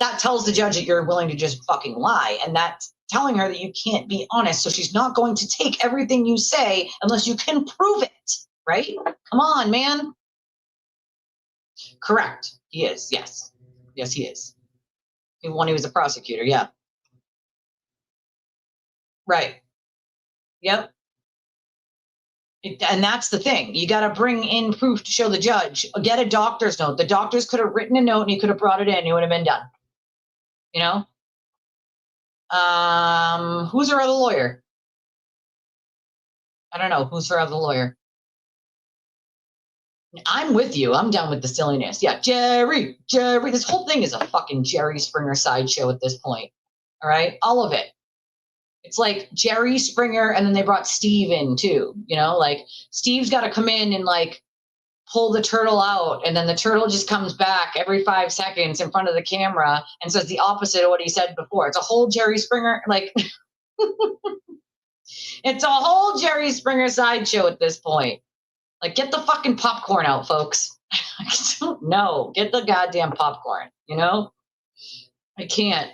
that tells the judge that you're willing to just fucking lie. And that's telling her that you can't be honest. So she's not going to take everything you say unless you can prove it, right? Come on, man. Correct. He is. Yes. Yes, he is. When he was a prosecutor. Yeah. Right. Yep. And that's the thing. You got to bring in proof to show the judge. Get a doctor's note. The doctors could have written a note and he could have brought it in. It would have been done. You know? Who's her other lawyer? I don't know. Who's her other lawyer? I'm with you. I'm down with the silliness. Yeah, Jerry. This whole thing is a fucking Jerry Springer sideshow at this point. All right? All of it. It's like Jerry Springer, and then they brought Steve in too. You know, like Steve's got to come in and like pull the turtle out, and then the turtle just comes back every 5 seconds in front of the camera and says the opposite of what he said before. It's a whole Jerry Springer, like it's a whole Jerry Springer sideshow at this point. Like, get the fucking popcorn out, folks. I don't know. Get the goddamn popcorn, you know? I can't.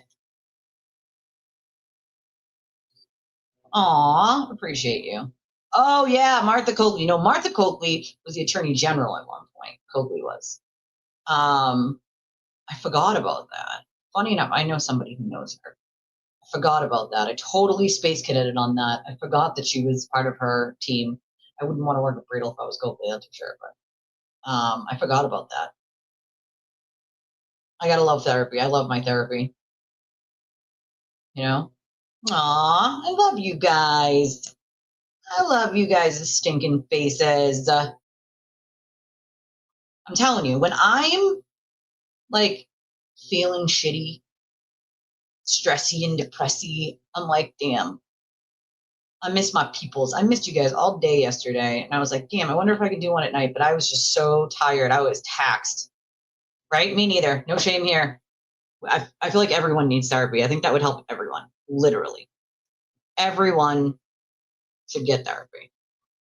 Aw, appreciate you. Oh, yeah, Martha Coakley. You know, Martha Coakley was the attorney general at one point. Coakley was. I forgot about that. Funny enough, I know somebody who knows her. I forgot about that. I totally space cadetted on that. I forgot that she was part of her team. I wouldn't want to work with Bradel if I was Coakley, that's for sure. But I forgot about that. I gotta love therapy. I love my therapy. You know? Aw, I love you guys. I love you guys' stinking faces. I'm telling you, when I'm like feeling shitty, stressy and depressy, I'm like, damn, I miss my peoples. I missed you guys all day yesterday. And I was like, damn, I wonder if I could do one at night. But I was just so tired. I was taxed. Right? Me neither. No shame here. I feel like everyone needs therapy. I think that would help everyone. Literally. Everyone should get therapy.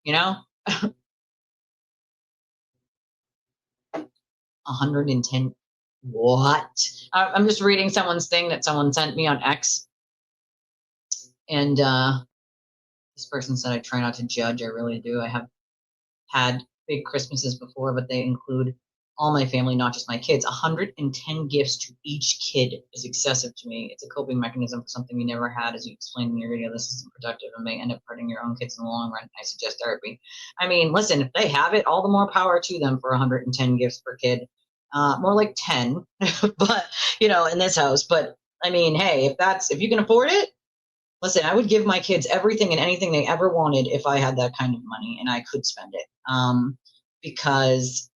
You know? 110. What? I'm just reading someone's thing that someone sent me on X. And this person said, I try not to judge. I really do. I have had big Christmases before, but they include all my family, not just my kids. 110 gifts to each kid is excessive to me. It's a coping mechanism for something you never had. As you explained in your video, this isn't productive and may end up hurting your own kids in the long run. I suggest therapy. I mean, listen, if they have it, all the more power to them for 110 gifts per kid. More like 10, but you know, in this house. But I mean, hey, if you can afford it, listen, I would give my kids everything and anything they ever wanted if I had that kind of money and I could spend it. Because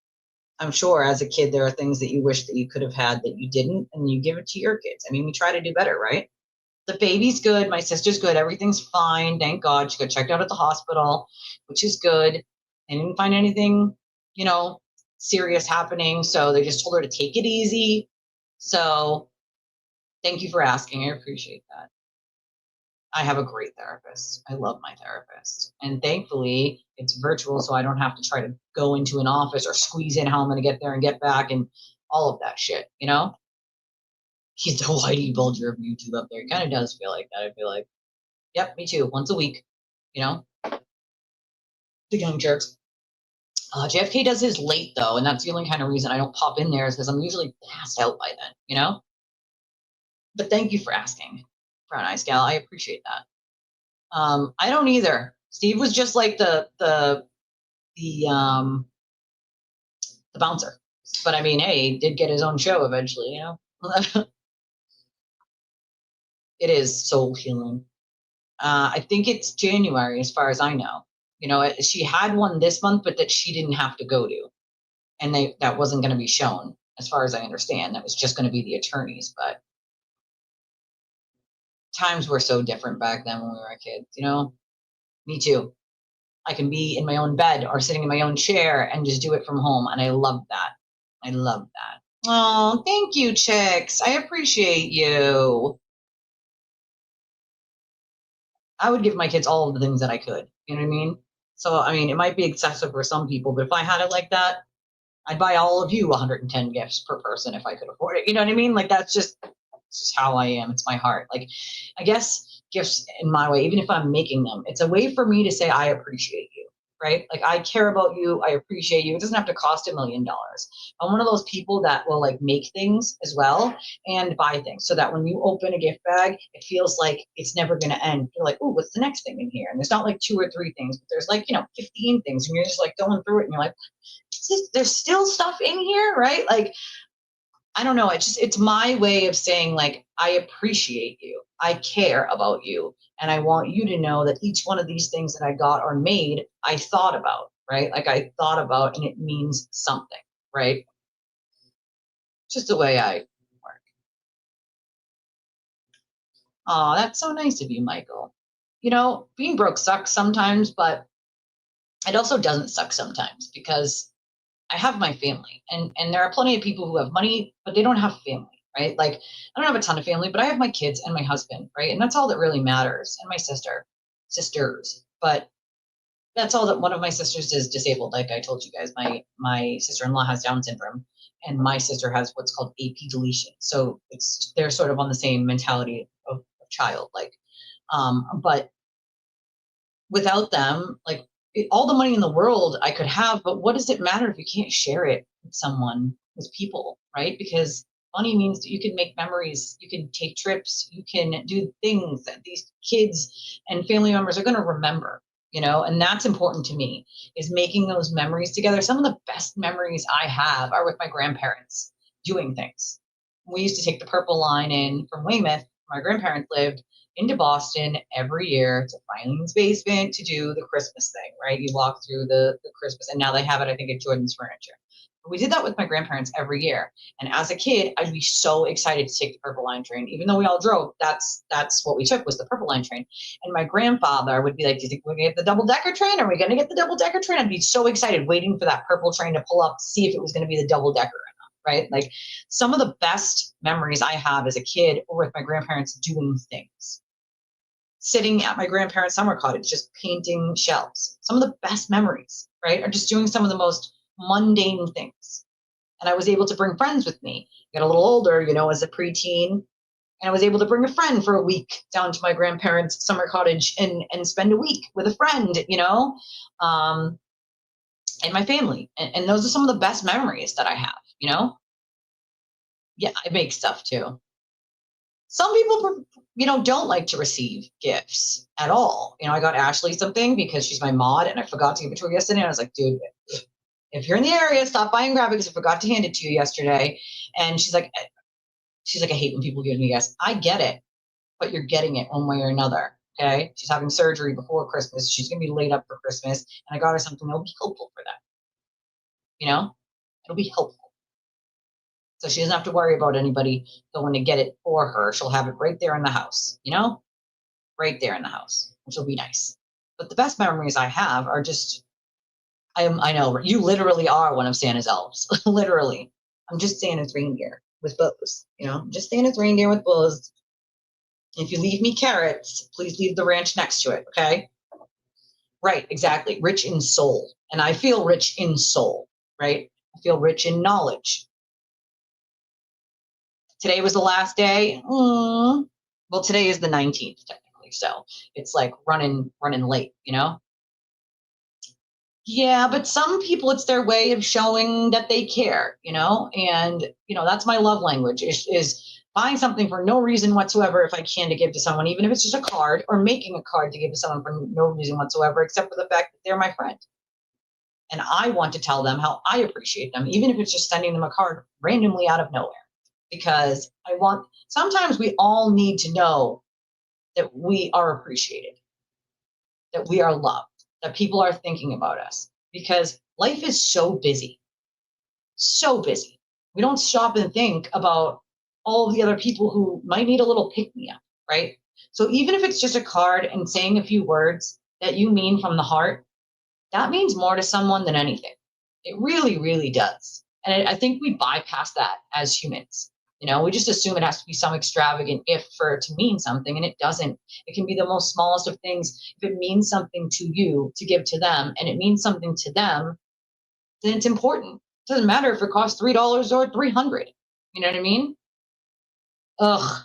I'm sure as a kid, there are things that you wish that you could have had that you didn't, and you give it to your kids. I mean, we try to do better, right? The baby's good. My sister's good. Everything's fine. Thank God. She got checked out at the hospital, which is good. They didn't find anything, serious happening. So they just told her to take it easy. So thank you for asking. I appreciate that. I have a great therapist. I love my therapist. And thankfully, it's virtual, so I don't have to try to go into an office or squeeze in how I'm going to get there and get back and all of that shit, He's the Whitey Bulger of YouTube up there. It kind of does feel like that. I feel like, yep, me too. Once a week, The young jerks. JFK does his late, though, and that's the only kind of reason I don't pop in there is because I'm usually passed out by then, But thank you for asking, Brown Eyes Gal. I appreciate that. I don't either. Steve was just like the bouncer. But I mean, hey, he did get his own show eventually, It is soul healing. I think it's January, as far as I know. She had one this month, but that she didn't have to go to, and that wasn't going to be shown, as far as I understand. That was just going to be the attorneys. But times were so different back then when we were kids. Me too. I can be in my own bed or sitting in my own chair and just do it from home, and I love that. I love that. Oh, thank you, chicks. I appreciate you. I would give my kids all of the things that I could. You know what I mean? So, I mean, it might be excessive for some people, but if I had it like that, I'd buy all of you 110 gifts per person if I could afford it. You know what I mean? Like, that's just how I am. It's my heart. Like, I guess gifts in my way, even if I'm making them, it's a way for me to say, I appreciate you, right? Like, I care about you. I appreciate you. It doesn't have to cost $1 million. I'm one of those people that will like make things as well and buy things so that when you open a gift bag, it feels like it's never going to end. You're like, oh, what's the next thing in here? And there's not like 2 or 3 things, but there's like, 15 things. And you're just like going through it and you're like, there's still stuff in here, right? Like, I don't know. It's my way of saying, like, I appreciate you. I care about you. And I want you to know that each one of these things that I got or made, I thought about, right? Like, I thought about, and it means something, right? Just the way I work. Oh, that's so nice of you, Michael. Being broke sucks sometimes, but it also doesn't suck sometimes because I have my family, and there are plenty of people who have money, but they don't have family, right? Like, I don't have a ton of family, but I have my kids and my husband, right? And that's all that really matters. And my sisters, but that's all that. One of my sisters is disabled. Like I told you guys, my sister-in-law has Down syndrome, and my sister has what's called AP deletion. So they're sort of on the same mentality of child, like, but without them, like, all the money in the world I could have, but what does it matter if you can't share it with someone, with people, right? Because money means that you can make memories, you can take trips, you can do things that these kids and family members are going to remember, and that's important to me, is making those memories together. Some of the best memories I have are with my grandparents doing things. We used to take the Purple Line in from Weymouth, where my grandparents lived, into Boston every year to Filene's basement to do the Christmas thing, right? You walk through the Christmas, and now they have it, I think, at Jordan's Furniture. But we did that with my grandparents every year. And as a kid, I'd be so excited to take the Purple Line train. Even though we all drove, that's what we took, was the Purple Line train. And my grandfather would be like, do you think we're going to get the double-decker train? Are we going to get the double-decker train? I'd be so excited waiting for that purple train to pull up to see if it was going to be the double-decker. Right? Like, some of the best memories I have as a kid were with my grandparents doing things. Sitting at my grandparents' summer cottage, just painting shelves. Some of the best memories, right, are just doing some of the most mundane things. And I was able to bring friends with me. I got a little older, as a preteen, and I was able to bring a friend for a week down to my grandparents' summer cottage and spend a week with a friend, and my family. And those are some of the best memories that I have, Yeah, I make stuff too. Some people, don't like to receive gifts at all. I got Ashley something because she's my mod, and I forgot to give it to her yesterday. And I was like, dude, if you're in the area, stop by and grab it because I forgot to hand it to you yesterday. And she's like, I hate when people give me gifts. I get it, but you're getting it one way or another. Okay. She's having surgery before Christmas. She's going to be laid up for Christmas. And I got her something that'll be helpful for that. It'll be helpful. So she doesn't have to worry about anybody going to get it for her. She'll have it right there in the house, you know, right there in the house, which will be nice. But the best memories I have are just, I know you literally are one of Santa's elves. Literally. I'm just Santa's reindeer with bows, you know, just Santa's reindeer with bows. If you leave me carrots, please leave the ranch next to it, okay? Right, exactly. Rich in soul. And I feel rich in soul, right? I feel rich in knowledge. Today was the last day. Well, today is the 19th technically, so it's like running late, you know? Yeah, but some people, it's their way of showing that they care, you know? And, you know, that's my love language is buying something for no reason whatsoever if I can to give to someone, even if it's just a card, or making a card to give to someone for no reason whatsoever, except for the fact that they're my friend. And I want to tell them how I appreciate them, even if it's just sending them a card randomly out of nowhere. Because sometimes we all need to know that we are appreciated, that we are loved, that people are thinking about us, because life is so busy, so busy. We don't stop and think about all of the other people who might need a little pick me up, right? So even if it's just a card and saying a few words that you mean from the heart, that means more to someone than anything. It really, really does. And I think we bypass that as humans. You know, we just assume it has to be some extravagant gift for it to mean something, and it doesn't. It can be the most smallest of things. If it means something to you to give to them, and it means something to them, then it's important. It doesn't matter if it costs $3 or 300. You know what I mean? Ugh,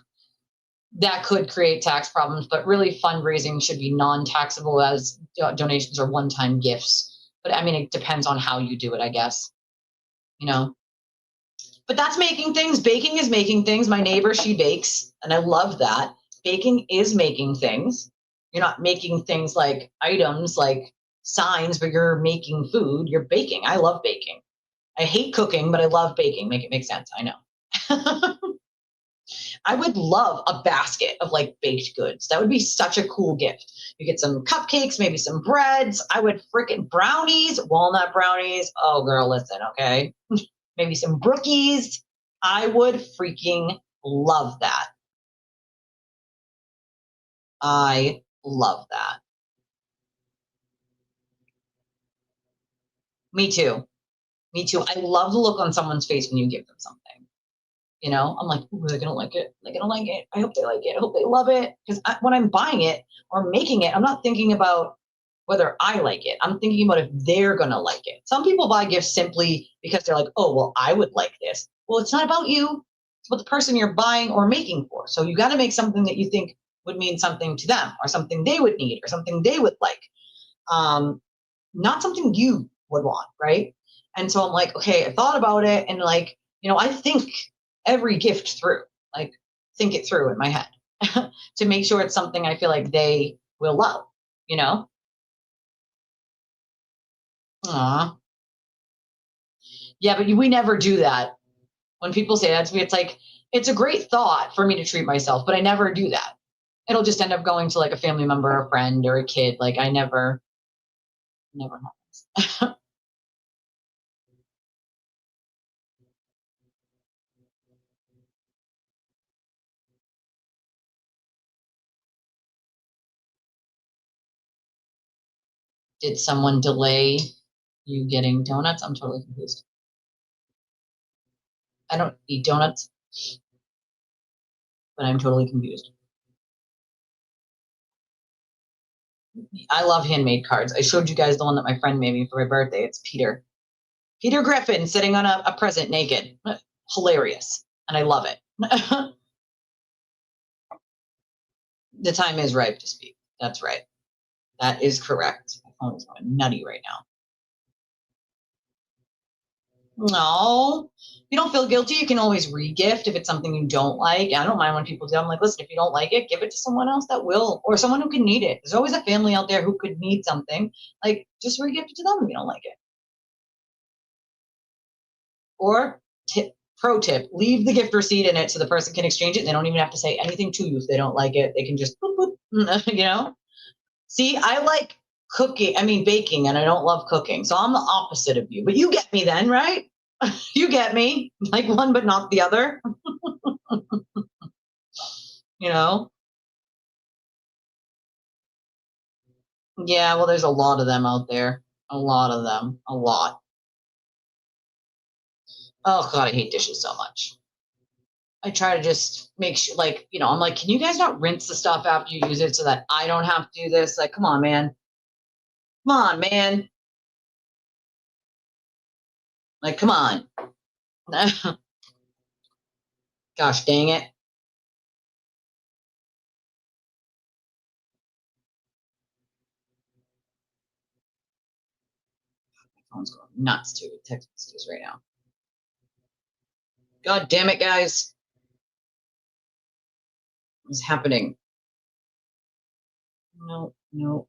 that could create tax problems, but really fundraising should be non-taxable as donations or one-time gifts. But I mean, it depends on how you do it, I guess. You know? But that's making things. Baking is making things. My neighbor, she bakes, and I love that. Baking is making things. You're not making things like items, like signs, but you're making food. You're baking. I love baking. I hate cooking, but I love baking. Make it make sense. I know. I would love a basket of like baked goods. That would be such a cool gift. You get some cupcakes, maybe some breads. I would freaking brownies, walnut brownies. Oh, girl, listen, okay? Maybe some brookies. I would freaking love that. I love that. Me too. Me too. I love the look on someone's face when you give them something. You know, I'm like, ooh, they're gonna like it. They're gonna like it. I hope they like it. I hope they love it. Because when I'm buying it or making it, I'm not thinking about whether I like it. I'm thinking about if they're gonna like it. Some people buy gifts simply because they're like, oh, well, I would like this. Well, it's not about you. It's about the person you're buying or making for. So you got to make something that you think would mean something to them, or something they would need, or something they would like. Not something you would want, right? And so I'm like, okay, I thought about it, and like, you know, I think every gift through, like think it through in my head to make sure it's something I feel like they will love, you know? Aw. Yeah, but we never do that. When people say that to me, it's like, it's a great thought for me to treat myself, but I never do that. It'll just end up going to like a family member, or a friend, or a kid. Like I never happens. Did someone delay you getting donuts? I'm totally confused. I don't eat donuts, but I'm totally confused. I love handmade cards. I showed you guys the one that my friend made me for my birthday. It's Peter. Peter Griffin sitting on a present naked. Hilarious. And I love it. The time is ripe to speak. That's right. That is correct. My phone is going nutty right now. No, you don't feel guilty. You can always regift if it's something you don't like. I don't mind when people do. I'm like, listen, if you don't like it, give it to someone else that will, or someone who can need it. There's always a family out there who could need something. Like, just regift it to them if you don't like it. Or pro tip, leave the gift receipt in it so the person can exchange it. And they don't even have to say anything to you if they don't like it. They can just, boop, boop, you know? See, I like baking, and I don't love cooking. So I'm the opposite of you. But you get me then, right? You get me? Like one, but not the other. You know? Yeah, well, there's a lot of them out there. A lot of them. A lot. Oh, God, I hate dishes so much. I try to just make sure, like, you know, I'm like, can you guys not rinse the stuff after you use it so that I don't have to do this? Like, come on, man. Come on, man. Like, come on. Gosh dang it. My phone's going nuts, too. Text messages right now. God damn it, guys. What's happening? No, no.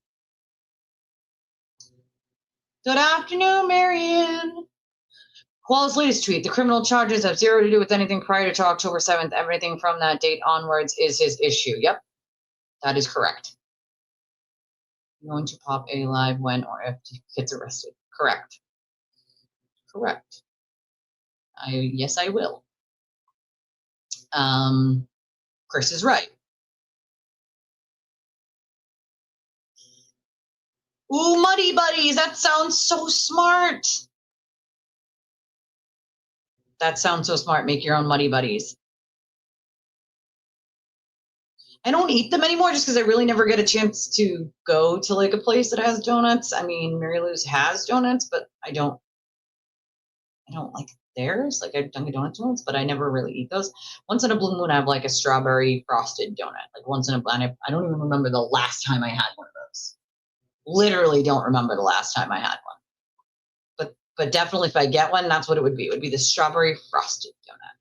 Good afternoon, Marianne. Qual's latest tweet. The criminal charges have zero to do with anything prior to October 7th. Everything from that date onwards is his issue. Yep, that is correct. I'm going to pop a live when or if he gets arrested. Correct. Correct. Yes, I will. Chris is right. Ooh, Muddy Buddies. That sounds so smart. That sounds so smart. Make your own Muddy Buddies. I don't eat them anymore just because I really never get a chance to go to like a place that has donuts. I mean, Mary Lou's has donuts, but I don't like theirs. Like I've Dunkin' Donuts ones, but I never really eat those. Once in a blue moon, I have like a strawberry frosted donut. Like once in a blue, I don't even remember the last time I had one of those. Literally don't remember the last time I had one. But definitely if I get one, that's what it would be. It would be the strawberry frosted donut.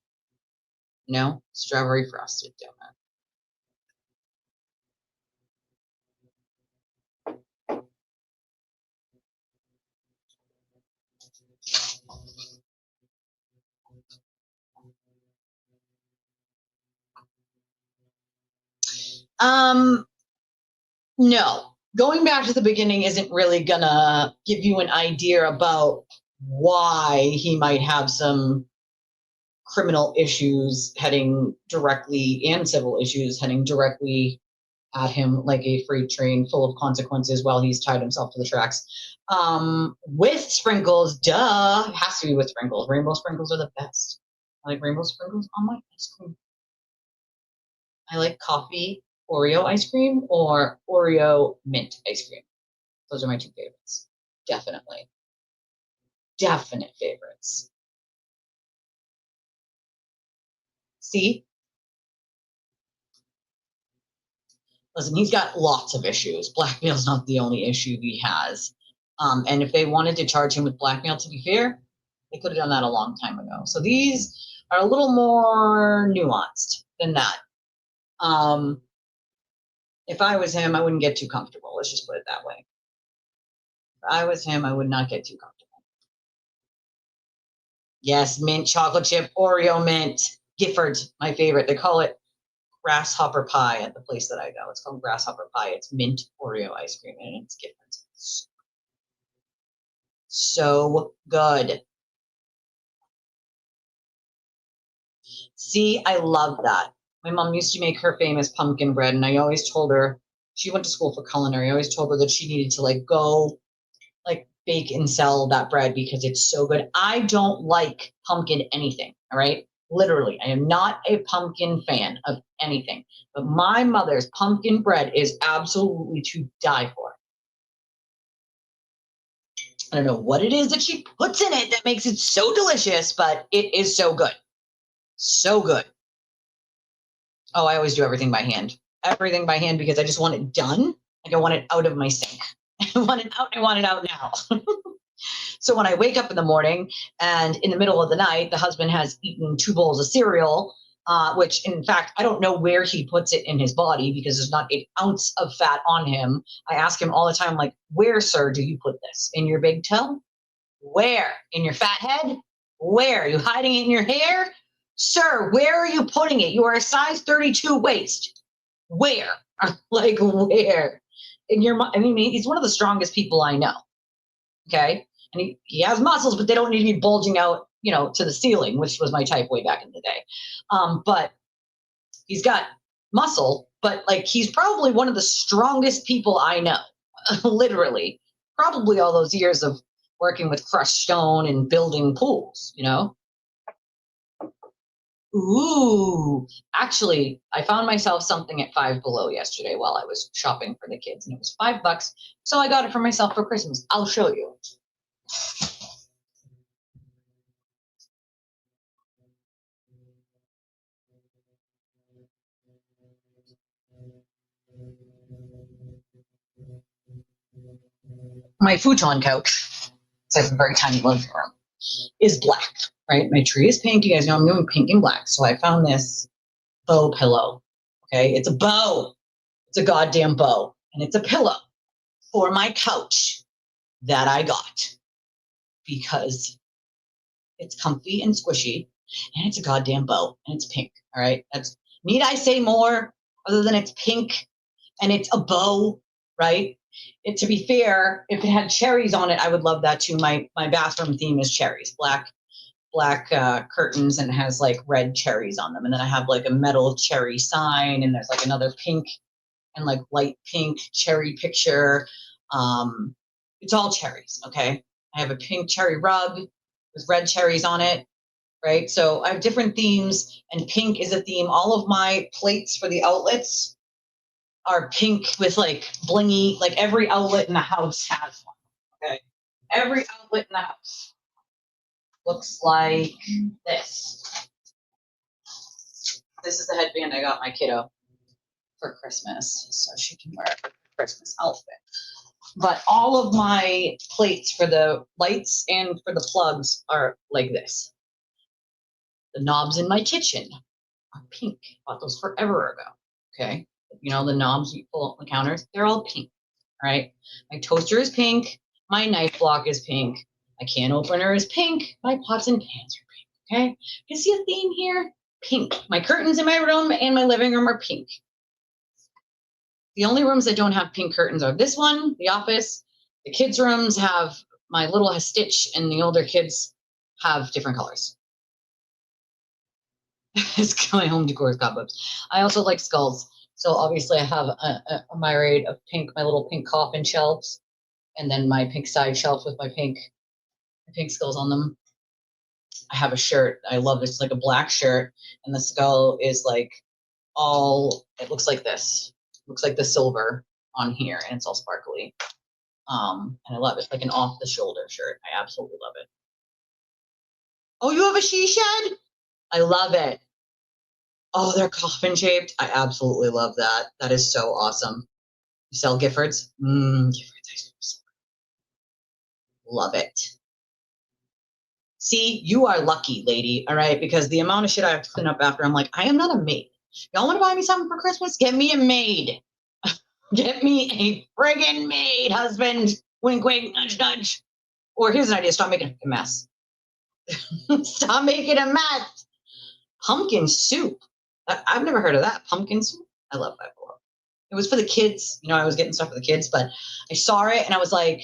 You know, strawberry frosted donut. No. Going back to the beginning isn't really gonna give you an idea about why he might have some criminal issues heading directly and civil issues heading directly at him like a freight train full of consequences while he's tied himself to the tracks. With sprinkles, duh, it has to be with sprinkles. Rainbow sprinkles are the best. I like rainbow sprinkles on my ice cream. I like coffee Oreo ice cream or Oreo mint ice cream. Those are my two favorites. Definitely. Definite favorites. See? Listen, he's got lots of issues. Blackmail's not the only issue he has. And if they wanted to charge him with blackmail, to be fair, they could have done that a long time ago. So these are a little more nuanced than that. If I was him, I wouldn't get too comfortable. Let's just put it that way. If I was him, I would not get too comfortable. Yes, mint chocolate chip, Oreo mint, Gifford, my favorite. They call it grasshopper pie at the place that I go. It's called grasshopper pie. It's mint Oreo ice cream and it's Gifford. So good. See, I love that. My mom used to make her famous pumpkin bread, and I always told her, she went to school for culinary. I always told her that she needed to like go like bake and sell that bread because it's so good. I don't like pumpkin anything, all right? Literally, I am not a pumpkin fan of anything. But my mother's pumpkin bread is absolutely to die for. I don't know what it is that she puts in it that makes it so delicious, but it is so good. So good. Oh, I always do everything by hand. Everything by hand because I just want it done. Like I want it out of my sink. I want it out. I want it out now. So when I wake up in the morning and in the middle of the night, the husband has eaten 2 bowls of cereal, which in fact, I don't know where he puts it in his body because there's not an ounce of fat on him. I ask him all the time, like, where, sir, do you put this? In your big toe? Where? In your fat head? Where? Are you hiding it in your hair? Sir, where are you putting it? You are a size 32 waist. Where? Like, where? In your, I mean, he's one of the strongest people I know. Okay. And he has muscles, but they don't need to be bulging out you know, to the ceiling, which was my type way back in the day. But he's got muscle, but like he's probably one of the strongest people I know, literally. Probably all those years of working with crushed stone and building pools, you know? Ooh, actually, I found myself something at Five Below yesterday while I was shopping for the kids, and it was $5. So I got it for myself for Christmas. I'll show you. My futon couch, it's like a very tiny living room, is black, right? My tree is pink. You guys know I'm doing pink and black. So I found this bow pillow. Okay, it's a bow. It's a goddamn bow. And it's a pillow for my couch that I got because it's comfy and squishy and it's a goddamn bow and it's pink. All right. Need I say more other than it's pink and it's a bow, right? To be fair, if it had cherries on it, I would love that too. My bathroom theme is cherries, black curtains, and it has like red cherries on them. And then I have like a metal cherry sign, and there's like another pink and like light pink cherry picture. It's all cherries, okay? I have a pink cherry rug with red cherries on it, right? So I have different themes, and pink is a theme. All of my plates for the outlets are pink with like blingy, like every outlet in the house has one, okay? Every outlet in the house looks like this. This is the headband I got my kiddo for Christmas, so she can wear a Christmas outfit. But all of my plates for the lights and for the plugs are like this. The knobs in my kitchen are pink. Bought those forever ago. Okay. You know, the knobs you pull up the counters, they're all pink. All right. My toaster is pink. My knife block is pink. My can opener is pink. My pots and pans are pink. Okay. You see a theme here? Pink. My curtains in my room and my living room are pink. The only rooms that don't have pink curtains are this one, the office. The kids' rooms have my little Stitch, and the older kids have different colors. It's my home decor is cobwebs. I also like skulls. So obviously I have a myriad of pink, my little pink coffin shelves, and then my pink side shelf with my pink skulls on them. I have a shirt. I love this. It's like a black shirt, and the skull is like it looks like this. It looks like the silver on here, and it's all sparkly. And I love it. It's like an off-the-shoulder shirt. I absolutely love it. Oh, you have a she shed? I love it. Oh, they're coffin shaped. I absolutely love that. That is so awesome. You sell Giffords? Giffords. Love it. See, you are lucky, lady. All right, because the amount of shit I have to clean up after, I'm like, I am not a maid. Y'all want to buy me something for Christmas? Get me a maid. Get me a friggin' maid, husband. Wink, wink, nudge, nudge. Or here's an idea: stop making a mess. Stop making a mess. Pumpkin soup. I've never heard of that. Pumpkin soup. I love that. It was for the kids. You know, I was getting stuff for the kids, but I saw it and I was like,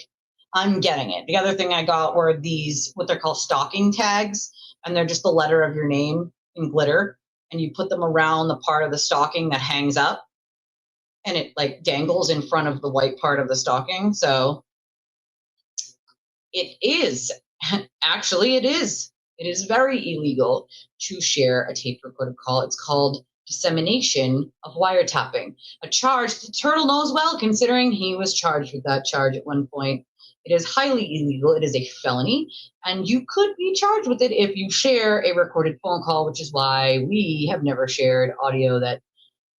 I'm getting it. The other thing I got were these, what they're called stocking tags, and they're just the letter of your name in glitter, and you put them around the part of the stocking that hangs up, and it like dangles in front of the white part of the stocking. So it is, actually it is very illegal to share a tape recorded call. It's called dissemination of wiretapping, a charge the Turtle knows well, considering he was charged with that charge at one point. It is highly illegal. It is a felony, and you could be charged with it if you share a recorded phone call, which is why we have never shared audio that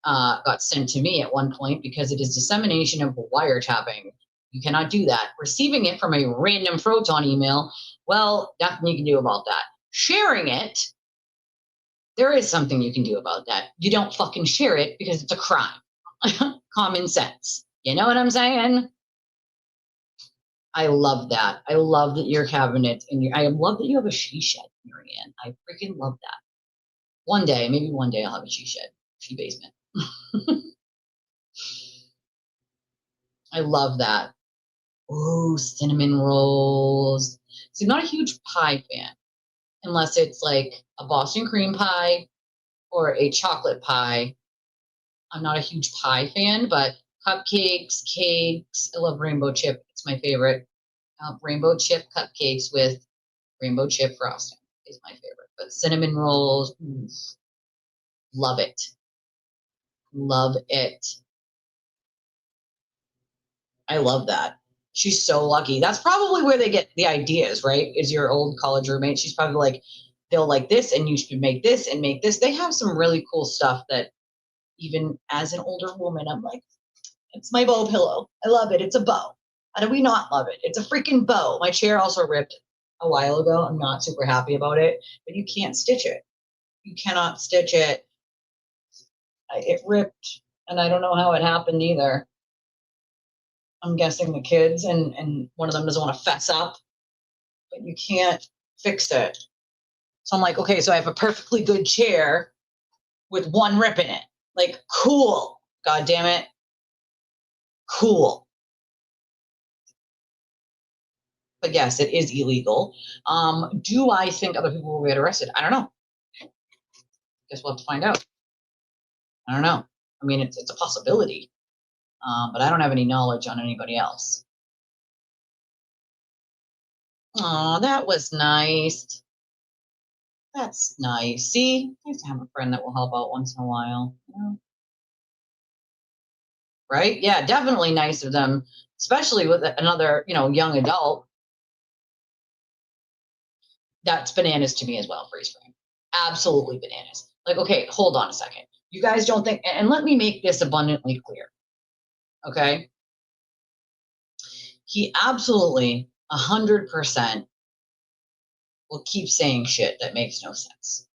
got sent to me at one point, because it is dissemination of wiretapping. You cannot do that. Receiving it from a random Proton email, well, nothing you can do about that. Sharing it, there is something you can do about that. You don't fucking share it because it's a crime. Common sense. You know what I'm saying? I love that. I love that your cabinet and I love that you have a she shed, Marianne. I freaking love that. Maybe one day I'll have a she shed, she basement. I love that. Ooh, cinnamon rolls. See, I'm not a huge pie fan. unless it's like a Boston cream pie or a chocolate pie. I'm not a huge pie fan, but cupcakes, cakes, I love rainbow chip. It's my favorite. Rainbow chip cupcakes with rainbow chip frosting is my favorite. But cinnamon rolls, love it. Love it. I love that. She's so lucky. That's probably where they get the ideas, right? Is your old college roommate. She's probably like, they'll like this, and you should make this and make this. They have some really cool stuff that even as an older woman, I'm like, it's my bow pillow. I love it. It's a bow. How do we not love it? It's a freaking bow. My chair also ripped a while ago. I'm not super happy about it, but you can't stitch it. You cannot stitch it. It ripped, and I don't know how it happened either. I'm guessing the kids, and one of them doesn't want to fess up, but you can't fix it. So I'm like, okay, so I have a perfectly good chair with one rip in it. Like, cool. God damn it. Cool. But yes, it is illegal. Do I think other people will get arrested? I don't know. Guess we'll have to find out. I don't know. I mean, it's a possibility, but I don't have any knowledge on anybody else. Oh, that was nice. That's nice. See, nice to have a friend that will help out once in a while. Yeah. Right? Yeah, definitely nice of them, especially with another, young adult. That's bananas to me as well, freeze frame. Absolutely bananas. Like, okay, hold on a second. You guys don't think, and let me make this abundantly clear. Okay? He absolutely 100% will keep saying shit that makes no sense.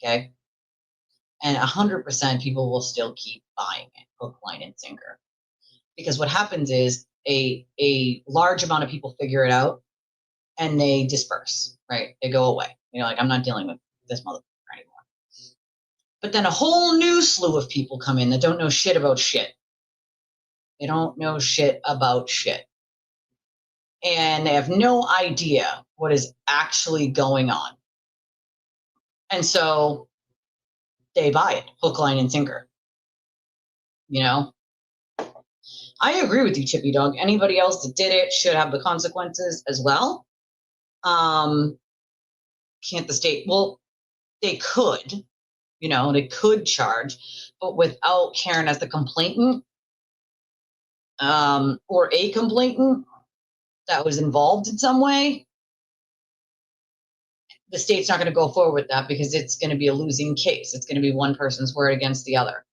Okay? And 100% people will still keep buying it, hook, line, and sinker. Because what happens is a large amount of people figure it out and they disperse, right? They go away. Like, I'm not dealing with this motherfucker anymore. But then a whole new slew of people come in that don't know shit about shit. They don't know shit about shit. And they have no idea what is actually going on. And so they buy it, hook, line, and sinker. I agree with you, Chippy Dog. Anybody else that did it should have the consequences as well. Can't the state? Well, they could, they could charge, but without Karen as the complainant, or a complainant that was involved in some way, the state's not going to go forward with that because it's going to be a losing case. It's going to be one person's word against the other.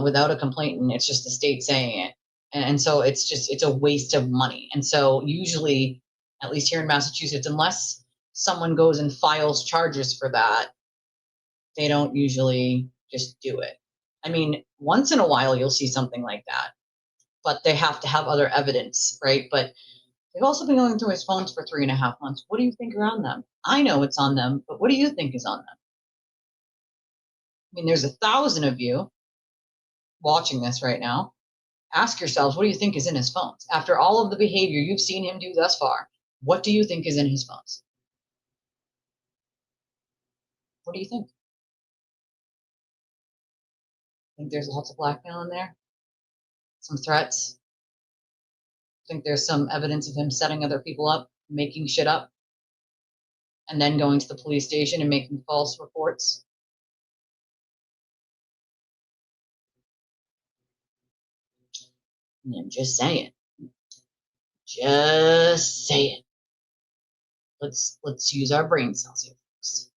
Without a complainant, it's just the state saying it. And so it's a waste of money. And so usually, at least here in Massachusetts, unless someone goes and files charges for that, they don't usually just do it. I mean, once in a while you'll see something like that, but they have to have other evidence, right? But they've also been going through his phones for 3.5 months. What do you think are on them? I know it's on them, but what do you think is on them? I mean, there's 1,000 of you watching this right now. Ask yourselves, what do you think is in his phones? After all of the behavior you've seen him do thus far, what do you think is in his phones? What do you think? Think there's lots of blackmail in there? Some threats? Think there's some evidence of him setting other people up, making shit up, and then going to the police station and making false reports? I'm just saying. Just saying. Let's use our brain cells here, folks.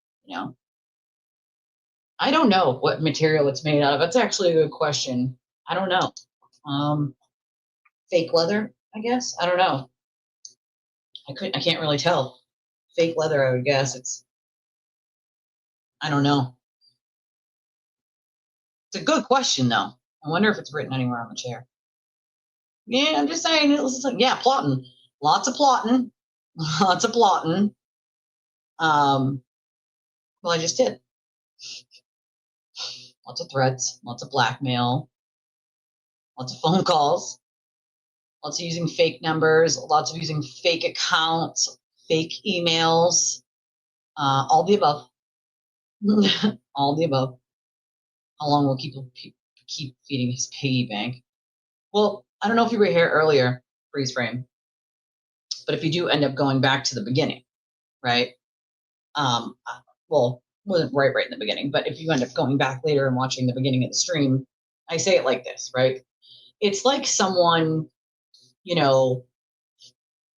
I don't know what material it's made out of. That's actually a good question. I don't know. Fake leather, I guess. I don't know. I can't really tell. Fake leather, I would guess. I don't know. It's a good question though. I wonder if it's written anywhere on the chair. Yeah, I'm just saying. Yeah, plotting. Lots of plotting. Lots of plotting. Well, I just did. Lots of threats. Lots of blackmail. Lots of phone calls. Lots of using fake numbers. Lots of using fake accounts. Fake emails. All the above. All the above. How long will people keep feeding his piggy bank? Well, I don't know if you were here earlier, freeze frame, but if you do end up going back to the beginning, right? Well, wasn't right in the beginning, but if you end up going back later and watching the beginning of the stream, I say it like this, right? It's like someone,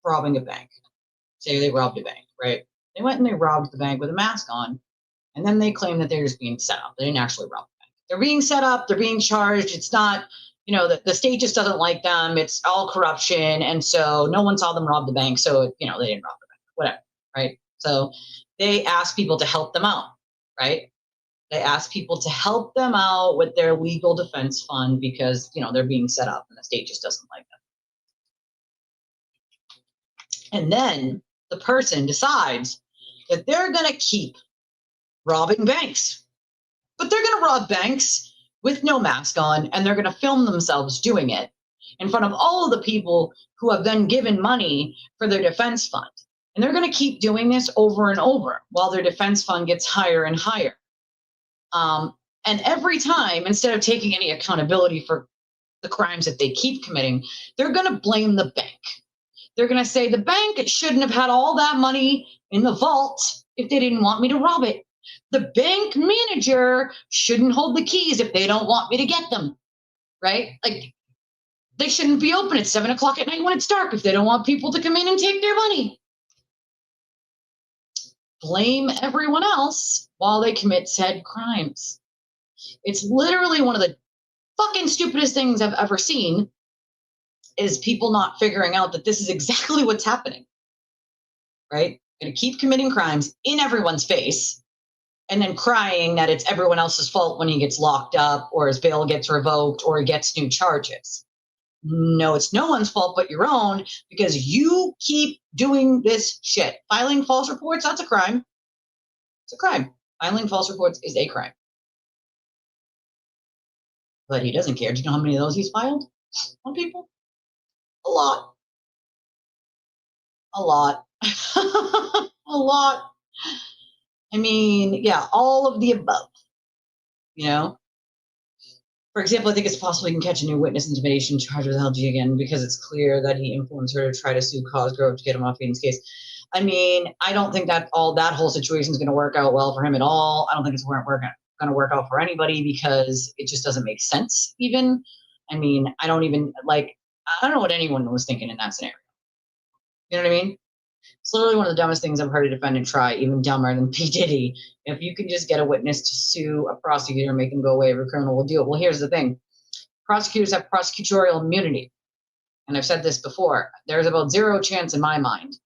robbing a bank. Say they robbed a bank, right? They went and they robbed the bank with a mask on, and then they claim that they're just being set up. They didn't actually rob the bank. They're being set up. They're being charged. It's not, the state just doesn't like them. It's all corruption, and so no one saw them rob the bank, so they didn't rob the bank. Whatever, right? So they ask people to help them out, right? They ask people to help them out with their legal defense fund because they're being set up, and the state just doesn't like them. And then the person decides that they're going to keep robbing banks. But they're going to rob banks with no mask on, and they're going to film themselves doing it in front of all of the people who have then given money for their defense fund. And they're going to keep doing this over and over while their defense fund gets higher and higher. And every time, instead of taking any accountability for the crimes that they keep committing, they're going to blame the bank. They're going to say the bank shouldn't have had all that money in the vault if they didn't want me to rob it. The bank manager shouldn't hold the keys if they don't want me to get them, right? Like, they shouldn't be open at 7 o'clock at night when it's dark if they don't want people to come in and take their money. Blame everyone else while they commit said crimes. It's literally one of the fucking stupidest things I've ever seen is people not figuring out that this is exactly what's happening, right? Going to keep committing crimes in everyone's face and then crying that it's everyone else's fault when he gets locked up or his bail gets revoked or he gets new charges. No, it's no one's fault but your own because you keep doing this shit. Filing false reports, that's a crime. It's a crime. Filing false reports is a crime. But he doesn't care. Do you know how many of those he's filed on people? A lot. A lot. A lot. I mean, yeah, all of the above. For example, I think it's possible he can catch a new witness intimidation charge with LG again because it's clear that he influenced her to try to sue Cosgrove to get him off Aiden's case. I mean, I don't think that whole situation is going to work out well for him at all. I don't think it's going to work out for anybody because it just doesn't make sense even. I mean, I don't know what anyone was thinking in that scenario. You know what I mean? It's literally one of the dumbest things I've heard a defendant try, even dumber than P. Diddy. If you can just get a witness to sue a prosecutor and make him go away, every criminal will do it. Well, here's the thing. Prosecutors have prosecutorial immunity. And I've said this before. There's about zero chance in my mind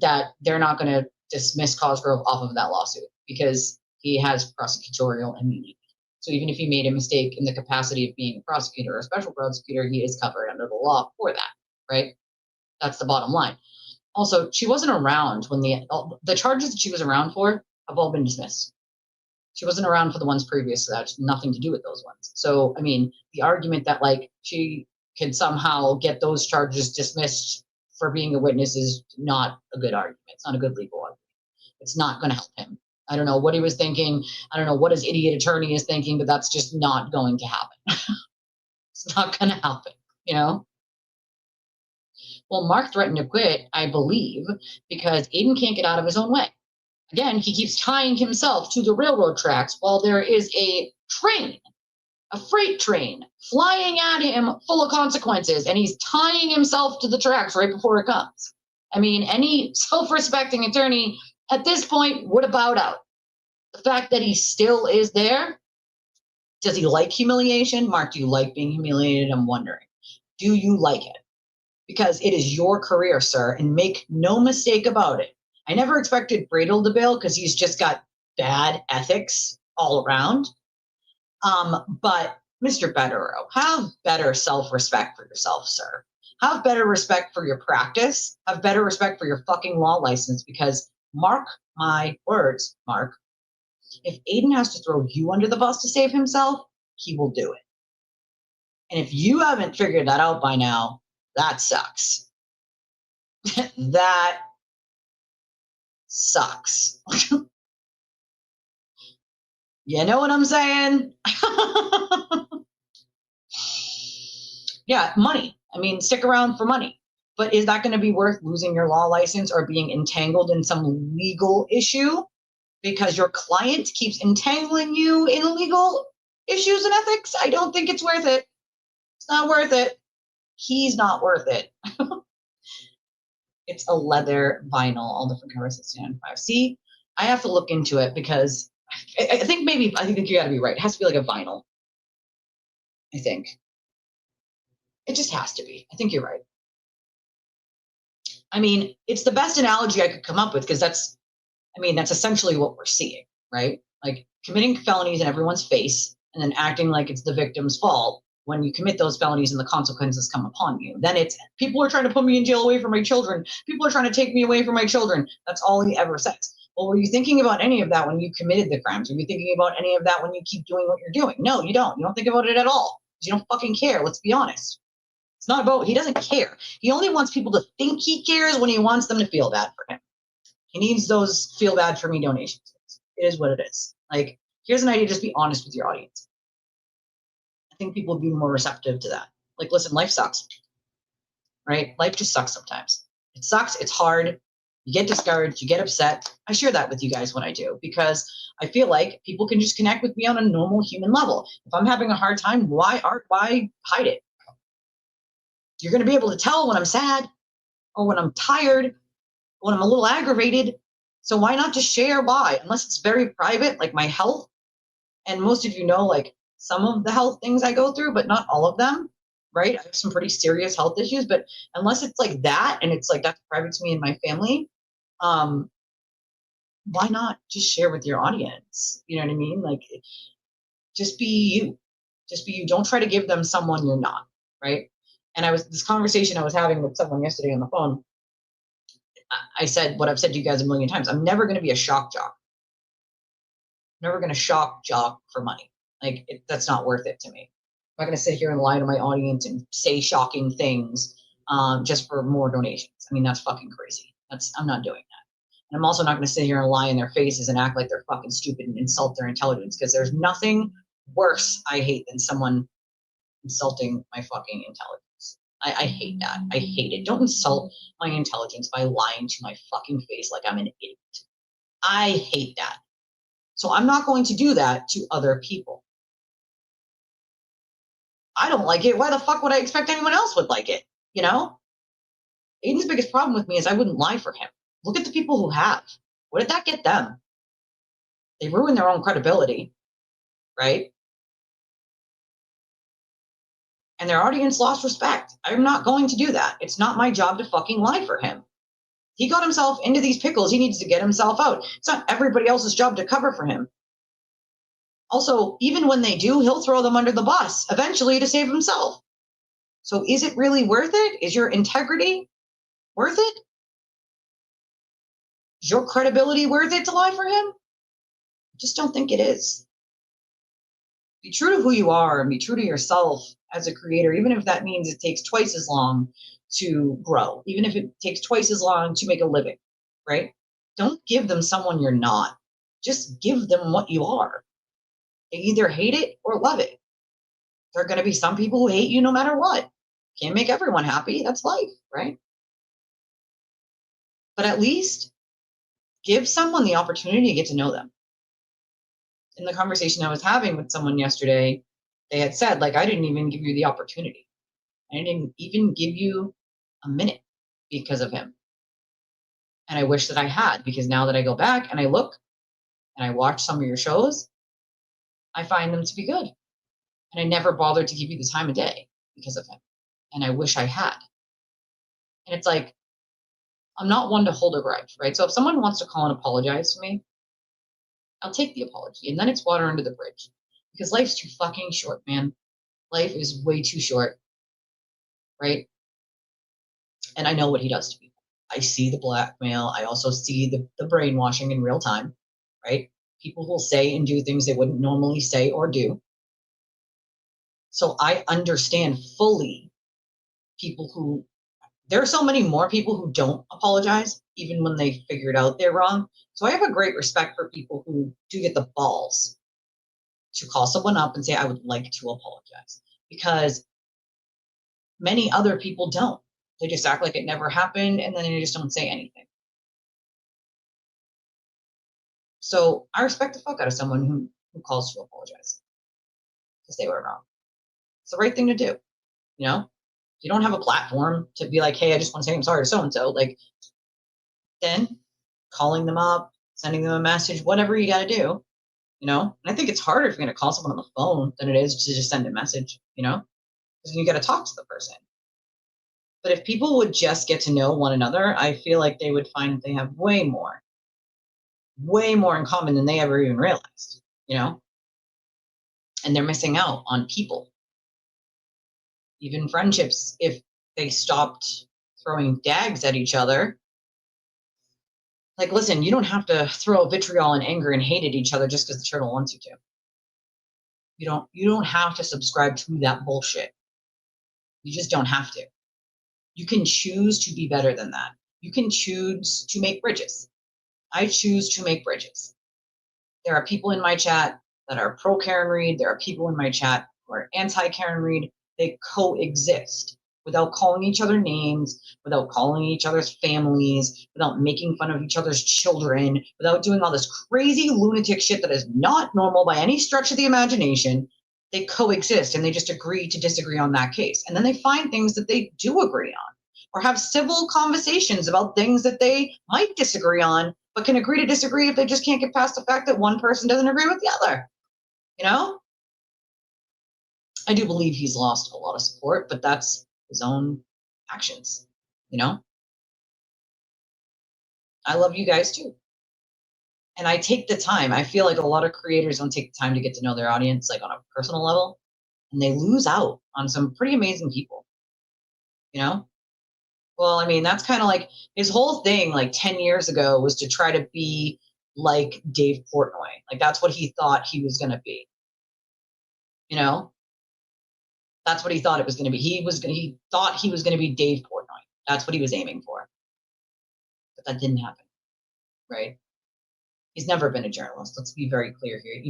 that they're not going to dismiss Cosgrove off of that lawsuit because he has prosecutorial immunity. So even if he made a mistake in the capacity of being a prosecutor or a special prosecutor, he is covered under the law for that, right? That's the bottom line. Also, she wasn't around when the charges that she was around for have all been dismissed. She wasn't around for the ones previous to that. Nothing to do with those ones. So, I mean, the argument that she can somehow get those charges dismissed for being a witness is not a good argument. It's not a good legal argument. It's not going to help him. I don't know what he was thinking. I don't know what his idiot attorney is thinking, but that's just not going to happen. It's not going to happen, Well, Mark threatened to quit, I believe, because Aiden can't get out of his own way. Again, he keeps tying himself to the railroad tracks while there is a train, a freight train, flying at him full of consequences, and he's tying himself to the tracks right before it comes. I mean, any self-respecting attorney at this point would have bowed out. The fact that he still is there, does he like humiliation? Mark, do you like being humiliated? I'm wondering. Do you like it? Because it is your career, sir, and make no mistake about it. I never expected Bradle to bail because he's just got bad ethics all around. But Mr. Betterow, have better self-respect for yourself, sir. Have better respect for your practice. Have better respect for your fucking law license because mark my words, Mark, if Aiden has to throw you under the bus to save himself, he will do it. And if you haven't figured that out by now, that sucks. That sucks. You know what I'm saying? Yeah, money. I mean, stick around for money. But is that going to be worth losing your law license or being entangled in some legal issue because your client keeps entangling you in legal issues and ethics? I don't think it's worth it. It's not worth it. He's not worth it. It's a leather vinyl, all different colors, 69.5. See, I have to look into it because I think you got to be right. It has to be like a vinyl. I think. It just has to be. I think you're right. I mean, it's the best analogy I could come up with because that's essentially what we're seeing, right? Like committing felonies in everyone's face and then acting like it's the victim's fault when you commit those felonies and the consequences come upon you. Then it's people are trying to put me in jail away from my children. People are trying to take me away from my children. That's all he ever says. Well, were you thinking about any of that when you committed the crimes? Were you thinking about any of that when you keep doing what you're doing? No, you don't. You don't think about it at all. You don't fucking care. Let's be honest. It's not about, he doesn't care. He only wants people to think he cares when he wants them to feel bad for him. He needs those feel bad for me donations. It is what it is. Like, here's an idea, just be honest with your audience. I think people would be more receptive to that. Like, listen, life sucks, right? Life just sucks sometimes. It sucks, it's hard, you get discouraged, you get upset. I share that with you guys when I do, because I feel like people can just connect with me on a normal human level. If I'm having a hard time, why hide it? You're going to be able to tell when I'm sad or when I'm tired, when I'm a little aggravated. So why not just share why? Unless it's very private, like my health. And most of you know, like some of the health things I go through, but not all of them, right? I have some pretty serious health issues, but unless it's like that and it's like that's private to me and my family, why not just share with your audience? You know what I mean? Like, just be you. Just be you. Don't try to give them someone you're not, right? And this conversation I was having with someone yesterday on the phone, I said what I've said to you guys a million times. I'm never going to be a shock jock. I'm never going to shock jock for money. Like, that's not worth it to me. I'm not going to sit here and lie to my audience and say shocking things just for more donations. I mean, that's fucking crazy. I'm not doing that. And I'm also not going to sit here and lie in their faces and act like they're fucking stupid and insult their intelligence, because there's nothing worse I hate than someone insulting my fucking intelligence. I hate that. I hate it. Don't insult my intelligence by lying to my fucking face like I'm an idiot. I hate that. So I'm not going to do that to other people. I don't like it. Why the fuck would I expect anyone else would like it? You know? Aiden's biggest problem with me is I wouldn't lie for him. Look at the people who have. What did that get them? They ruined their own credibility, right? And their audience lost respect. I'm not going to do that. It's not my job to fucking lie for him. He got himself into these pickles. He needs to get himself out. It's not everybody else's job to cover for him. Also, even when they do, he'll throw them under the bus eventually to save himself. So is it really worth it? Is your integrity worth it? Is your credibility worth it to lie for him? I just don't think it is. Be true to who you are and be true to yourself as a creator, even if that means it takes twice as long to grow, even if it takes twice as long to make a living, right? Don't give them someone you're not. Just give them what you are. They either hate it or love it. There are going to be some people who hate you no matter what. Can't make everyone happy. That's life, right? But at least give someone the opportunity to get to know them. In the conversation I was having with someone yesterday, they had said, like, I didn't even give you the opportunity. I didn't even give you a minute because of him. And I wish that I had, because now that I go back and I look and I watch some of your shows, I find them to be good. And I never bothered to give you the time of day because of him. And I wish I had. And it's like, I'm not one to hold a grudge, right? So if someone wants to call and apologize to me, I'll take the apology. And then it's water under the bridge. Because life's too fucking short, man. Life is way too short, right? And I know what he does to people. I see the blackmail. I also see the brainwashing in real time, right? People will say and do things they wouldn't normally say or do. So I understand fully people who there are so many more people who don't apologize, even when they figured out they're wrong. So I have a great respect for people who do get the balls to call someone up and say, I would like to apologize. Because many other people don't. They just act like it never happened, and then they just don't say anything. So I respect the fuck out of someone who calls to apologize because they were wrong. It's the right thing to do, you know? You don't have a platform to be like, hey, I just want to say I'm sorry to so-and-so. Like, then calling them up, sending them a message, whatever you got to do, you know? And I think it's harder if you're going to call someone on the phone than it is to just send a message, you know? Because you got to talk to the person. But if people would just get to know one another, I feel like they would find they have way more in common than they ever even realized, you know? And they're missing out on people. Even friendships, if they stopped throwing dags at each other. Like, listen, you don't have to throw vitriol and anger and hate at each other just because the turtle wants you to. You don't have to subscribe to that bullshit. You just don't have to. You can choose to be better than that. You can choose to make bridges. I choose to make bridges. There are people in my chat that are pro Karen Read. There are people in my chat who are anti Karen Read. They coexist without calling each other names, without calling each other's families, without making fun of each other's children, without doing all this crazy lunatic shit that is not normal by any stretch of the imagination. They coexist and they just agree to disagree on that case. And then they find things that they do agree on, or have civil conversations about things that they might disagree on, but can agree to disagree if they just can't get past the fact that one person doesn't agree with the other, you know? I do believe he's lost a lot of support, but that's his own actions, you know? I love you guys too. And I take the time. I feel like a lot of creators don't take the time to get to know their audience, like on a personal level, and they lose out on some pretty amazing people, you know? Well, I mean, that's kind of like his whole thing, like 10 years ago, was to try to be like Dave Portnoy. Like, that's what he thought he was going to be, you know? That's what he thought it was going to be. He thought he was going to be Dave Portnoy. That's what he was aiming for. But that didn't happen, right? He's never been a journalist. Let's be very clear here.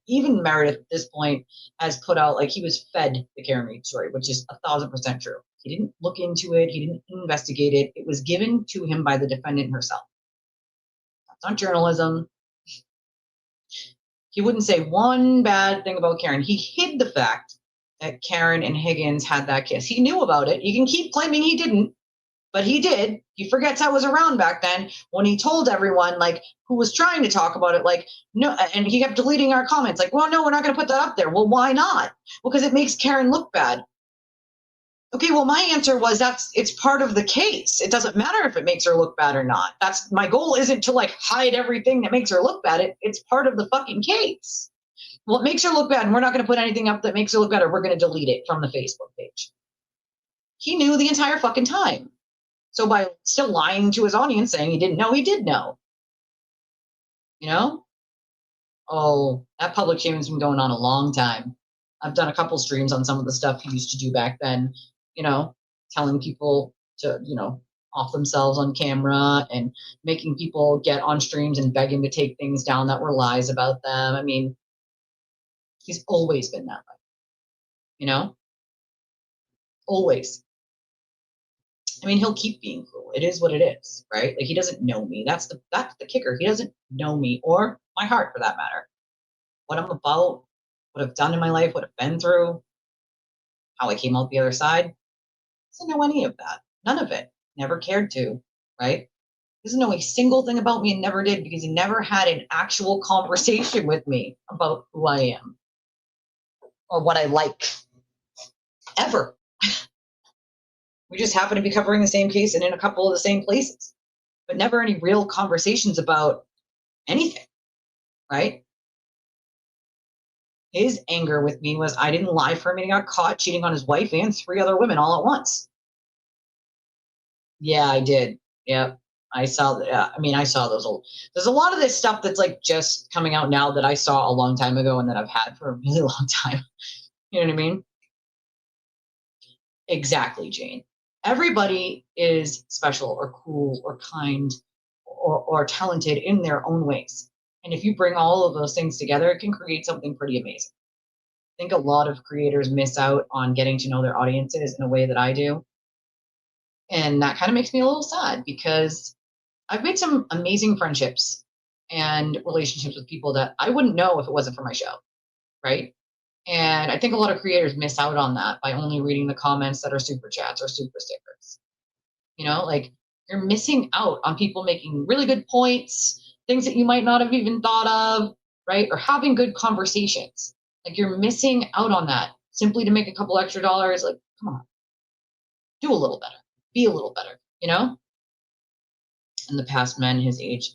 Even Meredith at this point has put out, like, he was fed the Karen Read story, which is 1,000% true. He didn't look into it. He didn't investigate it. It was given to him by the defendant herself. That's not journalism. He wouldn't say one bad thing about Karen. He hid the fact that Karen and Higgins had that kiss. He knew about it. He can keep claiming he didn't, but he did. He forgets I was around back then when he told everyone, like, who was trying to talk about it, like, no, and he kept deleting our comments, like, well, no, we're not going to put that up there. Well, why not? Well, because it makes Karen look bad. Okay, well, my answer was it's part of the case. It doesn't matter if it makes her look bad or not. That's my goal, isn't to like hide everything that makes her look bad. It's part of the fucking case. Well, it makes her look bad, and we're not going to put anything up that makes her look better. We're going to delete it from the Facebook page. He knew the entire fucking time. So by still lying to his audience, saying he didn't know, he did know. You know? Oh, that public shaming's been going on a long time. I've done a couple streams on some of the stuff he used to do back then, you know, telling people to, you know, off themselves on camera and making people get on streams and begging to take things down that were lies about them. I mean, he's always been that way, you know? Always. I mean, he'll keep being cruel. It is what it is, right? Like, he doesn't know me. That's the kicker. He doesn't know me, or my heart for that matter. What I'm about, what I've done in my life, what I've been through, how I came out the other side. Doesn't know any of that. None of it. Never cared to, right? Doesn't know a single thing about me and never did, because he never had an actual conversation with me about who I am or what I like. Ever. We just happen to be covering the same case and in a couple of the same places, but never any real conversations about anything, right? His anger with me was I didn't lie for him, and he got caught cheating on his wife and 3 other women all at once. Yeah, I did. Yeah, I saw that. I mean, I saw those old. There's a lot of this stuff that's like just coming out now that I saw a long time ago and that I've had for a really long time. You know what I mean? Exactly, Jane. everybody is special or cool or kind or talented in their own ways. And if you bring all of those things together, it can create something pretty amazing. I think a lot of creators miss out on getting to know their audiences in a way that I do. And that kind of makes me a little sad because I've made some amazing friendships and relationships with people that I wouldn't know if it wasn't for my show, right? And I think a lot of creators miss out on that by only reading the comments that are super chats or super stickers. You know, like you're missing out on people making really good points, things that you might not have even thought of, right? Or having good conversations. Like you're missing out on that simply to make a couple extra dollars. Like, come on, do a little better, be a little better, you know? In the past, men his age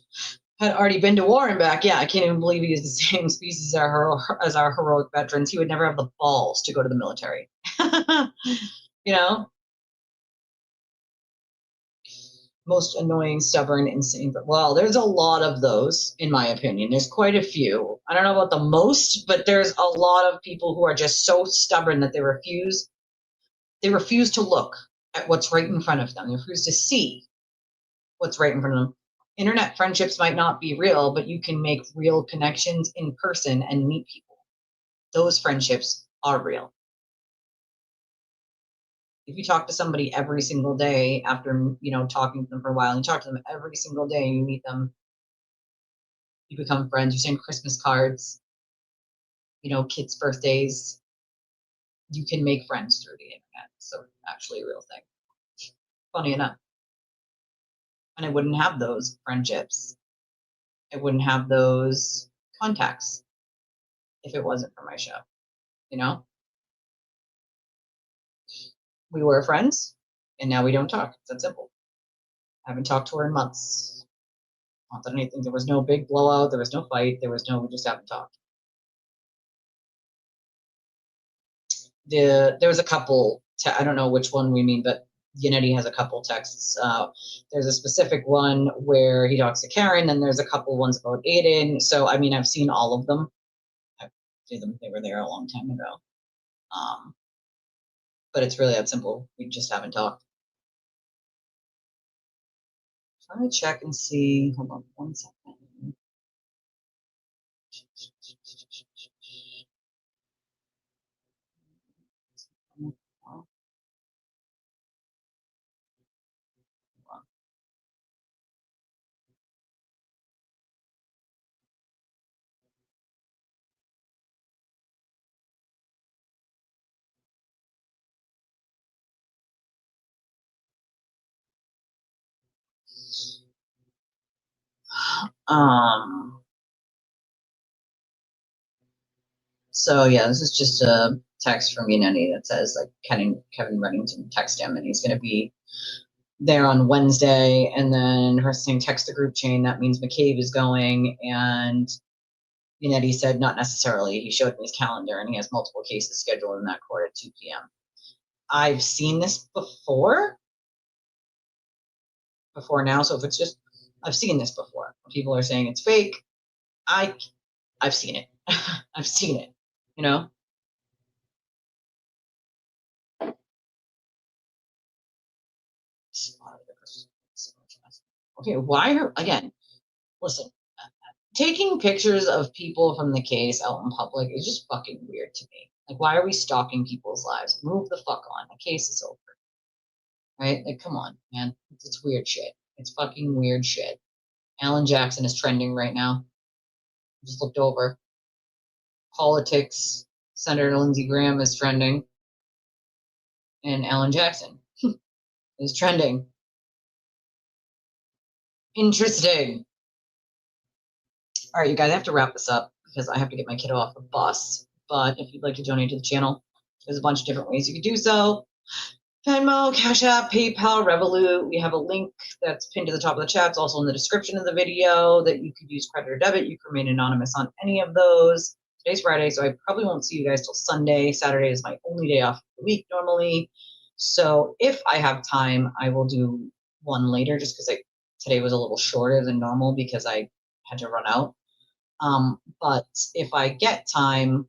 had already been to war and back. Yeah, I can't even believe he is the same species as our heroic veterans. He would never have the balls to go to the military. You know? Most annoying, stubborn, insane. But well, there's a lot of those, in my opinion. There's quite a few. I don't know about the most, but there's a lot of people who are just so stubborn that they refuse to look at what's right in front of them. They refuse to see what's right in front of them. Internet friendships might not be real, but you can make real connections in person and meet people. Those friendships are real. If you talk to somebody every single day after, talking to them for a while, and you talk to them every single day, you meet them, you become friends, you send Christmas cards, kids' birthdays, you can make friends through the internet. So actually a real thing. Funny enough. And I wouldn't have those friendships. I wouldn't have those contacts if it wasn't for my show, We were friends, and now we don't talk. It's that simple. I haven't talked to her in months. Not that anything, there was no big blowout, there was no fight, we just haven't talked. There was a couple, I don't know which one we mean, but Yannetti has a couple texts. There's a specific one where he talks to Karen, and there's a couple ones about Aiden. So, I've seen all of them. They were there a long time ago. But it's really that simple. We just haven't talked. Try to check and see. Hold on 1 second. So yeah, this is just a text from Yannetti that says like Kevin Reddington text him, and he's going to be there on Wednesday. And then her saying text the group chain. That means McCabe is going, and Yannetti said not necessarily. He showed me his calendar, and he has multiple cases scheduled in that court at 2 p.m. I've seen this before now. So if it's just, I've seen this before. People are saying it's fake. I've seen it. I've seen it. Okay, again, listen, taking pictures of people from the case out in public is just fucking weird to me. Like, why are we stalking people's lives? Move the fuck on. The case is over. Right? Like, come on, man. It's weird shit. It's fucking weird shit. Alan Jackson is trending right now. Just looked over. Politics. Senator Lindsey Graham is trending. And Alan Jackson is trending. Interesting. All right, you guys, I have to wrap this up because I have to get my kiddo off the bus. But if you'd like to donate to the channel, there's a bunch of different ways you can do so. Venmo, Cash App, PayPal, Revolut. We have a link that's pinned to the top of the chat. It's also in the description of the video that you could use credit or debit. You can remain anonymous on any of those. Today's Friday, so I probably won't see you guys till Sunday. Saturday is my only day off of the week normally. So if I have time, I will do one later just because today was a little shorter than normal because I had to run out. But if I get time,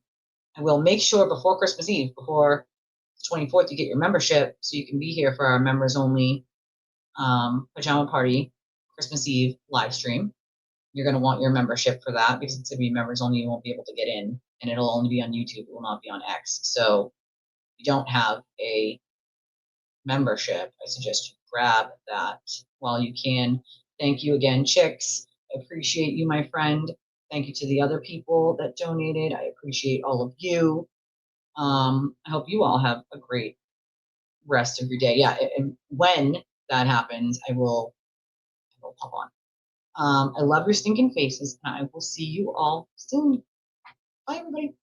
I will make sure before Christmas Eve, before 24th, you get your membership, so you can be here for our members only pajama party, Christmas Eve live stream. You're going to want your membership for that because it's going to be members only. You won't be able to get in, and it'll only be on YouTube. It will not be on X. So if you don't have a membership, I suggest you grab that while you can. Thank you again, Chicks. I appreciate you, my friend. Thank you to the other people that donated. I appreciate all of you. I hope you all have a great rest of your day. Yeah, and when that happens, I will pop on. I love your stinking faces, and I will see you all soon. Bye, everybody.